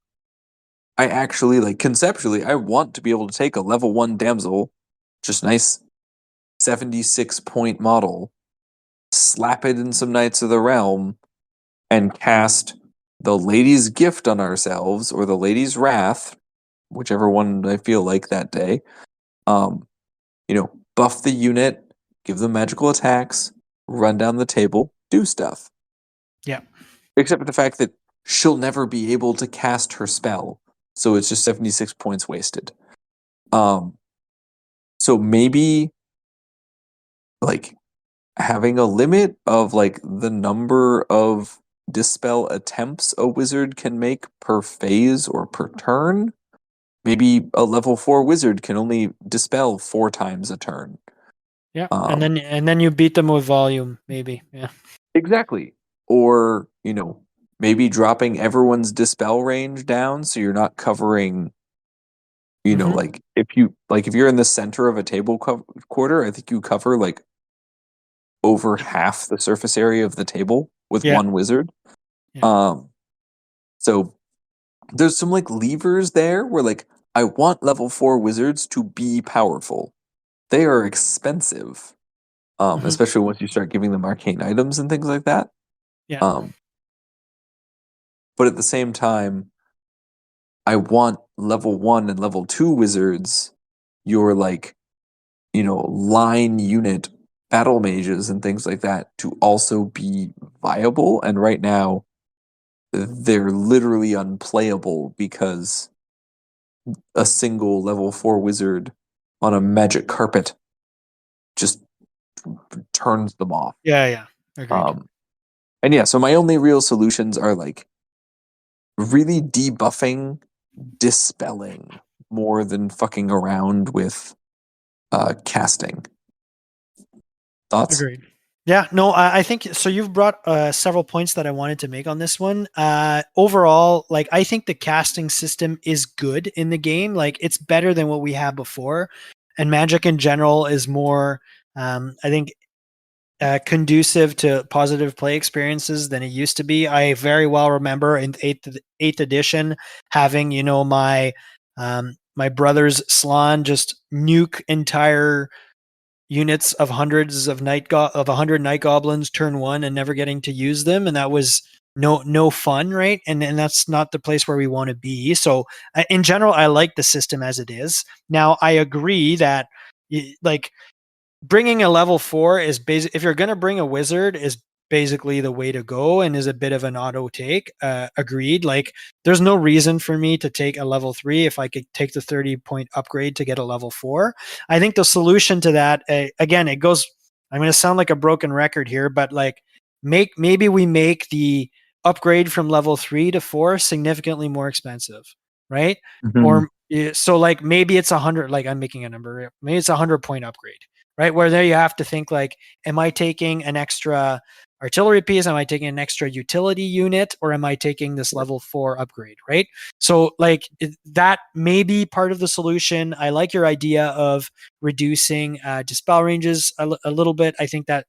I actually like conceptually I want to be able to take a level 1 damsel, just nice 76 point model, slap it in some Knights of the Realm, and cast the Lady's Gift on ourselves or the Lady's Wrath, whichever one I feel like that day. Um, buff the unit, give them magical attacks, run down the table, do stuff. Yeah. Except for the fact that she'll never be able to cast her spell, so it's just 76 points wasted. Um, so maybe like having a limit of like the number of dispel attempts a wizard can make per phase or per turn. Maybe a level 4 wizard can only dispel 4 times a turn. Yeah. And Um, then you beat them with volume, maybe. Yeah. exactly. Or, maybe dropping everyone's dispel range down so you're not covering, Mm-hmm. like if you're in the center of a table quarter, I think you cover like over half the surface area of the table with Yeah. one wizard. Yeah. Um, so there's some like levers there where like I want level 4 wizards to be powerful. They are expensive. Mm-hmm. Especially once you start giving them arcane items and things like that. Yeah. Um, but at the same time, I want level 1 and level 2 wizards, your like, line unit battle mages and things like that to also be viable. And right now, they're literally unplayable because a single level 4 wizard on a magic carpet just turns them off. Yeah. Yeah. Agreed. Um, and yeah, so my only real solutions are like really debuffing, dispelling more than fucking around with casting. Thoughts? Agreed. Yeah, no, I think so. You've brought several points that I wanted to make on this one. Overall, like I think the casting system is good in the game. Like it's better than what we had before, and Magic in general is more, I think, conducive to positive play experiences than it used to be. I very well remember in eighth edition having my brother's Slan just nuke entire units of hundreds of of 100 night goblins turn one and never getting to use them, and that was no fun, right? And that's not the place where we want to be. So in general, I like the system as it is. Now I agree that like bringing a level 4 is basic. If you're going to bring a wizard, is basically the way to go and is a bit of an auto take. Agreed. Like, there's no reason for me to take a level 3 if I could take the 30-point upgrade to get a level 4. I think the solution to that, again, it goes. I'm going to sound like a broken record here, but like, maybe we make the upgrade from level 3 to 4 significantly more expensive, right? Mhm. Or so like maybe it's 100, like I'm making a number, maybe it's a 100-point upgrade, right? Where there you have to think like, am I taking an extra artillery piece? Am I taking an extra utility unit, or am I taking this level 4 upgrade, right? So like that may be part of the solution. I like your idea of reducing dispel ranges a little bit. I think that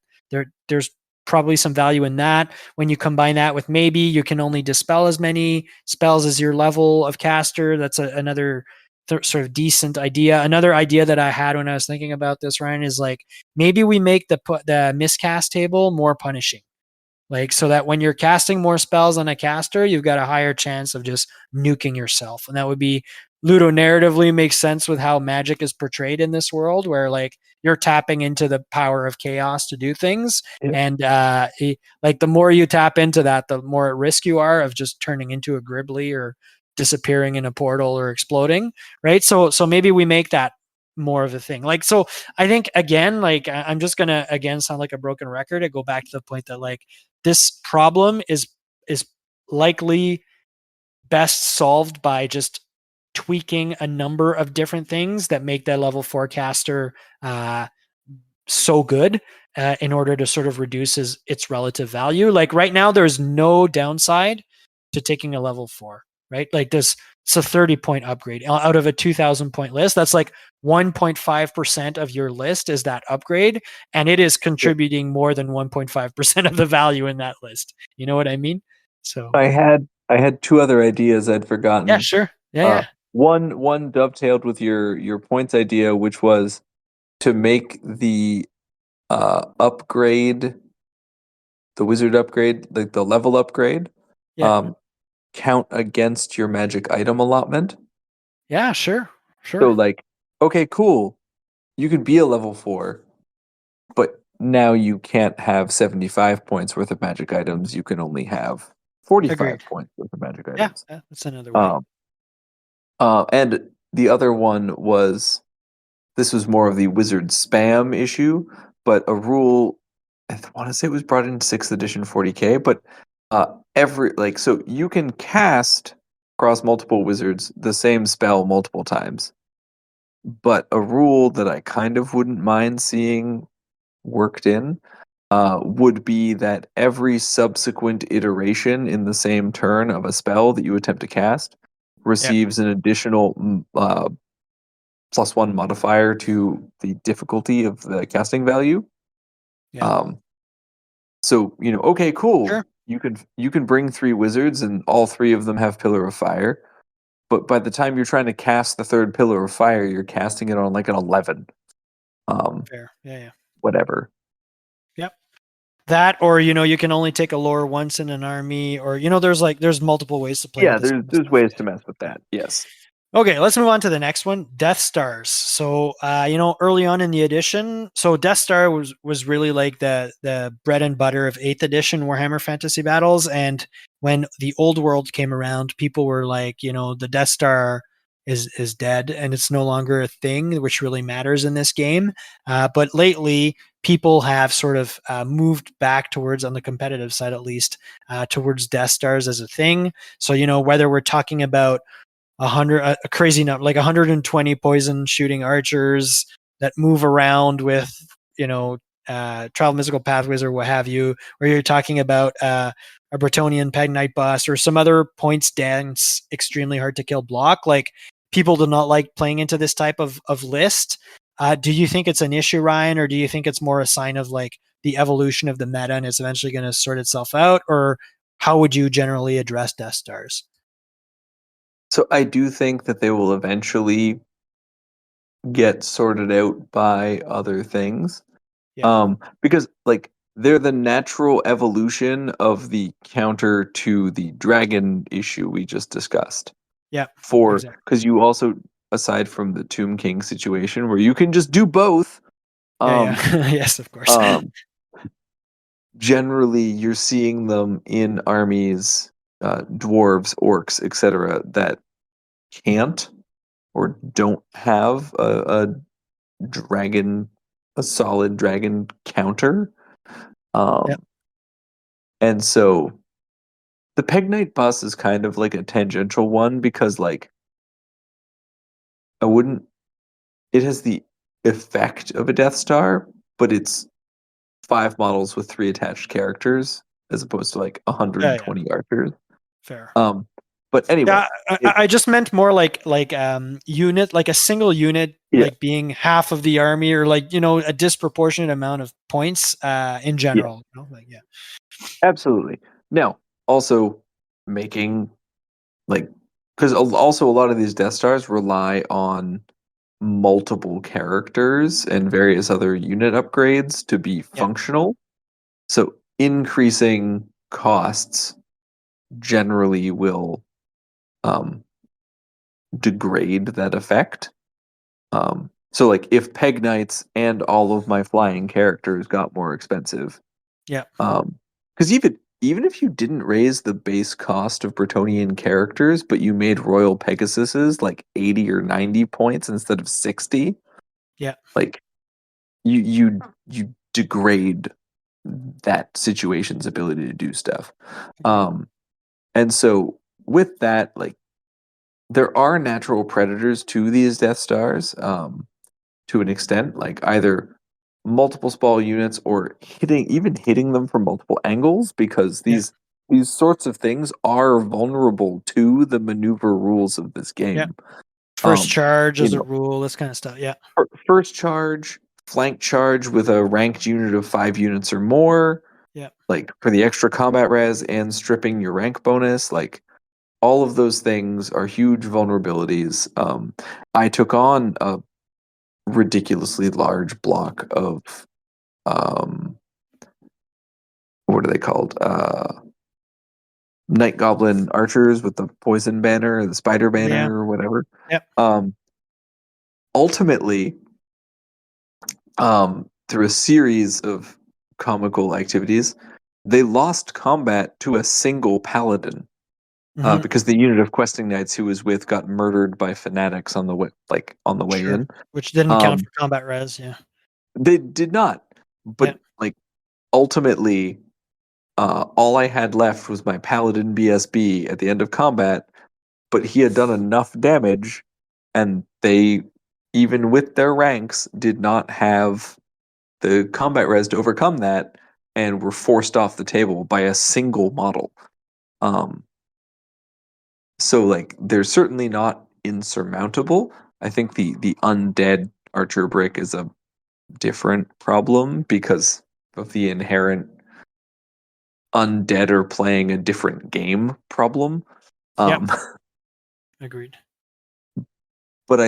there's probably some value in that. When you combine that with maybe you can only dispel as many spells as your level of caster, that's another sort of decent idea. Another idea that I had when I was thinking about this, Ryan, is like, maybe we make the miscast table more punishing. Like, so that when you're casting more spells on a caster, you've got a higher chance of just nuking yourself. And that would be ludonarratively makes sense with how magic is portrayed in this world, where like you're tapping into the power of chaos to do things. Yep. And like the more you tap into that, the more at risk you are of just turning into a Gribbly or disappearing in a portal or exploding. Right. So maybe we make that more of a thing. Like, so I think again, like I'm just gonna again sound like a broken record. I go back to the point that like this problem is likely best solved by just tweaking a number of different things that make that level forecaster so good in order to sort of reduce its relative value. Like right now, there's no downside to taking a level 4, right? Like this, it's a 30-point upgrade out of a 2,000-point list. That's like 1.5% of your list is that upgrade, and it is Yep. contributing more than 1.5% of the value in that list. You know what I mean? So I had two other ideas I'd yeah, forgotten. sure. Yeah, Uh, yeah, one dovetailed with your points idea, which was to make the upgrade, the wizard upgrade, like the level upgrade, yeah, um, count against your magic item allotment. yeah, sure, So sure. like, okay, cool, you could be a level 4, but now you can't have 75 points worth of magic items. You can only have Agreed. 45 points worth of magic Yeah, items. yeah, that's another way. Um, and the other one was, this was more of the wizard spam issue, but a rule, I want to say it was brought in 6th edition 40K, but every, like, so you can cast across multiple wizards the same spell multiple times, but a rule that I kind of wouldn't mind seeing worked in would be that every subsequent iteration in the same turn of a spell that you attempt to cast Yeah, receives an additional +1 modifier to the difficulty of the casting value. yeah, Um, so okay, cool. sure. You can bring 3 wizards, and all 3 of them have Pillar of Fire. But by the time you're trying to cast the third Pillar of Fire, you're casting it on like an 11. Um, Fair. Yeah, yeah. whatever. Yep. That, or you can only take a lore once in an army, or there's multiple ways to play with Yeah, this there's kind of there's stuff. ways Yeah. to mess with Yeah. that. Yes. Okay, let's move on to the next one, Death Stars. So, early on in the edition, so Death Star was really like the bread and butter of 8th edition Warhammer Fantasy Battles, and when the old world came around, people were like, the Death Star is dead and it's no longer a thing which really matters in this game. But lately, people have sort of moved back towards, on the competitive side at least, towards Death Stars as a thing. So, whether we're talking about 100, a crazy number, like 120 poison shooting archers that move around with, travel mystical pathways or what have you, or you're talking about a Bretonian Pagnite bust or some other points dense, extremely hard to kill block. Like, people do not like playing into this type of list. Do you think it's an issue, Ryan, or do you think it's more a sign of like the evolution of the meta and it's eventually going to sort itself out? Or how would you generally address Death Stars? So I do think that they will eventually get sorted out by other things. Yeah. Because like they're the natural evolution of the counter to the dragon issue we just discussed. Yeah. For Exactly. because you also, aside from the Tomb King situation where you can just do both, Yeah, um, yeah. Yes, of course. um, generally you're seeing them in armies, dwarves, orcs, etc., that can't or don't have dragon, a solid dragon counter. Yep. And so the Peg Knight boss is kind of like a tangential one because like I wouldn't it has the effect of a Death Star, but it's 5 models with 3 attached characters as opposed to like Yeah. 120 archers. Fair. Um, but anyway, Yeah, I, it I just meant more like unit, like a single unit, yeah, like being half of the army, or like a disproportionate amount of points in yeah, general. Like yeah, absolutely. Now, also making like because also a lot of these Death Stars rely on multiple characters and various other unit upgrades to be yeah, functional. So increasing costs generally will um, degrade that effect. So like if Peg Knights and all of my flying characters got more expensive, yeah, because even if you didn't raise the base cost of Bretonian characters, but you made Royal Pegasuses like 80 or 90 points instead of 60, yeah. like you degrade that situation's ability to do stuff. Agreed. Um, and so with that, like there are natural predators to these Death Stars, to an extent, like either multiple small units or hitting them from multiple angles, because Yeah, these sorts of things are vulnerable to the maneuver rules of this yeah. game. First Um, charge you as a know, rule, this kind of stuff. Yeah, first charge, flank charge with a ranked unit of 5 units or more, yeah, like for the extra combat res and stripping your rank bonus, like all of those things are huge vulnerabilities. I took on a ridiculously large block of um, what are they called? Night Goblin archers with the poison banner, or the spider yeah, banner, or whatever. yeah. Um, ultimately, through a series of comical activities, they lost combat to a single paladin. Hmm. Because the unit of questing knights who was with got murdered by fanatics on the way, Sure. in. Which didn't count Um, for combat res. Yeah, they did not, yeah, but like ultimately, all I had left was my paladin BSB at the end of combat. But he had done enough damage, and they, even with their ranks, did not have the combat res to overcome that, and were forced off the table by a single model. Um, so like they're certainly not insurmountable. I think the undead archer brick is a different problem because of the inherent undead are playing a different game problem. yeah. Um, Agreed. but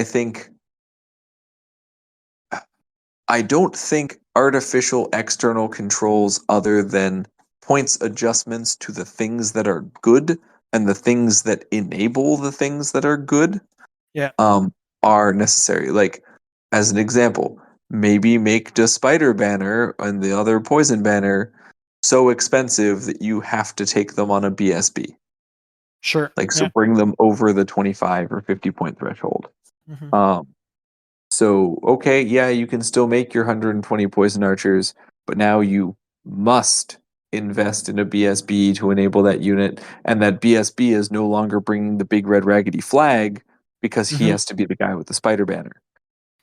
I don't think artificial external controls other than points adjustments to the things that are good and the things that enable the things that are good, Yeah, um, are necessary. Like, as an example, maybe make the spider banner and the other poison banner so expensive that you have to take them on a BSB. sure. Like, so Yeah. bring them over the 25 or 50 point threshold. Hmm. Um, so, okay, yeah, you can still make your 120 poison archers, but now you must invest in a BSB to enable that unit, and that BSB is no longer bringing the big red raggedy flag because he Hmm. has to be the guy with the spider banner.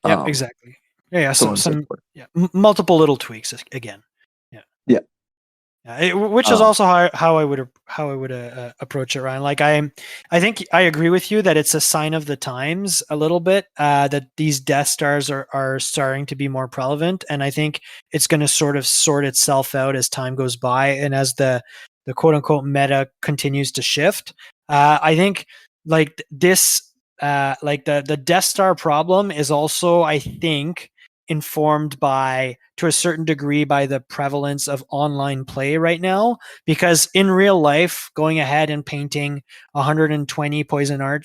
Yeah, Um, exactly. Yeah, yeah. so So on and so some forth. yeah, multiple little tweaks again. Yeah. Yeah. Which is Um, also how I would approach it, Ryan. Like I think I agree with you that it's a sign of the times a little bit that these Death Stars are starting to be more prevalent, and I think it's going to sort of sort itself out as time goes by and as the quote unquote meta continues to shift. I think like this like the Death Star problem is also I think informed by, to a certain degree, by the prevalence of online play right now. Because in real life, going ahead and painting 120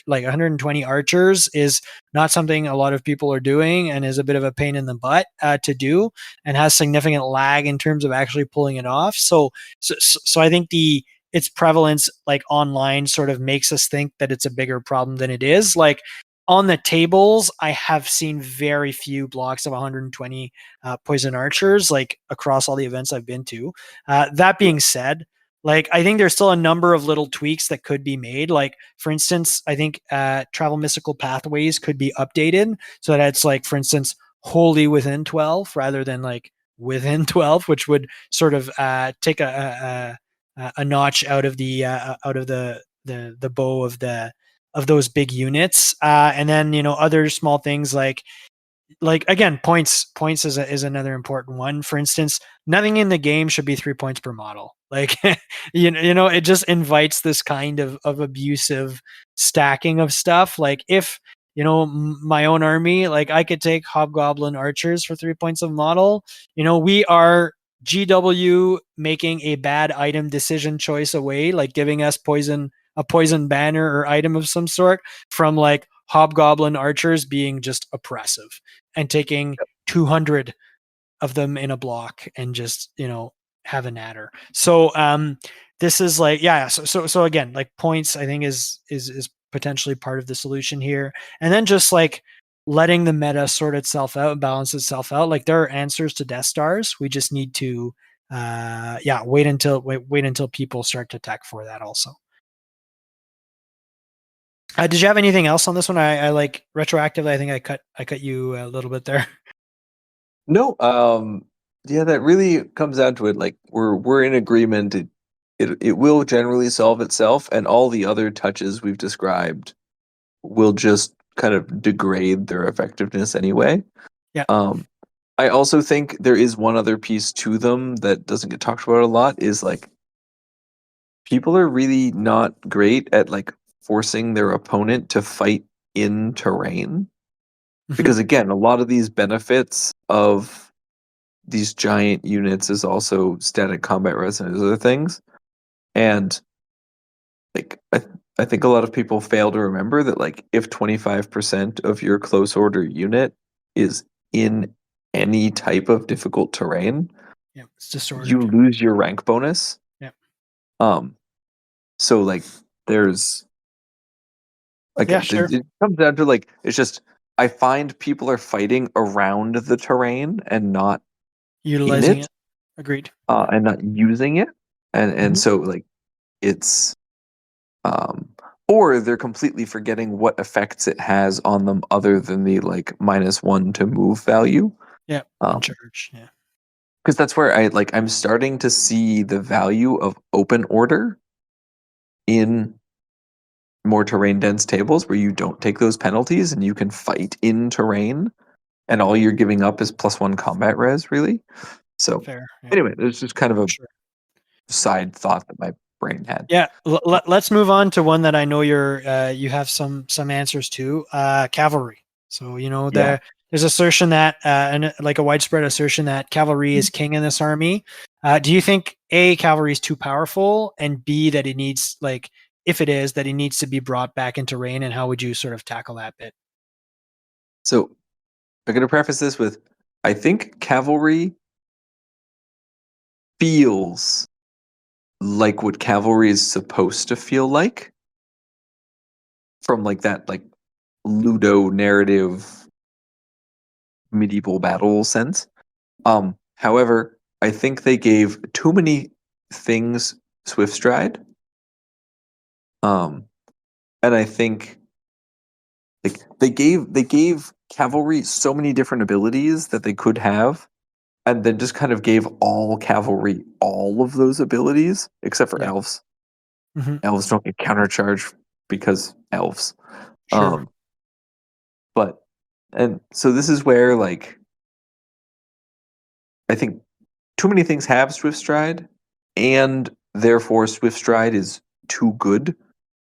like 120 archers, is not something a lot of people are doing, and is a bit of a pain in the butt to do, and has significant lag in terms of actually pulling it off. So I think its prevalence like online sort of makes us think that it's a bigger problem than it is. Like, on the tables, I have seen very few blocks of 120 poison archers, like across all the events I've been to. That being said, like, I think there's still a number of little tweaks that could be made. Like, for instance, I think travel mystical pathways could be updated so that it's like, for instance, wholly within 12 rather than like within 12, which would sort of take a notch out of the bow of those big units. And then, other small things like again, points is another important one. For instance, nothing in the game should be 3 points per model. Like, it just invites this kind of abusive stacking of stuff. Like, if my own army, like, I could take hobgoblin archers for 3 points of model. We are GW making a bad item decision choice away, like giving us a poison banner or item of some sort, from like hobgoblin archers being just oppressive, and taking 200 of them in a block and just have a natter. So this is like, yeah, so again, like, points, I think, is potentially part of the solution here. And then just like letting the meta sort itself out, balance itself out. Like, there are answers to Death Stars. We just need to wait until people start to tech for that also. Did you have anything else on this one? I like retroactively, I think I cut you a little bit there. No, yeah, that really comes down to it. Like, we're in agreement. It will generally solve itself, and all the other touches we've described will just kind of degrade their effectiveness anyway. Yeah. I also think there is one other piece to them that doesn't get talked about a lot, is like, people are really not great at like forcing their opponent to fight in terrain. Because again, a lot of these benefits of these giant units is also static combat res and other things. And like, I think a lot of people fail to remember that, like, if 25% of your close order unit is in any type of difficult terrain, Yeah, it's disordered. you lose your rank bonus. Yeah. So like, there's Yeah, again, sure. it comes down to like, it's just, I find people are fighting around the terrain and not in Utilizing it, it. Agreed. and not using it, and Mhm. so like, it's or they're completely forgetting what effects it has on them other than the like -1 to move value. Yeah, and charge. Yeah. Because that's where I'm starting to see the value of open order in more terrain dense tables where you don't take those penalties and you can fight in terrain, and all you're giving up is +1 combat res, really. So Fair. Yeah, anyway, there's just kind of a sure. side thought that my brain had. Yeah, let's move on to one that I know you have some answers to. Cavalry. So Yeah. there's assertion that and like a widespread assertion that cavalry is king in this army. Do you think A, cavalry is too powerful, and B, that it needs, like, if it is, that it needs to be brought back into reign, and how would you sort of tackle that bit? So I'm going to preface this with, I think cavalry feels like what cavalry is supposed to feel like, from like that like ludo narrative medieval battle sense. However, I think they gave too many things swift stride. And I think like they gave cavalry so many different abilities that they could have, and then just kind of gave all cavalry all of those abilities except for Yeah. elves. Hmm. Elves don't get countercharge because elves. Sure. Um, but and so this is where like, I think too many things have swift stride, and therefore swift stride is too good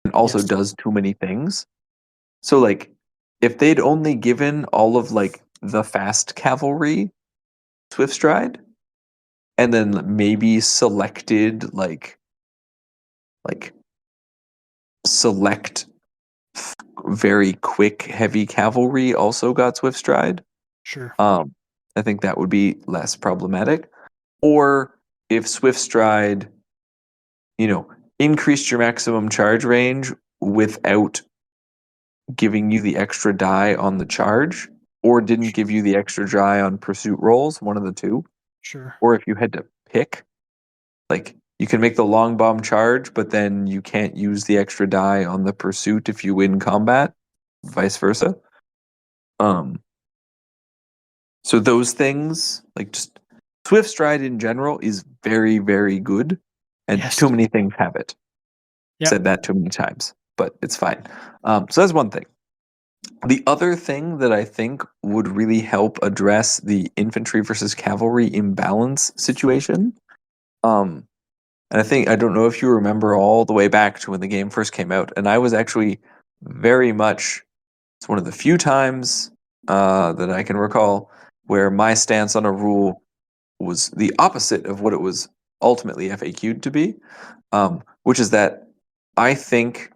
and also Yes. does too many things. So like, if they'd only given all of like the fast cavalry swift stride, and then maybe selected like select very quick heavy cavalry also got swift stride. Sure. I think that would be less problematic. Or if swift stride, increased your maximum charge range without giving you the extra die on the charge, or didn't give you the extra die on pursuit rolls, one of the two. Sure. Or if you had to pick, like you can make the long bomb charge, but then you can't use the extra die on the pursuit if you win combat, vice versa. So those things, like just Swift Stride in general, is very, very good, and Yes. too many things have it. Yep. Said that too many times, but it's fine. So that's one thing. The other thing that I think would really help address the infantry versus cavalry imbalance situation, and I don't know if you remember all the way back to when the game first came out, and I was actually very much, it's one of the few times that I can recall where my stance on a rule was the opposite of what it was ultimately FAQ'd to be, which is that I think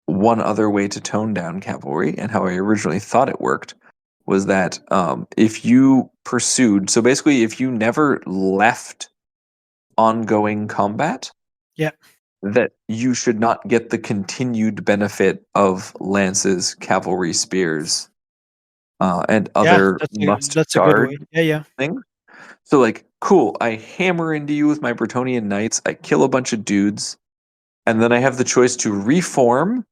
one other way to tone down cavalry and how I originally thought it worked was that if you pursued, so basically if you never left ongoing combat, Yep. that you should not get the continued benefit of lances, cavalry, spears, and Yeah. other That's must that's a good way. guard Yeah. Yeah. things. So, like, cool, I hammer into you with my Bretonian knights, I kill a bunch of dudes, and then I have the choice to reform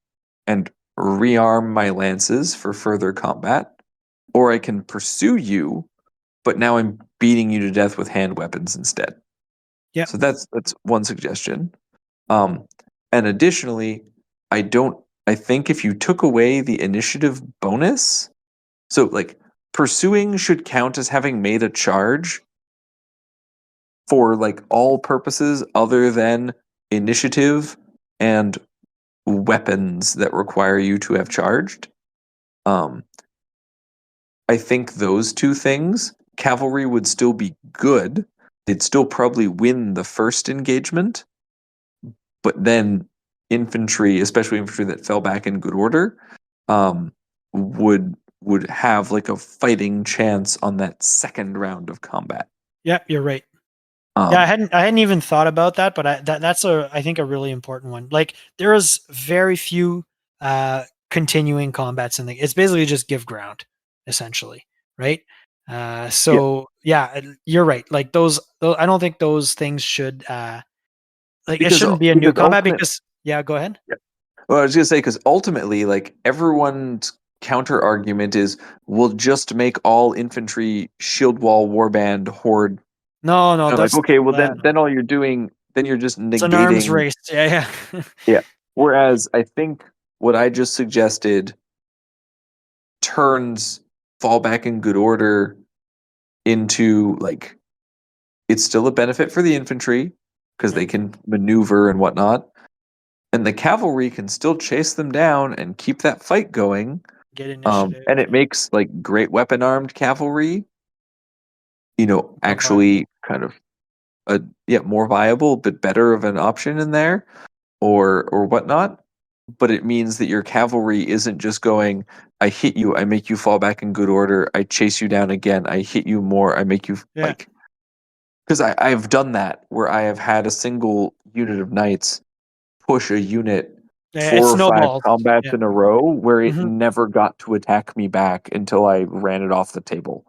and rearm my lances for further combat, or I can pursue you, but now I'm beating you to death with hand weapons instead. Yep. So that's one suggestion. Um, and additionally, I think if you took away the initiative bonus, so like pursuing should count as having made a charge for like all purposes other than initiative and weapons that require you to have charged. Um, I think those two things, cavalry would still be good. They'd still probably win the first engagement, but then infantry, especially infantry that fell back in good order, um, would have like a fighting chance on that second round of combat. Yep. You're right. Yeah, Um, I hadn't even thought about that, but that's I think a really important one. Like there is very few continuing combats in the. It's basically just give ground, essentially, right? yeah, So yeah, you're right. Like those, I don't think those things should like it because shouldn't be a new because combat ultimate. because yeah, go ahead. Yeah. Well, I was gonna say because ultimately, like everyone's counter argument is, we'll just make all infantry shield wall warband horde. No, no, I'm like, that's okay, well no. then all you're doing, then you're just It's an arms negating. race. Yeah, yeah. Yeah. Whereas I think what I just suggested turns fallback in good order into like it's still a benefit for the infantry because Yep. they can maneuver and whatnot, and the cavalry can still chase them down and keep that fight going. Get initiative. And it Yeah. makes like great weapon armed cavalry, More viable. actually kind of a more viable, but better of an option in there, or whatnot. But it means that your cavalry isn't just going, I hit you, I make you fall back in good order, I chase you down again, I hit you more, I make you Yeah. like, because I've done that where I have had a single unit of knights push a unit Yeah, it 4 or 5 snowballs. combats Yeah. in a row where it Mhm. never got to attack me back until I ran it off the table.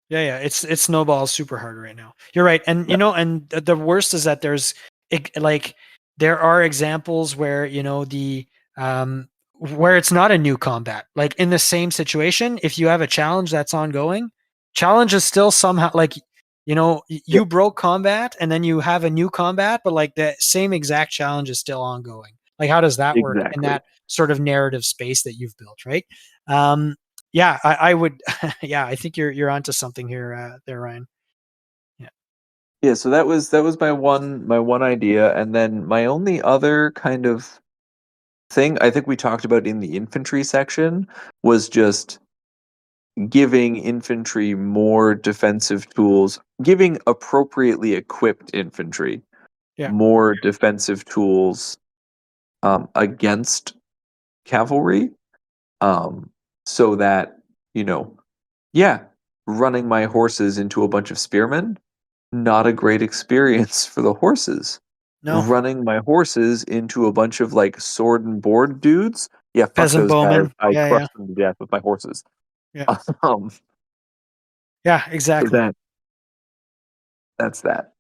Yeah, yeah, it's snowballs super hard right now. You're right, and Yeah, and the worst is that like there are examples where the where it's not a new combat. Like in the same situation, if you have a challenge that's ongoing, challenge is still somehow like yeah, you broke combat and then you have a new combat, but like the same exact challenge is still ongoing. Like how does that work in exactly. that sort of narrative space that you've built, right? Um, yeah, I would. Yeah, I think you're onto something here, there, Ryan. Yeah. Yeah, so that was my one idea, and then my only other kind of thing I think we talked about in the infantry section was just giving infantry more defensive tools, giving appropriately equipped infantry Yeah. more defensive tools against cavalry, um, so that, you know, yeah, running my horses into a bunch of spearmen, not a great experience for the horses. No. Running my horses into a bunch of like sword and board dudes, yeah, fuck Peasant those guys. bowman. I Yeah. Yeah. crush them to death with my horses. Yeah. Um, Yeah. so Exactly. that's that.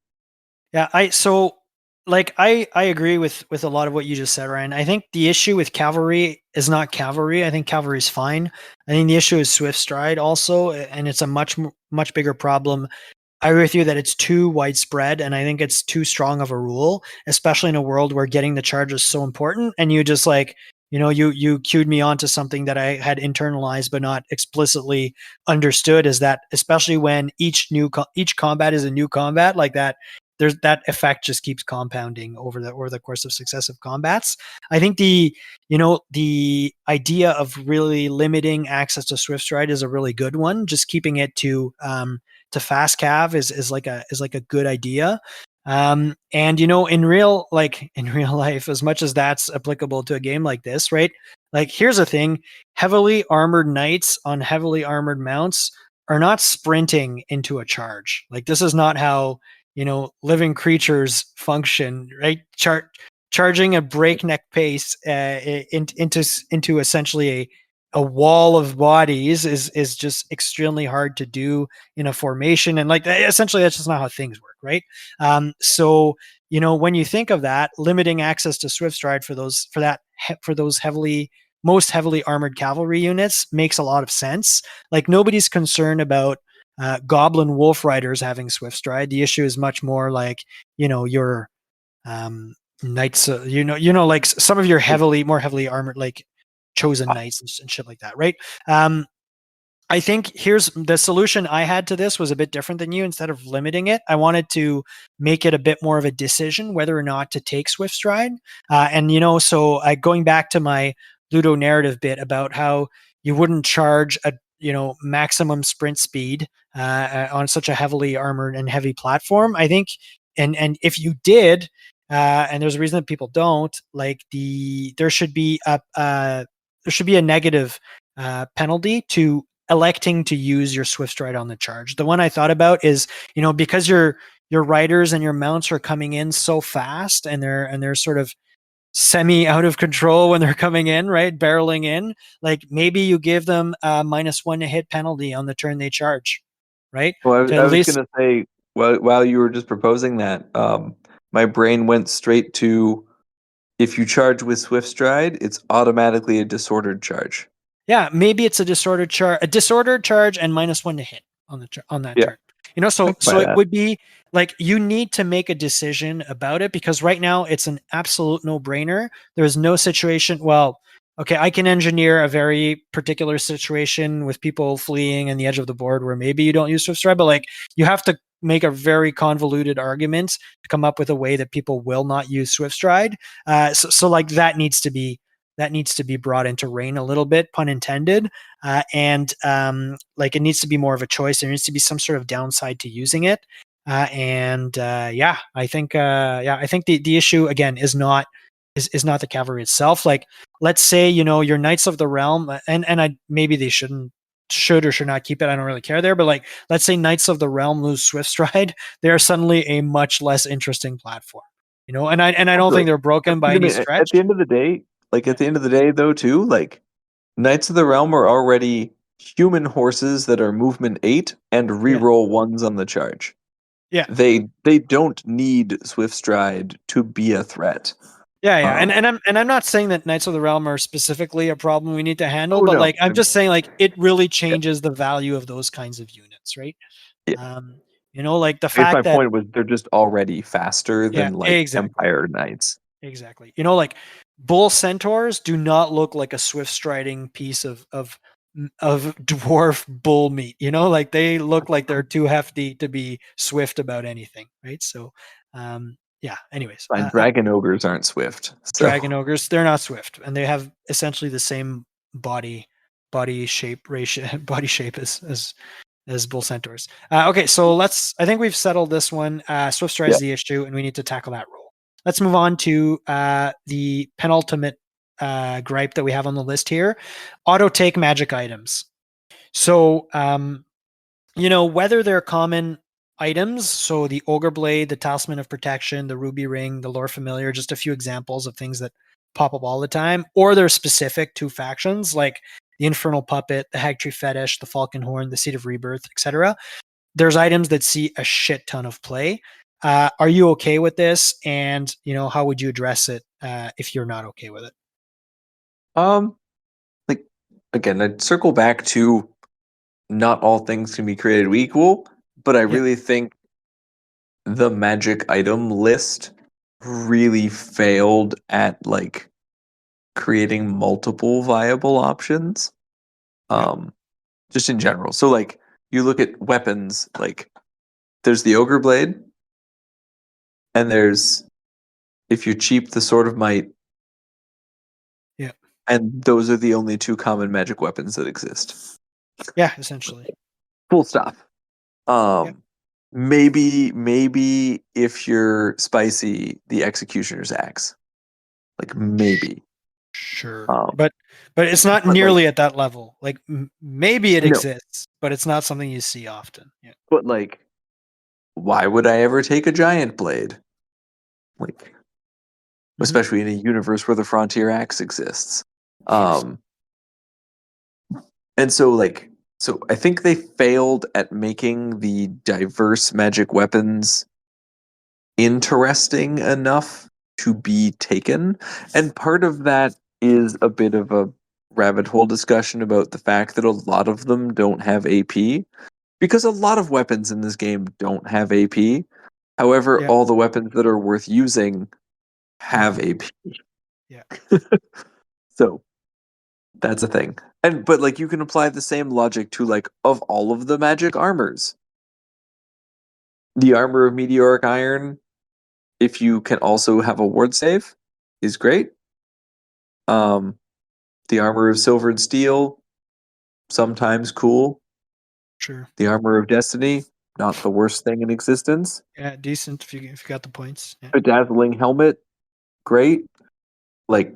Yeah. I agree with a lot of what you just said, Ryan. I think the issue with cavalry is not cavalry. I think cavalry is fine. I think the issue is swift stride also, and it's a much bigger problem. I agree with you that it's too widespread, and I think it's too strong of a rule, especially in a world where getting the charge is so important. And you just like, you cued me onto something that I had internalized but not explicitly understood. Is that especially when each combat is a new combat like that, there's that effect just keeps compounding over the course of successive combats. I think the idea of really limiting access to swift stride is a really good one. Just keeping it to fast cav is like a good idea. And in real life, as much as that's applicable to a game like this, right? Like, here's the thing: heavily armored knights on heavily armored mounts are not sprinting into a charge. Like, this is not how living creatures function, right? Charging a breakneck pace into essentially a wall of bodies is just extremely hard to do in a formation, and like essentially that's just not how things work, right? So when you think of that, limiting access to swift stride for those most heavily armored cavalry units makes a lot of sense. Like, nobody's concerned about goblin wolf riders having swift stride. The issue is much more like your knights, like some of your more heavily armored, like chosen knights and shit like that, right? I think here's the solution I had to this was a bit different than you. Instead of limiting it, I wanted to make it a bit more of a decision whether or not to take swift stride. So going back to my Ludo narrative bit about how you wouldn't charge a maximum sprint speed on such a heavily armored and heavy platform. I think, and if you did, and there's a reason that people don't, like there should be a negative penalty to electing to use your swift stride on the charge. The one I thought about is, because your riders and your mounts are coming in so fast, and they're sort of semi out of control when they're coming in, right? Barreling in. Like, maybe you give them a -1 to hit penalty on the turn they charge, right? Well, To I at was least gonna say, while you were just proposing that, my brain went straight to, if you charge with Swift Stride, it's automatically a disordered charge. Yeah, maybe it's a disordered charge and -1 to hit on that Yeah, turn. I So can buy it that. would be like, you need to make a decision about it, because right now it's an absolute no-brainer. There is no situation. Well, okay, I can engineer a very particular situation with people fleeing and the edge of the board where maybe you don't use Swift Stride, but like, you have to make a very convoluted argument to come up with a way that people will not use Swift Stride. So like that needs to be brought into rein a little bit, pun intended. And like, it needs to be more of a choice. There needs to be some sort of downside to using it. I think the issue again is not the cavalry itself. Like, let's say your Knights of the Realm, and I maybe they should or should not keep it. I don't really care there, but like, let's say Knights of the Realm lose Swift Stride, they are suddenly a much less interesting platform. And I don't think Also, they're broken by any at the stretch. end of the day, Yeah. at the end of the day, though, too, like Knights of the Realm are already human horses that are movement 8 and Yeah. reroll ones on the charge. Yeah. They don't need Swift Stride to be a threat. Yeah, yeah, and Um, I'm not saying that Knights of the Realm are specifically a problem we need to handle, oh but no, like, I'm just saying, like, it really yeah, changes the value of those kinds of units, right? yeah. Like the I guess my fact that point was they're just already faster yeah, than like exactly, Empire Knights. exactly. Like, bull centaurs do not look like a swift striding piece of dwarf bull meat. Like, they look like they're too hefty to be swift about anything, right? So, yeah. Anyways, Fine, dragon ogres aren't swift, so dragon ogres, they're not swift, and they have essentially the same body body shape ratio, body shape as bull centaurs. Okay, so I think we've settled this one. Swift stride Yeah. is the issue, and we need to tackle that role. Let's move on to the penultimate gripe that we have on the list here: auto take magic items. So, whether they're common items, so the Ogre Blade, the Talisman of Protection, the Ruby Ring, the Lore Familiar, just a few examples of things that pop up all the time, or they're specific to factions like the Infernal Puppet, the Hagtree Fetish, the Falcon Horn, the Seed of Rebirth, etc. There's items that see a shit ton of play. Are you okay with this? And how would you address it if you're not okay with it? Um, like again, I'd circle back to not all things can be created equal, but I Yeah, really think the magic item list really failed at like creating multiple viable options. yeah, Um, just in general. So like you look at weapons, like there's the Ogre Blade, and there's if you're cheap, the Sword of Might, yeah, and those are the only two common magic weapons that exist. yeah. Essentially, Full stop. yeah, Um, maybe if you're spicy, the Executioner's Axe. Like maybe. sure, Um, but it's not but like nearly at that level. Like maybe it no, exists, but it's not something you see often. Yeah, but like, why would I ever take a giant blade? Like, hmm, especially in a universe where the Frontier Axe exists. sure, Um, and so like, so I think they failed at making the diverse magic weapons interesting enough to be taken. And part of that is a bit of a rabbit hole discussion about the fact that a lot of them don't have AP, because a lot of weapons in this game don't have AP. However, yeah, all the weapons that are worth using have do. AP. Yeah, So that's a thing. And but like you can apply the same logic to like of all of the magic armors. The armor of meteoric iron, if you can also have a ward save, is great. Um, the armor of silver and steel, sometimes cool. sure. The armor of destiny, not the worst thing in existence. Yeah, decent if you got the points. Yeah, Bedazzling helmet, great. Like,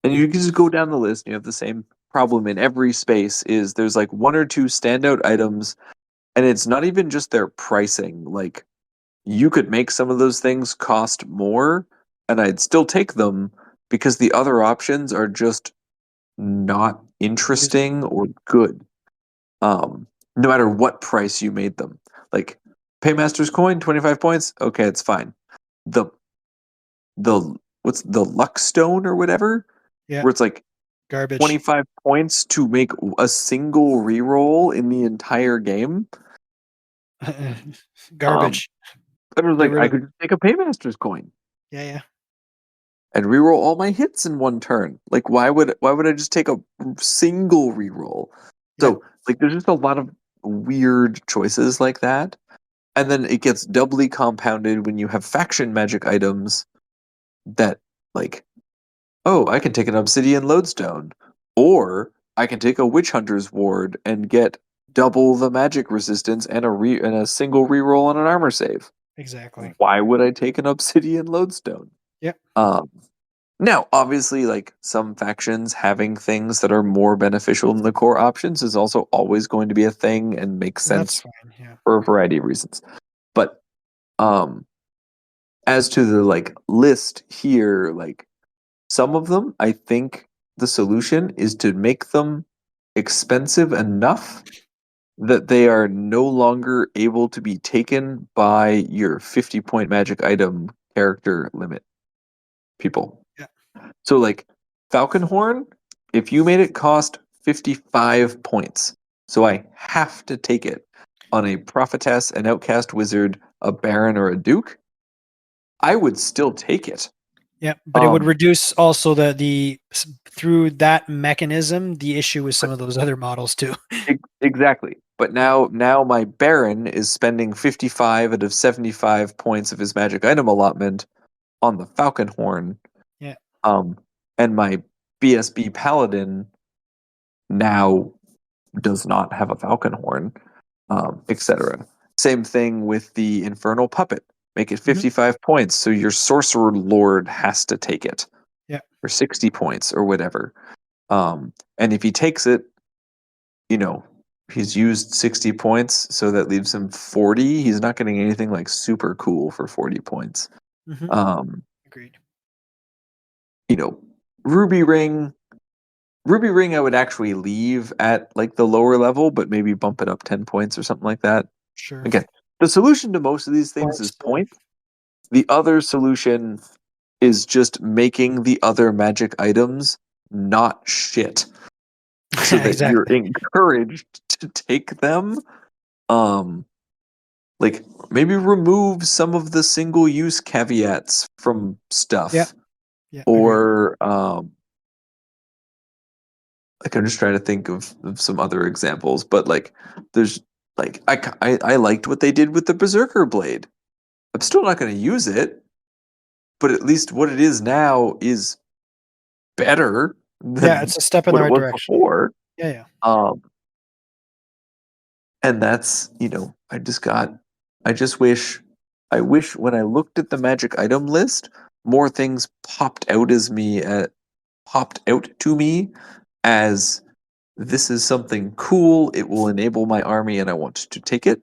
and you can just go down the list. And you have the same problem in every space. Is there's like one or two standout items, and it's not even just their pricing. Like, you could make some of those things cost more, and I'd still take them because the other options are just not useful. interesting or good. No matter what price you made them. Like Paymaster's coin, 25 points. Okay, it's fine. The what's the luck stone or whatever, Yeah, where it's like garbage, 25 points to make a single reroll in the entire game. Um, garbage. I was Get like, rid I of. could just take a Paymaster's coin Yeah, yeah, and reroll all my hits in one turn. Like, why would I just take a single reroll? yeah. So, like, there's just a lot of weird choices like that. And then it gets doubly compounded when you have faction magic items that, like, oh, I can take an obsidian lodestone, or I can take a witch hunter's ward and get double the magic resistance and a single reroll on an armor save. Exactly. Why would I take an obsidian lodestone? Yeah, Um, Now, obviously, like some factions having things that are more beneficial than the core options is also always going to be a thing and makes that's sense fine. Yeah, for a variety of reasons. But um, as to the like list here, like some of them, I think the solution is to make them expensive enough that they are no longer able to be taken by your 50-point magic item character limit people. yeah, So like Falconhorn, if you made it cost 55 points, so I have to take it on a prophetess, an outcast wizard, a baron, or a duke, I would still take it. yeah. But it would Um, reduce also through that mechanism the issue with some but of those other models too. exactly. But Yeah, now my baron is spending 55 out of 75 points of his magic item allotment on the Falconhorn. yeah, Um, and my BSB paladin now does not have a falcon horn, etc. Same thing with the Infernal Puppet. Make it 55 points, so your Sorcerer Lord has to take it. Yeah. For 60 points or whatever. And if he takes it, he's used 60 points, so that leaves him 40. He's not getting anything like super cool for 40 points. Agreed. Ruby Ring. Ruby Ring I would actually leave at like the lower level, but maybe bump it up 10 points or something like that. Sure. Again, the solution to most of these things is points. The other solution is just making the other magic items not shit. So that you're encouraged to take them. Like maybe remove some of the single use caveats from stuff. Yeah. Or like I'm just trying to think of some other examples, but like there's like I liked what they did with the Berserker Blade. I'm still not going to use it, but at least what it is now is better than it's a step in what the it right was direction. before. Yeah. And that's, I wish when I looked at the magic item list, more things popped out to me as this is something cool. It will enable my army and I want to take it.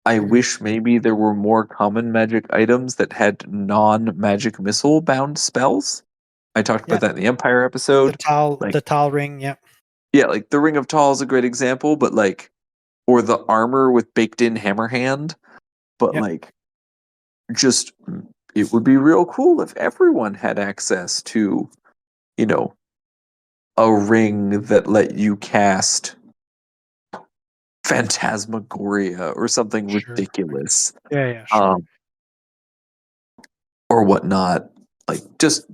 I wish maybe there were more common magic items that had non-magic missile bound spells. I talked about that in the Empire episode. The Tal ring, Yeah, like the Ring of Tal is a great example, but like, or the armor with baked in hammer hand. But like, just it would be real cool if everyone had access to, a ring that let you cast Phantasmagoria or something ridiculous. Sure. Or whatnot. Like just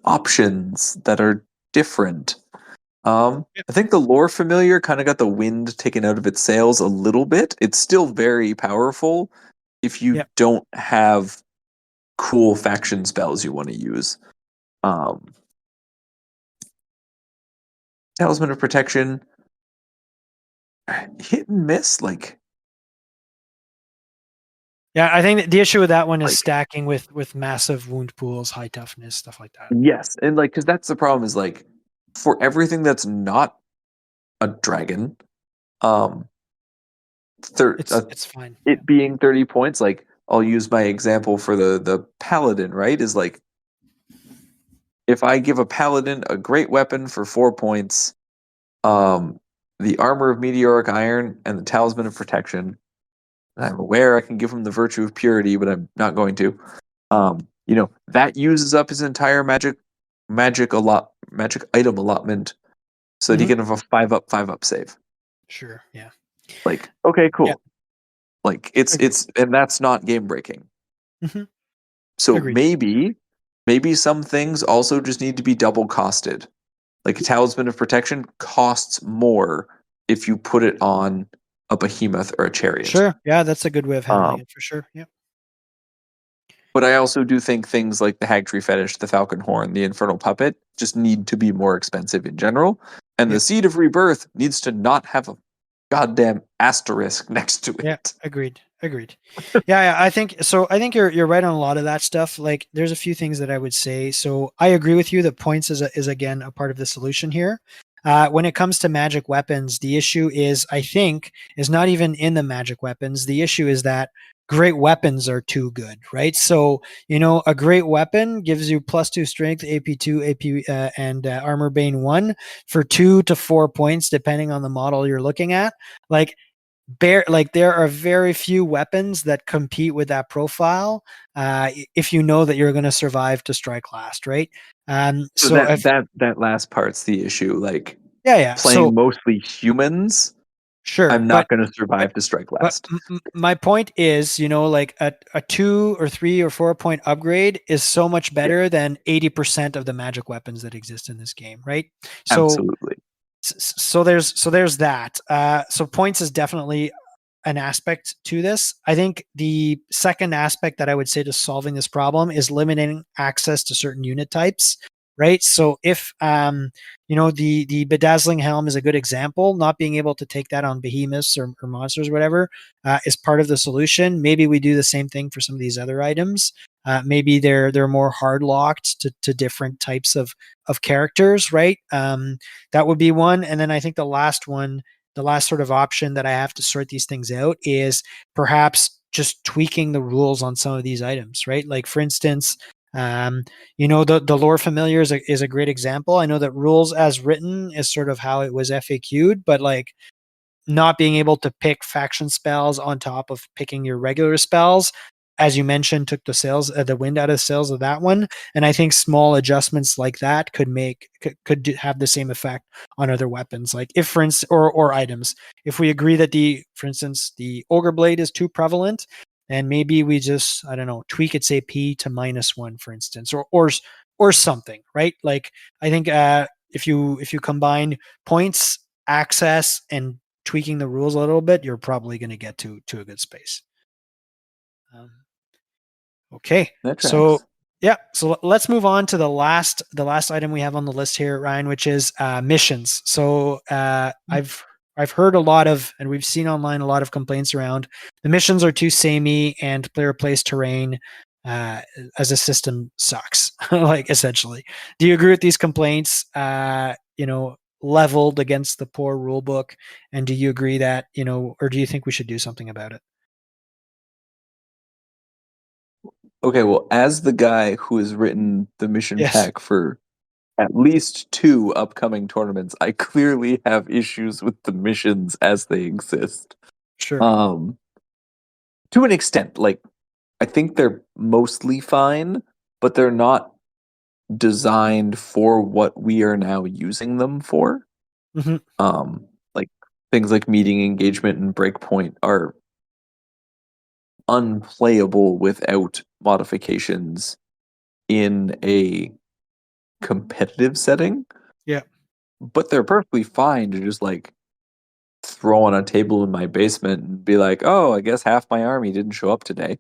options that are different. I think the lore familiar kind of got the wind taken out of its sails a little bit. It's still very powerful if you don't have cool faction spells you want to use. Talisman of Protection, hit and miss. Like, I think the issue with that one is stacking with massive wound pools, high toughness, stuff like that. Yes, and like because that's the problem is like for everything that's not a dragon, it's fine. It being 30 points, like I'll use my example for the paladin, right? Is like if I give a paladin a great weapon for 4 points, the armor of meteoric iron and the talisman of protection, and I'm aware I can give him the virtue of purity, but I'm not going to. That uses up his entire magic item allotment, so that he can have a 5-up save. Sure. Yeah. Like, okay, cool. Yeah. Like it's and that's not game breaking. So maybe some things also just need to be double costed. Like a talisman of protection costs more if you put it on a behemoth or a chariot. Sure. Yeah, that's a good way of handling it for sure. Yeah. But I also do think things like the Hag Tree Fetish, the Falcon Horn, the Infernal Puppet just need to be more expensive in general. And the Seed of Rebirth needs to not have a goddamn asterisk next to it. Yeah, agreed. Yeah, I think so. I think you're right on a lot of that stuff. Like, there's a few things that I would say. So I agree with you that points is again a part of the solution here. When it comes to magic weapons, the issue is not even in the magic weapons. The issue is that great weapons are too good, right? So a great weapon gives you +2 strength, AP2, AP and armor bane 1 for 2 to 4 points, depending on the model you're looking at. Like there are very few weapons that compete with that profile if you know that you're going to survive to strike last, right? So that last part's the issue. Like, playing mostly humans, sure, I'm not going to survive to strike last. My point is, like a 2 or 3 or 4 point upgrade is so much better than 80% of the magic weapons that exist in this game, right? So, absolutely. So there's that. So points is definitely an aspect to this. I think the second aspect that I would say to solving this problem is limiting access to certain unit types, right? So if the bedazzling helm is a good example. Not being able to take that on behemoths or monsters or whatever is part of the solution. Maybe we do the same thing for some of these other items. Maybe they're more hard locked to different types of characters, right? That would be one. And then I think the last sort of option that I have to sort these things out is perhaps just tweaking the rules on some of these items, right? Like for instance, um, the lore familiar is a great example. I know that rules as written is sort of how it was FAQ'd, but like not being able to pick faction spells on top of picking your regular spells, as you mentioned, took the wind out of the sails of that one. And I think small adjustments like that could have the same effect on other weapons. Like if, for instance, or items, if we agree that for instance, the ogre blade is too prevalent, and maybe we just, I don't know, tweak its AP to -1, for instance, or something, right? Like I think if you combine points, access, and tweaking the rules a little bit, you're probably going to get to a good space. Um, okay, That so tracks. yeah, so let's move on to the last item we have on the list here, Ryan, which is missions. So I've heard a lot of, and we've seen online a lot of complaints around the missions are too samey and player place terrain uh, as a system sucks. Like essentially, do you agree with these complaints? Leveled against the poor rule book, and do you agree that or do you think we should do something about it? Okay, well, as the guy who has written the mission Yes, pack for at least two upcoming tournaments, I clearly have issues with the missions as they exist. sure. Um, to an extent, like I think they're mostly fine, but they're not designed for what we are now using them for. Hmm. Like things like meeting engagement and breakpoint are unplayable without modifications in a competitive setting, Yeah, but they're perfectly fine to just like throw on a table in my basement and be like, "Oh, I guess half my army didn't show up today."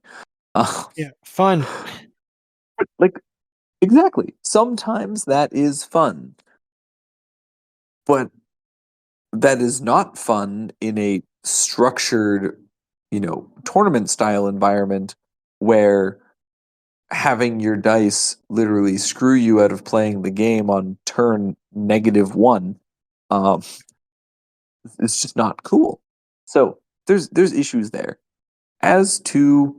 Uh, yeah, fun. like exactly. Sometimes that is fun, but that is not fun in a structured, tournament style environment where having your dice literally screw you out of playing the game on turn -1 um, is just not cool. So there's issues there. As to,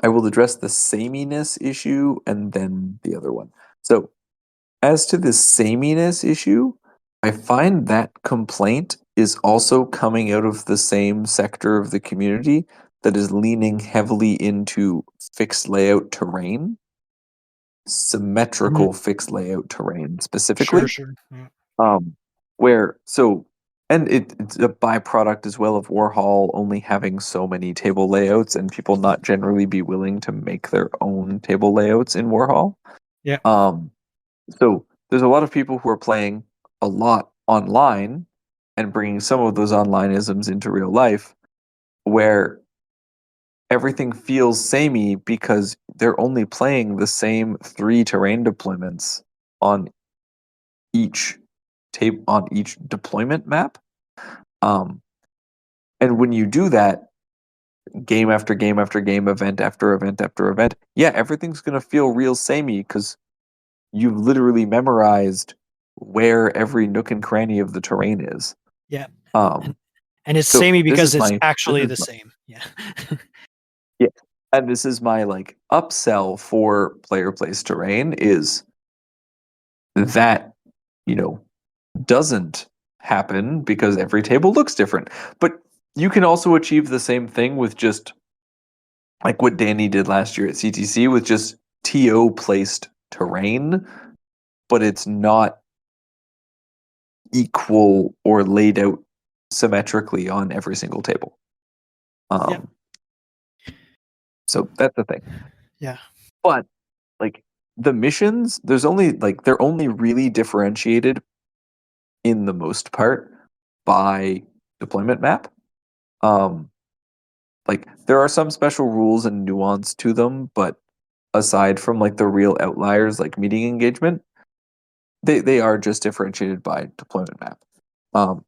I will address the sameness issue and then the other one. So as to the sameness issue, I find that complaint is also coming out of the same sector of the community that is leaning heavily into fixed layout terrain, Mhm. symmetrical fixed layout terrain Sure, specifically. sure. Yeah. Um, where so and it's a byproduct as well of Warhol only having so many table layouts and people not generally be willing to make their own table layouts in Warhol. Yeah. Um, so there's a lot of people who are playing a lot online and bringing some of those online isms into real life where everything feels samey because they're only playing the same three terrain deployments on each on each deployment map. Um, and when you do that, game after game after game, event after event after event, yeah, everything's gonna feel real samey because you've literally memorized where every nook and cranny of the terrain is. Yeah. And Um, and it's so samey this because is it's my this actually is the my same. Yeah. yeah, and this is my like upsell for player place terrain is that you know doesn't happen because every table looks different. But you can also achieve the same thing with just like what Danny did last year at CTC with just TO placed terrain, but it's not equal or laid out symmetrically on every single table. Yeah. Um, so that's the thing. Yeah. But like the missions, they're only really differentiated in the most part by deployment map. Um, like there are some special rules and nuance to them, but aside from like the real outliers like meeting engagement, they are just differentiated by deployment map.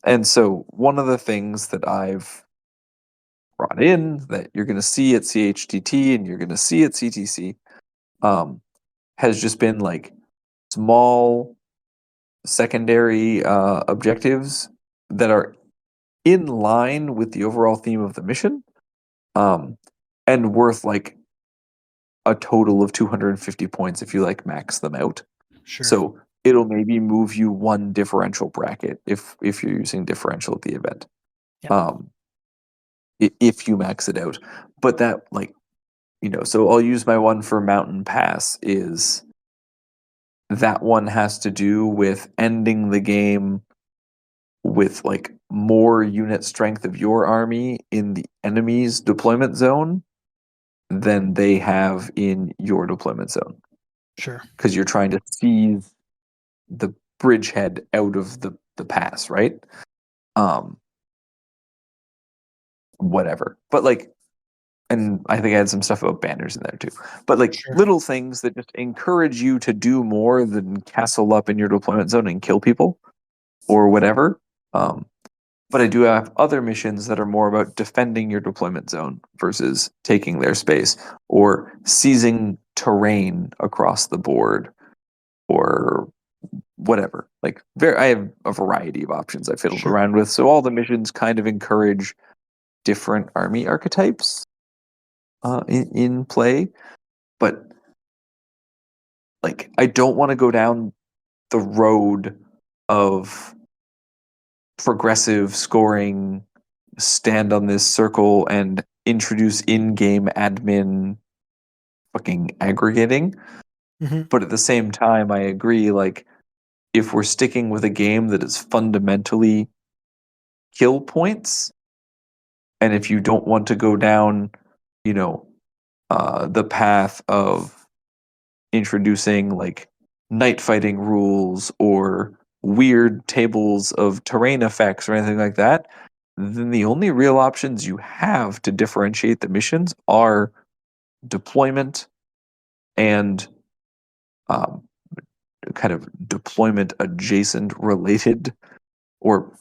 And so one of the things that I've brought in that you're going to see at CHTT and you're going to see at CTC has just been like small secondary objectives that are in line with the overall theme of the mission, and worth like a total of 250 points if you like max them out. Sure. So it'll maybe move you one differential bracket if you're using differential at the event. Yep. If you max it out. But that like, so I'll use my one for Mountain Pass is that one has to do with ending the game with like more unit strength of your army in the enemy's deployment zone than they have in your deployment zone. Sure. Because you're trying to seize the bridgehead out of the pass, right? Whatever. But like, and I think I had some stuff about banners in there too. But like Sure. little things that just encourage you to do more than castle up in your deployment zone and kill people or whatever. But I do have other missions that are more about defending your deployment zone versus taking their space or seizing terrain across the board or whatever. Like I have a variety of options I fiddled Sure. around with. So all the missions kind of encourage different army archetypes in play. But like I don't want to go down the road of progressive scoring, stand on this circle and introduce in-game admin fucking aggregating. Hmm. But at the same time, I agree, like, if we're sticking with a game that is fundamentally kill points, and if you don't want to go down, you know, the path of introducing like night fighting rules or weird tables of terrain effects or anything like that, then the only real options you have to differentiate the missions are deployment and um, kind of deployment adjacent related or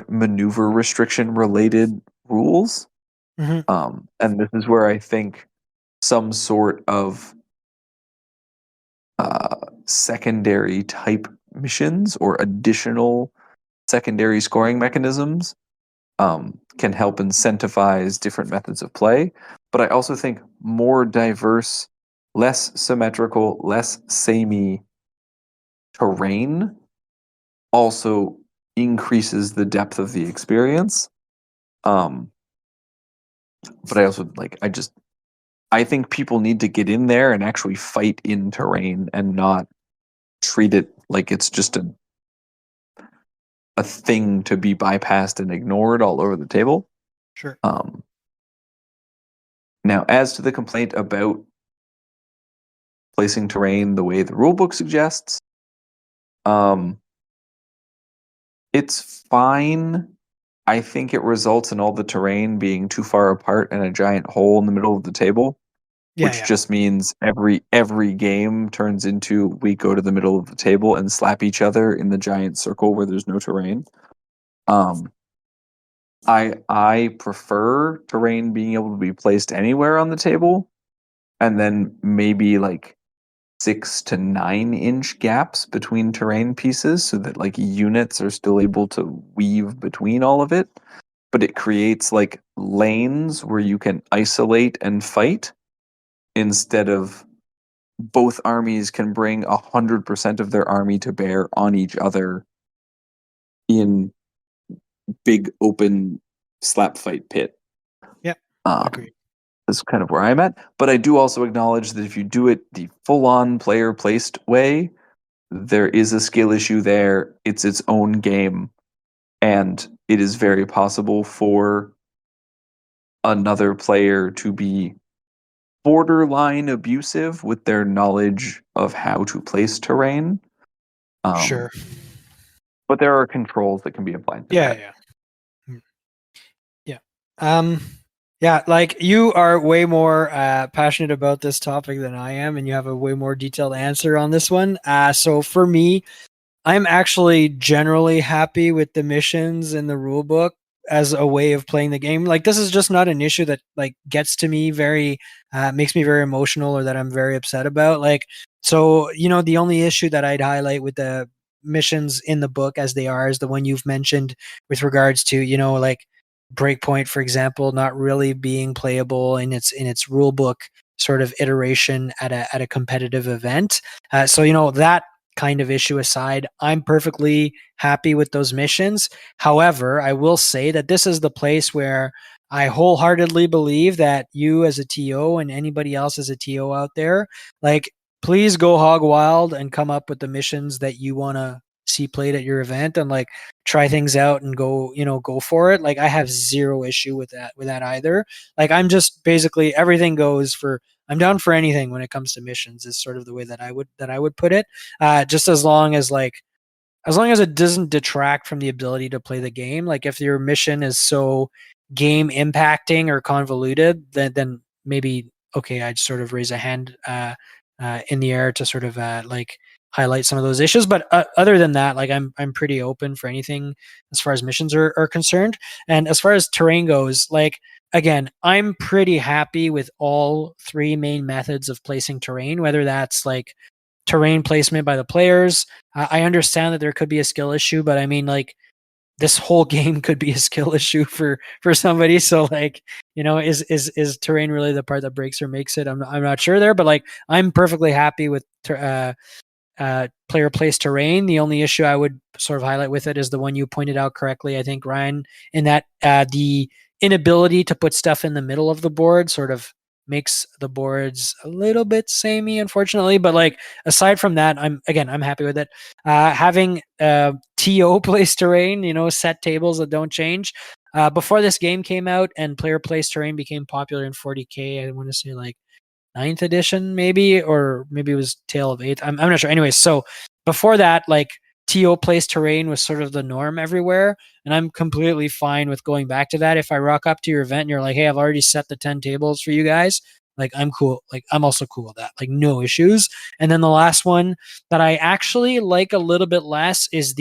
maneuver restriction related rules. Hmm. And this is where I think some sort of secondary type missions or additional secondary scoring mechanisms can help incentivize different methods of play. But I also think more diverse, less symmetrical, less samey terrain also increases the depth of the experience. Um, but I also I think people need to get in there and actually fight in terrain and not treat it like it's just a thing to be bypassed and ignored all over the table. Sure. Um, Now, as to the complaint about placing terrain the way the rulebook suggests, um, it's fine. I think it results in all the terrain being too far apart and a giant hole in the middle of the table, Yeah. which just means every game turns into we go to the middle of the table and slap each other in the giant circle where there's no terrain. Um, I prefer terrain being able to be placed anywhere on the table, and then maybe like 6 to 9 inch gaps between terrain pieces so that like units are still able to weave between all of it. But it creates like lanes where you can isolate and fight instead of both armies can bring 100% of their army to bear on each other in big open slap fight pit. Yep. Um, Agreed. that's kind of where I'm at. But I do also acknowledge that if you do it the full on player placed way, there is a skill issue there. It's its own game. And it is very possible for another player to be borderline abusive with their knowledge of how to place terrain. Sure. Um, but there are controls that can be applied to Yeah. that. Yeah. Mm. Yeah. Um. Yeah, like you are way more passionate about this topic than I am, and you have a way more detailed answer on this one. So for me, I'm actually generally happy with the missions in the rule book as a way of playing the game. Like this is just not an issue that like gets to me very makes me very emotional or that I'm very upset about. Like so, the only issue that I'd highlight with the missions in the book as they are is the one you've mentioned with regards to, like Breakpoint, for example, not really being playable in its rule book sort of iteration at a competitive event. So that kind of issue aside, I'm perfectly happy with those missions. However, I will say that this is the place where I wholeheartedly believe that you as a TO and anybody else as a TO out there, like, please go hog wild and come up with the missions that you want to see played at your event and like try things out and go for it. Like I have zero issue with that either. Like I'm just basically everything goes for I'm down for anything when it comes to missions is sort of the way that I would put it. Just as long as it doesn't detract from the ability to play the game. Like if your mission is so game impacting or convoluted, then maybe okay, I'd sort of raise a hand in the air to sort of like highlight some of those issues. But other than that, like I'm pretty open for anything as far as missions are concerned. And as far as terrain goes, like again, I'm pretty happy with all three main methods of placing terrain, whether that's like terrain placement by the players. I understand that there could be a skill issue, but I mean, like this whole game could be a skill issue for somebody. So, like, is terrain really the part that breaks or makes it? I'm not sure there, but like, I'm perfectly happy with player place terrain. The only issue I would sort of highlight with it is the one you pointed out correctly, I think, Ryan, in that the inability to put stuff in the middle of the board sort of makes the boards a little bit samey, unfortunately. But like aside from that, I'm happy with it. Having TO place terrain, set tables that don't change. Before this game came out and player place terrain became popular in 40K, I want to say like ninth edition, maybe, or maybe it was Tale of Eighth. I'm not sure. Anyways, so before that, like TO place terrain was sort of the norm everywhere, and I'm completely fine with going back to that. If I rock up to your event and you're like, "Hey, I've already set the 10 tables for you guys," like I'm cool. Like I'm also cool with that. Like no issues. And then the last one that I actually like a little bit less is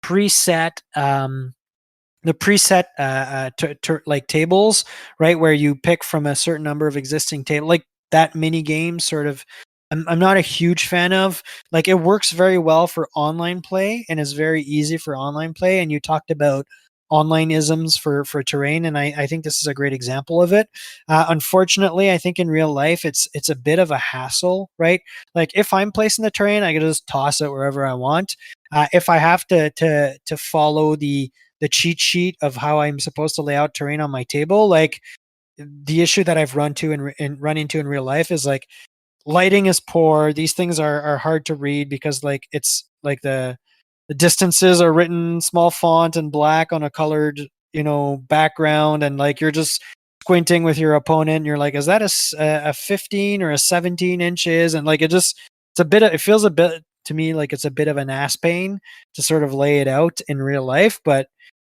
preset um the preset like tables, right, where you pick from a certain number of existing table, like that mini game sort of. I'm not a huge fan of. Like it works very well for online play and is very easy for online play. And you talked about online isms for terrain, and I think this is a great example of it. Unfortunately, I think in real life it's a bit of a hassle, right? Like if I'm placing the terrain, I can just toss it wherever I want. If I have to follow the cheat sheet of how I'm supposed to lay out terrain on my table. Like the issue that I've run into in real life is like lighting is poor. These things are hard to read because like it's like the distances are written small font and black on a colored background, and like you're just squinting with your opponent. And you're like, is that a 15 or a 17 inches? And like it feels a bit to me like it's a bit of an ass pain to sort of lay it out in real life, but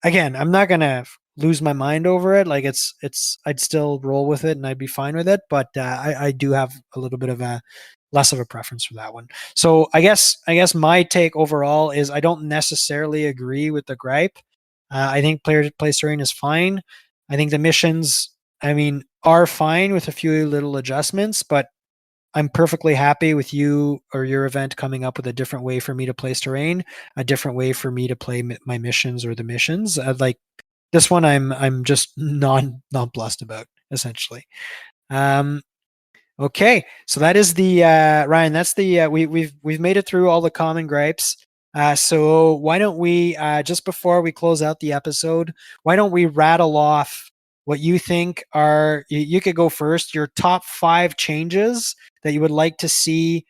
again, I'm not gonna lose my mind over it. Like I'd still roll with it and I'd be fine with it. But I do have a little bit of a less of a preference for that one. So I guess my take overall is I don't necessarily agree with the gripe. I think player place terrain is fine. I think the missions, I mean, are fine with a few little adjustments, but I'm perfectly happy with you or your event coming up with a different way for me to place terrain, a different way for me to play my missions or the missions. Like this one, I'm just nonplussed about essentially. Um, Okay, so that is the Ryan. That's the we've made it through all the common gripes. So why don't we just before we close out the episode, why don't we rattle off what you think are you could go first. Your top 5 changes that you would like to see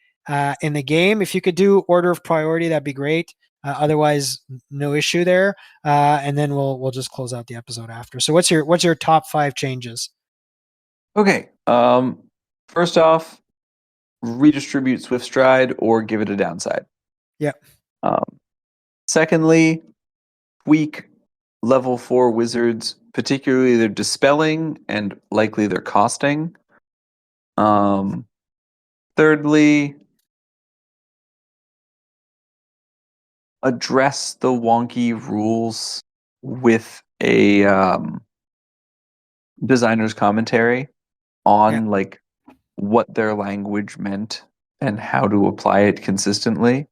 in the game. If you could do order of priority, that'd be great. Otherwise, no issue there. And then we'll just close out the episode after. So what's your top 5 changes? Okay. First off, redistribute Swift Stride or give it a downside. Yeah. Um, Secondly, tweak level 4 wizards particularly their dispelling and likely their costing. Thirdly, address the wonky rules with a designer's commentary on like what their language meant and how to apply it consistently.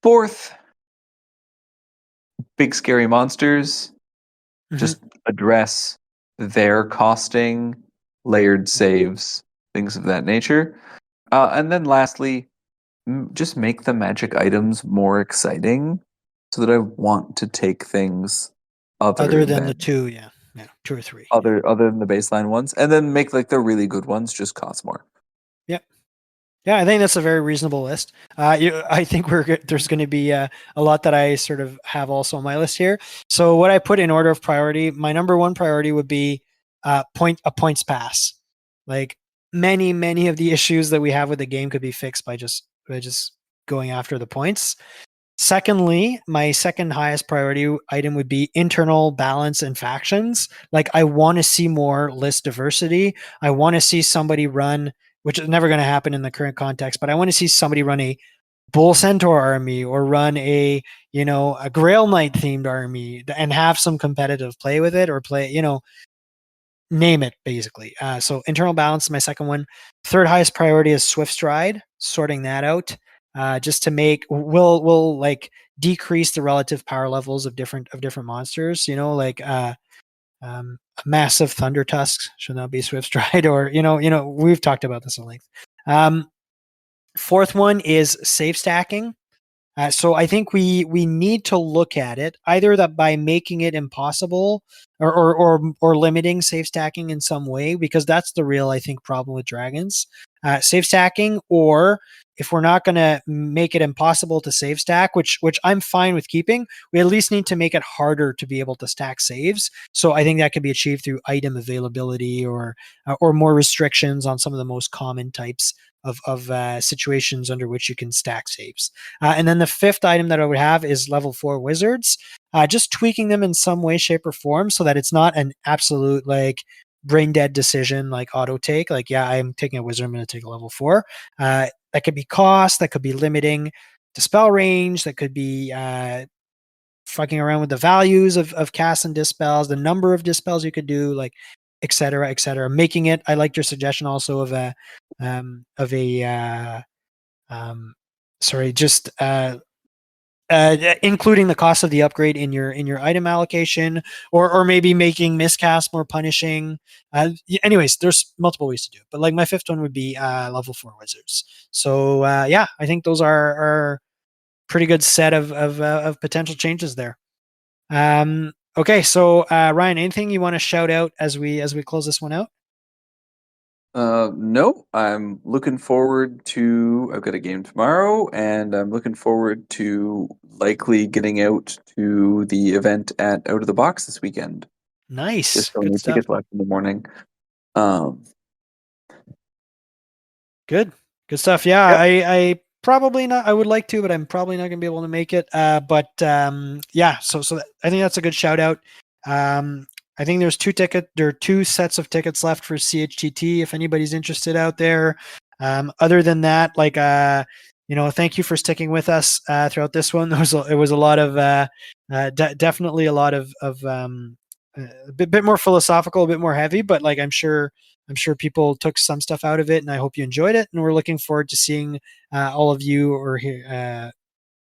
Fourth, big scary monsters. Just address their costing, layered saves, things of that nature. And then lastly, just make the magic items more exciting so that I want to take things Other than the two, two or three. other than the baseline ones, and then make like the really good ones just cost more. Yep. Yeah, I think that's a very reasonable list. I think there's going to be a lot that I sort of have also on my list here. So what I put in order of priority, my number one priority would be a points pass. Like many of the issues that we have with the game could be fixed by just going after the points. Secondly, my second highest priority item would be internal balance and factions. Like I want to see more list diversity. I want to see somebody run, which is never going to happen in the current context, but I want to see somebody run a Bull Centaur army or run a Grail Knight themed army and have some competitive play with it, or play, name it basically. So internal balance is my second one. Third highest priority is Swift Stride, sorting that out. Just to make will like decrease the relative power levels of different monsters. Like a massive Thunder Tusk should not be Swift Stride, or we've talked about this at length. Fourth one is save stacking. So I think we need to look at it either that by making it impossible or limiting save stacking in some way, because that's the real, I think, problem with dragons. Save stacking, or if we're not going to make it impossible to save stack, which I'm fine with keeping, we at least need to make it harder to be able to stack saves. So I think that can be achieved through item availability or more restrictions on some of the most common types of situations under which you can stack saves. And then the fifth item that I would have is level 4 wizards. Just tweaking them in some way, shape, or form so that it's not an absolute like brain dead decision like auto take. Like, yeah, I'm taking a wizard, I'm going to take a level 4. That could be cost, that could be limiting dispel range, that could be fucking around with the values of casts and dispels, the number of dispels you could do, like et cetera, et cetera. Making it, I liked your suggestion also of including the cost of the upgrade in your item allocation, or maybe making miscast more punishing. Anyways, there's multiple ways to do it, but like my fifth one would be level 4 wizards. So I think those are pretty good set of potential changes there. Okay, so Ryan, anything you want to shout out as we close this one out? No, I'm looking forward to. I've got a game tomorrow, and I'm looking forward to likely getting out to the event at Out of the Box this weekend. Nice, Just good stuff. tickets left in the morning. Good stuff. Yeah, yep. I probably not. I would like to, but I'm probably not going to be able to make it. But yeah, so I think that's a good shout out. I think there are 2 sets of tickets left for CHTT if anybody's interested out there. Other than that, like thank you for sticking with us throughout this one. It was a lot of definitely a lot of a bit more philosophical, a bit more heavy, but like I'm sure people took some stuff out of it, and I hope you enjoyed it. And we're looking forward to seeing all of you, or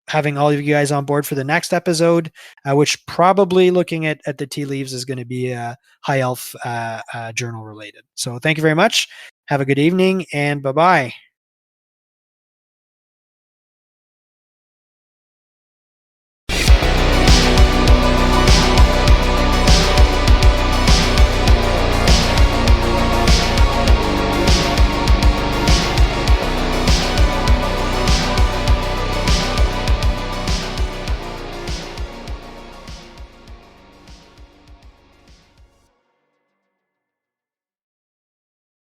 having all of you guys on board for the next episode, which probably, looking at the tea leaves, is going to be High Elf Journal related. So thank you very much. Have a good evening, and bye-bye.